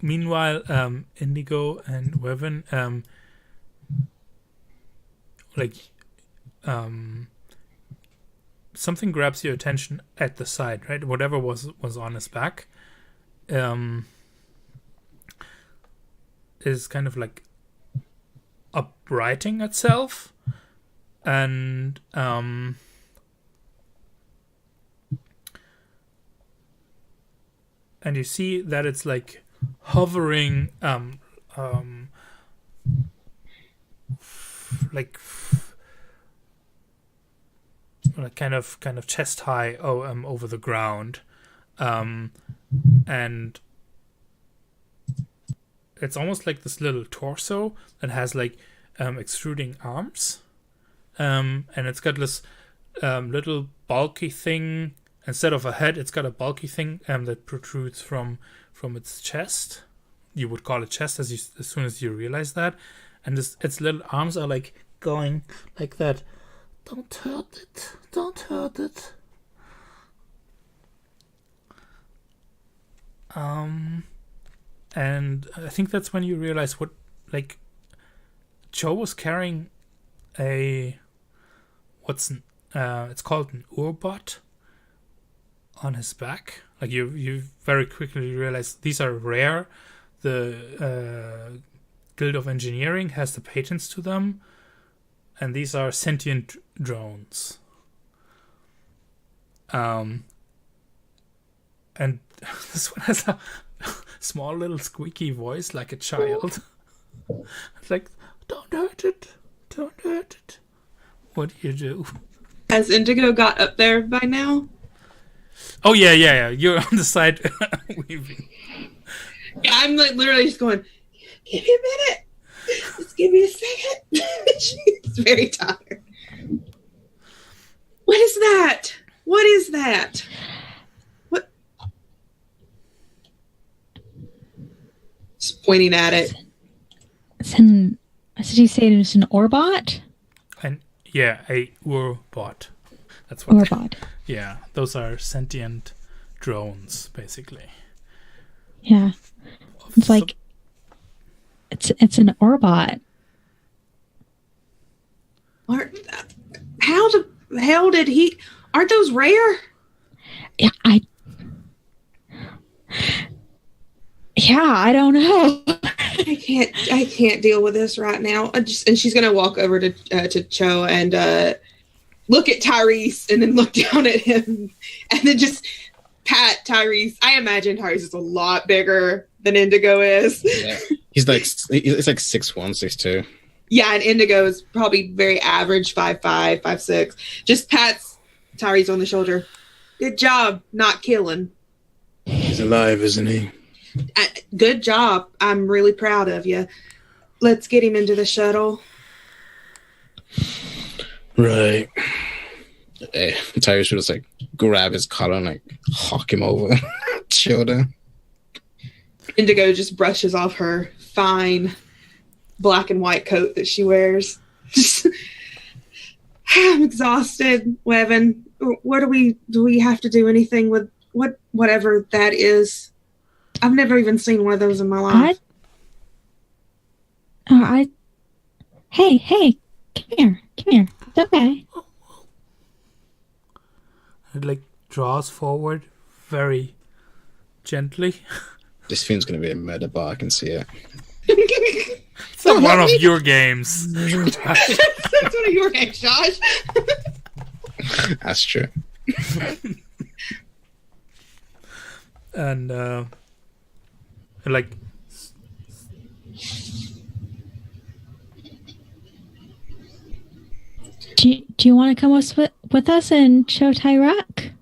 Meanwhile, Indigo and Weven, like something grabs your attention at the side, right? Whatever was on his back is kind of like uprighting itself, and you see that it's like hovering like kind of chest high over the ground, and it's almost like this little torso that has like extruding arms, and it's got this little bulky thing. Instead of a head, it's got a bulky thing that protrudes from its chest. You would call it chest as soon as you realize that, and its little arms are like going like that. Don't hurt it. Don't hurt it. And I think that's when you realize what, like, Joe was carrying it's called an Urbot on his back. Like you very quickly realize these are rare. The Guild of Engineering has the patents to them, and these are sentient drones. And this one has a small little squeaky voice like a child. It's like, don't hurt it. Don't hurt it. What do you do? Has Indigo got up there by now? Oh, yeah. You're on the side weaving. Yeah, I'm like literally just going, give me a minute. Just give me a second. She's very tired. What is that? What is that? What? Just pointing at it. Did you say it was an Orbot? And yeah, a Urbot. That's what. Orbot. Yeah, those are sentient drones, basically. Yeah, it's like it's an Orbot. How the hell did he? Aren't those rare? Yeah, I don't know. I can't deal with this right now. And she's gonna walk over to Cho and look at Tyrese and then look down at him and then just pat Tyrese. I imagine Tyrese is a lot bigger than Indigo is. Yeah. He's like 6'1", 6'2". Yeah, and Indigo is probably very average, 5'5", 5'6". Just pats Tyrese on the shoulder. Good job not killing. He's alive, isn't he? Good job. I'm really proud of you. Let's get him into the shuttle. Right. Tyrese would just like grab his collar and like hawk him over shoulder. Indigo just brushes off her fine black and white coat that she wears. I'm exhausted, Wevin. What do we have to do anything with whatever that is? I've never even seen one of those in my life. Hey, come here. It's okay. It like draws forward very gently. This film's gonna be a murder bar. I can see it. It's not one of your games. That's one of your games, Josh. That's true. And like do you want to come with us and show Tyrak?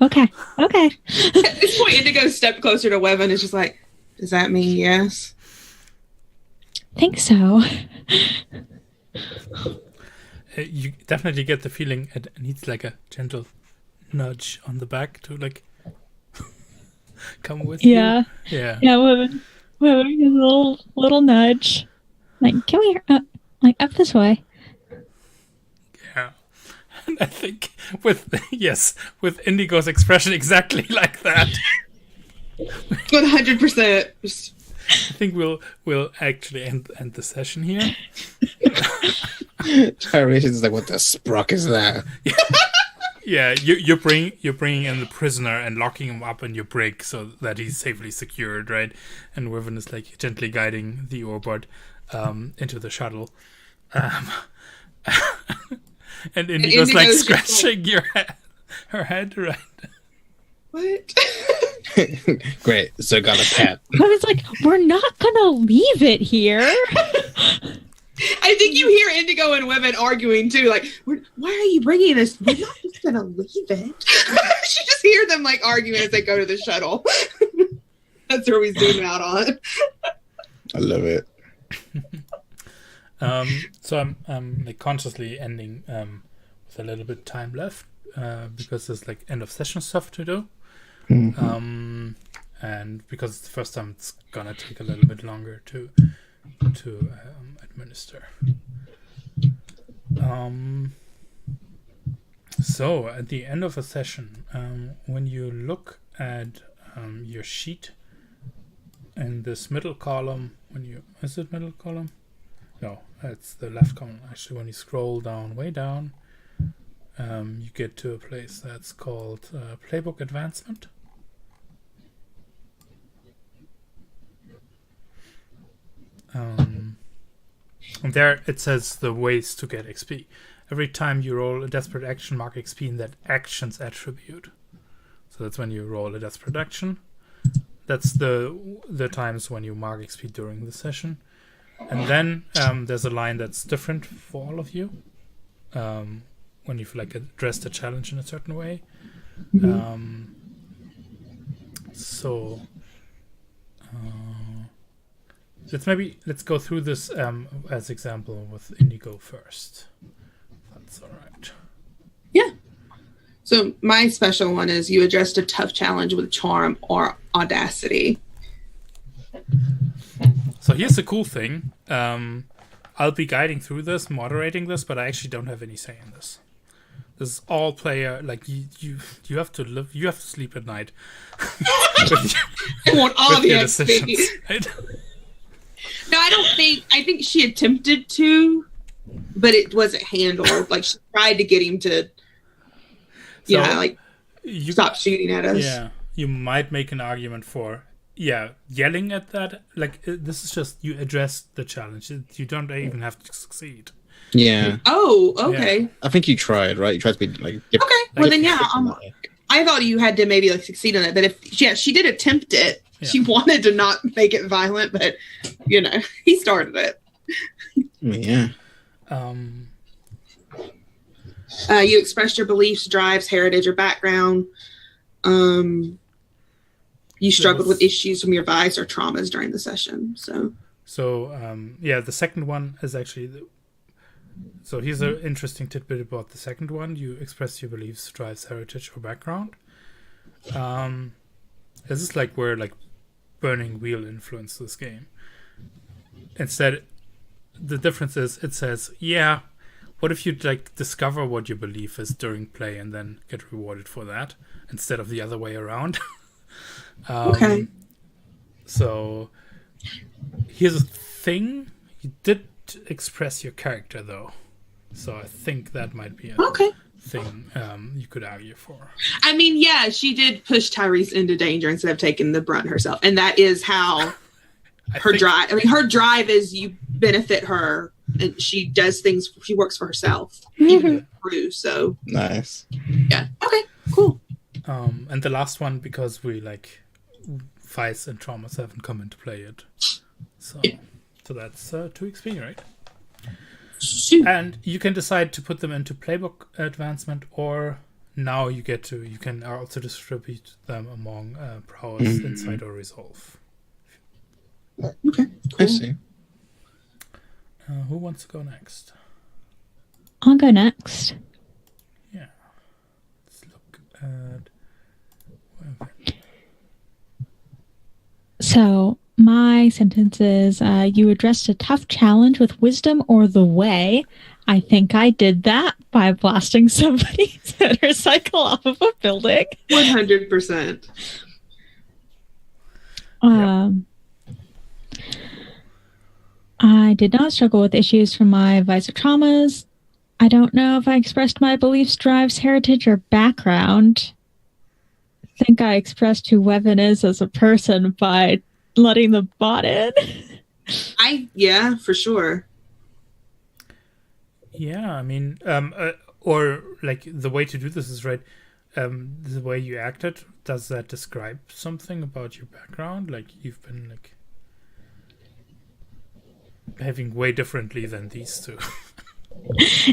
Okay. At this point, Indigo stepped closer to Wevin and is just like, does that mean yes? Think so. you definitely get the feeling it needs like a gentle nudge on the back to like come with you. Yeah, Wevin, a little nudge. Like, come here, like up this way. Yeah. And I think with Indigo's expression exactly like that. 100%. I think we'll actually end the session here. Tyrese is like, what the sprock is that? Yeah, you're bringing in the prisoner and locking him up in your brig so that he's safely secured, right? And Riven is like gently guiding the Orbot into the shuttle. And Indigo's like scratching her head, right? What? Great, so got a pet. I was like, we're not gonna leave it here. I think you hear Indigo and Women arguing too. Like, why are you bringing us? We're not just gonna leave it. You just hear them like arguing as they go to the shuttle. That's where we zoom out on. I love it. So I'm like consciously ending with a little bit of time left because there's like end of session stuff to do. Mm-hmm. And because it's the first time, it's gonna take a little bit longer to administer. So at the end of a session, when you look at your sheet in this middle column, is it middle column? No, it's the left column. Actually, when you scroll down, way down, you get to a place that's called Playbook Advancement. And there it says the ways to get XP. Every time you roll a desperate action, mark XP in that action's attribute. So that's when you roll a desperate action. That's the times when you mark XP during the session. And then there's a line that's different for all of you. When you've like addressed a challenge in a certain way. Let's go through this as example with Indigo first. That's all right. Yeah. So my special one is you addressed a tough challenge with charm or audacity. So here's the cool thing. I'll be guiding through this, moderating this, but I actually don't have any say in this. This is all player. Like you have to live. You have to sleep at night. I want all the XP. Right? No, I think she attempted to, but it wasn't handled. Like she tried to get him to, stop shooting at us. Yeah, you might make an argument for, yelling at that. Like this is just you address the challenge. You don't even have to succeed. Yeah. Oh, okay. Yeah. I think you tried, right? You tried to be like. Okay. Well, then I thought you had to maybe like succeed on it, but she did attempt it. Yeah. She wanted to not make it violent, but he started it. Yeah. You expressed your beliefs, drives, heritage, or background. You struggled with issues from your vice or traumas during the session. So the second one is actually. So here's an interesting tidbit about the second one. You express your beliefs, drives, heritage, or background. This is like where like Burning Wheel influenced this game. Instead, the difference is it says, what if you like discover what your belief is during play and then get rewarded for that instead of the other way around? Okay. So here's the thing. You did express your character though, so I think that might be a thing you could argue for. I mean, she did push Tyrese into danger instead of taking the brunt herself, and that is how her drive. I mean, her drive is you benefit her, and she does things. She works for herself, even with the crew. So nice. Yeah. Okay. Cool. And the last one, because we like vice and traumas haven't come into play yet, so that's 2 XP, right? Shoot. And you can decide to put them into playbook advancement, or now you can also distribute them among prowess, insight, or resolve. Okay, cool. I see. Who wants to go next? I'll go next. Yeah. Let's look at. So my sentence is, you addressed a tough challenge with wisdom or the way. I think I did that by blasting somebody's motorcycle off of a building. 100%. I did not struggle with issues from my visor traumas. I don't know if I expressed my beliefs, drives, heritage, or background. I think I expressed who Weapon is as a person by letting the bot in. Yeah, for sure. Yeah, I mean, or like the way to do this is right. The way you acted, does that describe something about your background? Like you've been like behaving way differently than these two.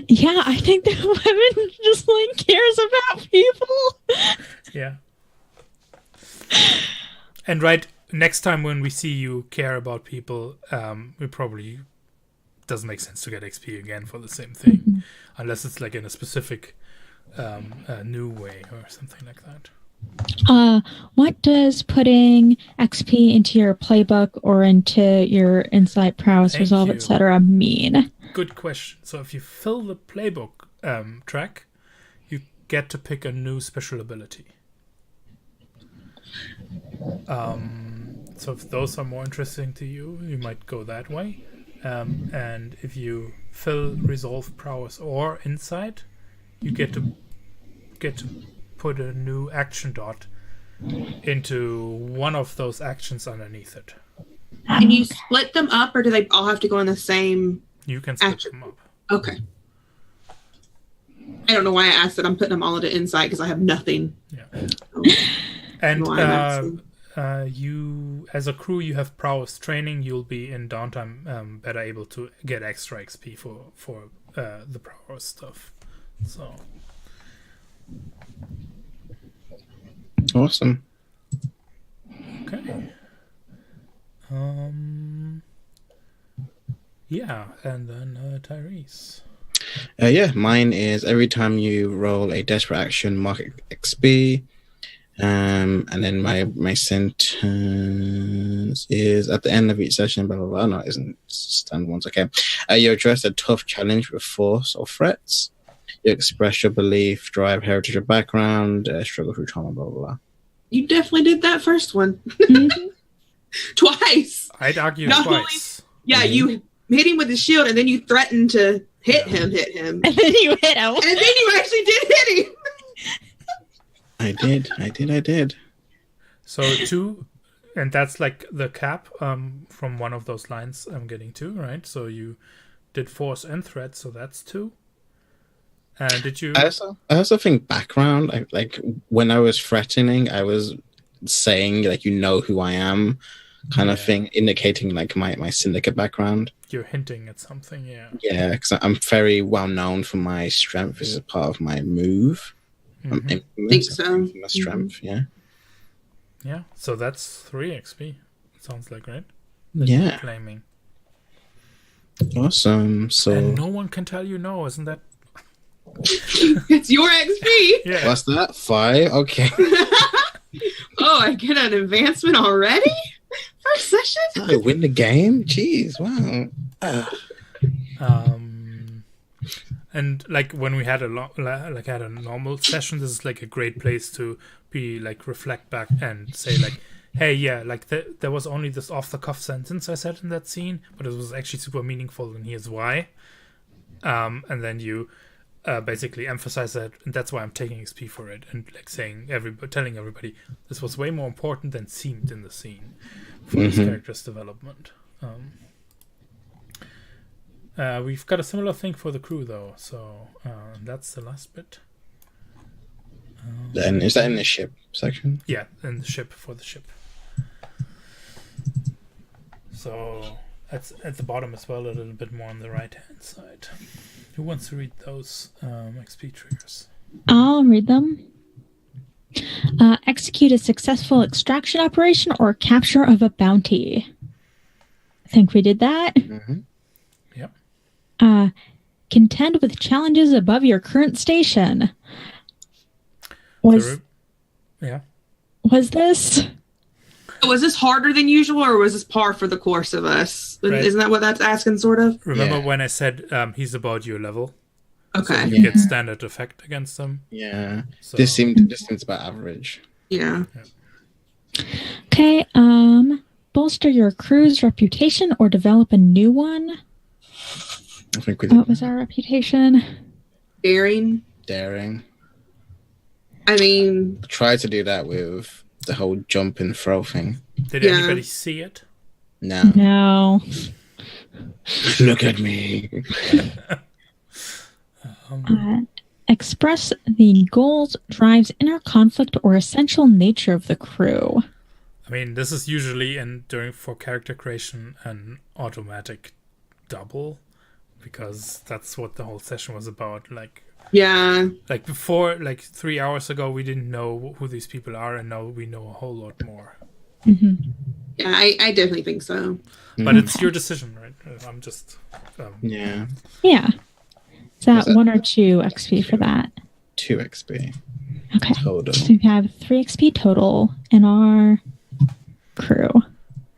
Yeah, I think that Weapon just like cares about people. Yeah. And right, next time when we see you care about people, we probably doesn't make sense to get XP again for the same thing, unless it's like in a specific new way or something like that. What does putting XP into your playbook or into your insight, prowess, resolve, etc. mean? Good question. So if you fill the playbook track, you get to pick a new special ability. So if those are more interesting to you, you might go that way. And if you fill resolve, prowess, or insight, you get to put a new action dot into one of those actions underneath it. Can you split them up, or do they all have to go in the same? You can split them up. Okay. I don't know why I asked that. I'm putting them all into insight because I have nothing. Yeah. And you, as a crew, you have prowess training. You'll be in downtime better able to get extra XP for the prowess stuff. So awesome. Okay. Yeah, and then Tyrese. Yeah, mine is every time you roll a desperate action, mark XP. And then my sentence is at the end of each session, blah, blah, blah. No, it isn't standard ones. Okay. You address a tough challenge with force or threats. You express your belief, drive, heritage, or background, struggle through trauma, blah, blah, blah. You definitely did that first one. Twice. I'd argue Not twice. Only, you hit him with the shield, and then you threatened to hit him. And then you hit him. And then you actually did hit him. I did. So 2, and that's like the cap from one of those lines I'm getting to, right? So you did force and threat, so that's 2. And did you? I also think background. Like when I was threatening, I was saying like who I am, kind of thing, indicating like my syndicate background. You're hinting at something, yeah. Yeah, because I'm very well known for my strength. This is part of my move. I think so. My strength, yeah. Yeah, so that's 3 XP. Sounds like, right? Yeah. Claiming. Awesome. So and no one can tell you no, isn't that? It's your XP. Yeah. What's that? 5? Okay. Oh, I get an advancement already? First session? I win the game? Jeez, wow. And like when we had a normal session, this is like a great place to be like reflect back and say like, hey, yeah, like there was only this off the cuff sentence I said in that scene, but it was actually super meaningful, and here's why. And then you basically emphasize that, and that's why I'm taking XP for it, and like telling everybody this was way more important than seemed in the scene for this character's development. We've got a similar thing for the crew, though, so that's the last bit. Then is that in the ship section? Yeah, in the ship, for the ship. So that's at the bottom as well, a little bit more on the right-hand side. Who wants to read those XP triggers? I'll read them. Execute a successful extraction operation or capture of a bounty. I think we did that. Mm-hmm. Contend with challenges above your current station. Was this harder than usual, or was this par for the course of us? Right. Isn't that what that's asking, sort of? Remember when I said he's about your level? Okay. So you get standard effect against them. Yeah. So. This seems about average. Yeah. Okay, bolster your crew's reputation or develop a new one. I think we did. What was our reputation? Daring. Daring. I mean, Try to do that with the whole jump and throw thing. Did Yeah. anybody see it? No. No. Look at me. Express the goals, drives, inner conflict, or essential nature of the crew. I mean, this is usually for character creation an automatic double, because that's what the whole session was about. Like before, 3 hours ago, we didn't know who these people are, and now we know a whole lot more. Mm-hmm. Yeah, I definitely think so. But it's your decision, right? I'm just... Yeah. Yeah. Is that that 1 or 2 XP for that? 2 XP. Okay. Total. So we have 3 XP total in our crew.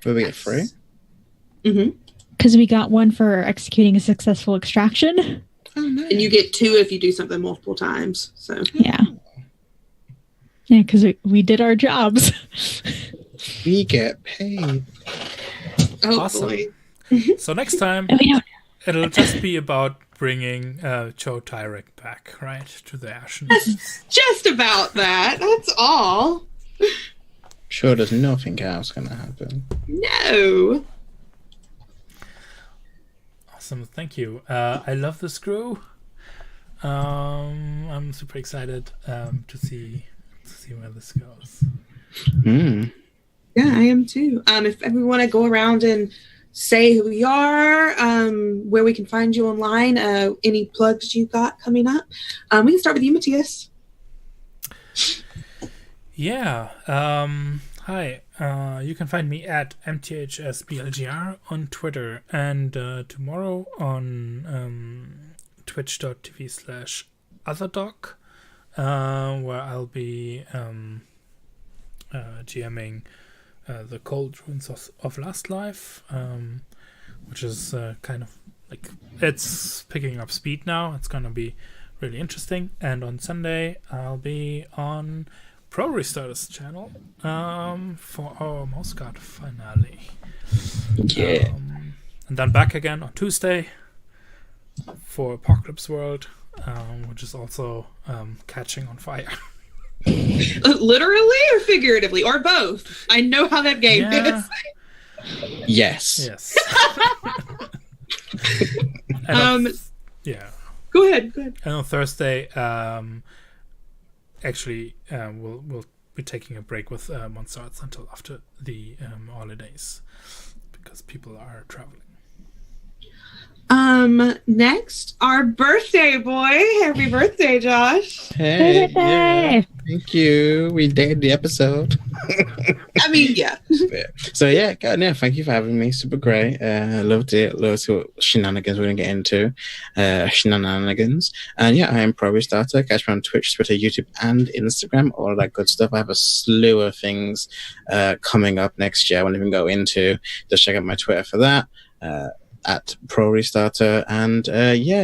Will we get 3? Mm-hmm. Because we got 1 for executing a successful extraction. Oh, no. And you get 2 if you do something multiple times. So Yeah. Yeah, because we did our jobs. We get paid. hopefully. Awesome. So next time, And we don't. it'll just be about bringing Joe Tyrek back, right? To the Ashen. Just about that. That's all. Sure, there's nothing else gonna happen. No. Awesome, thank you. I love this crew. I'm super excited to see where this goes. Mm. Yeah, I am too. If we want to go around and say who we are, where we can find you online, any plugs you got coming up, we can start with you, Matthias. Yeah. Hi. You can find me at mthsblgr on Twitter, and tomorrow on twitch.tv/otherdog, where I'll be GMing the Cold Ruins of Last Life, which is kind of like, it's picking up speed now. It's gonna be really interesting. And on Sunday I'll be on Pro Restarters channel for our Mouse Guard finale. Yeah. And then back again on Tuesday for Apocalypse World, which is also catching on fire. Literally or figuratively, or both? I know how that game is. Yes. Yes. And yeah. Go ahead. And on Thursday, actually, we'll be taking a break with Monster Arts until after the holidays, because people are traveling. Next, our birthday boy. Happy birthday, Josh. Hey. Happy birthday! Yeah. Thank you. We did the episode. I mean, yeah. So yeah, God, yeah, thank you for having me. Super great. Loved it. Loved what shenanigans we're gonna get into. Shenanigans. And yeah, I am Pro Restarter. Catch me on Twitch, Twitter, YouTube, and Instagram. All of that good stuff. I have a slew of things coming up next year I won't even go into. Just check out my Twitter for that. At Pro Restarter, and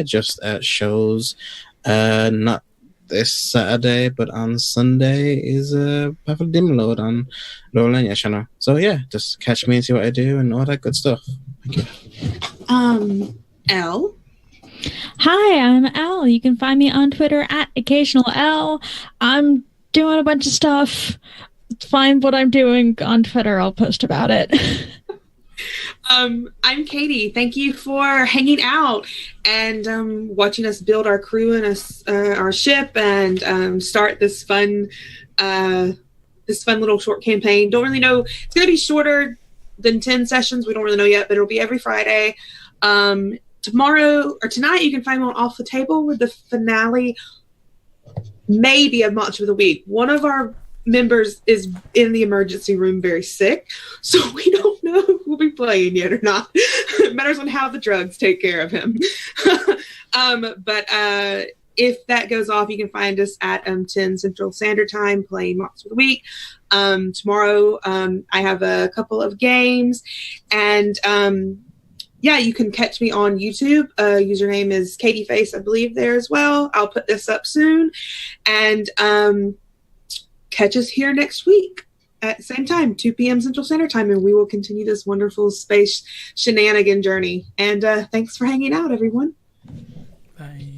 just shows not this Saturday but on Sunday is Perfect Dim Load on Lowlania channel. So yeah, just catch me and see what I do and all that good stuff. Thank you. Elle. Hi, I'm Elle. You can find me on Twitter at OccasionalL. I'm doing a bunch of stuff. Find what I'm doing on Twitter. I'll post about it. I'm Katie. Thank you for hanging out and watching us build our crew and our ship and start this fun little short campaign. Don't really know. It's going to be shorter than 10 sessions. We don't really know yet, but it'll be every Friday. Tomorrow or tonight, you can find me on Off the Table with the finale, maybe of Monster of the Week. One of our members is in the emergency room very sick, so we don't know if we'll be playing yet or not. It matters on how the drugs take care of him. But if that goes off, you can find us at 10 Central Standard Time playing Monster of the Week. Tomorrow I have a couple of games, and you can catch me on YouTube. Username is KatieFace, I believe, there as well. I'll put this up soon, and catch us here next week. at the same time, 2 p.m. Central Standard Time, and we will continue this wonderful space shenanigan journey. And thanks for hanging out, everyone. Bye.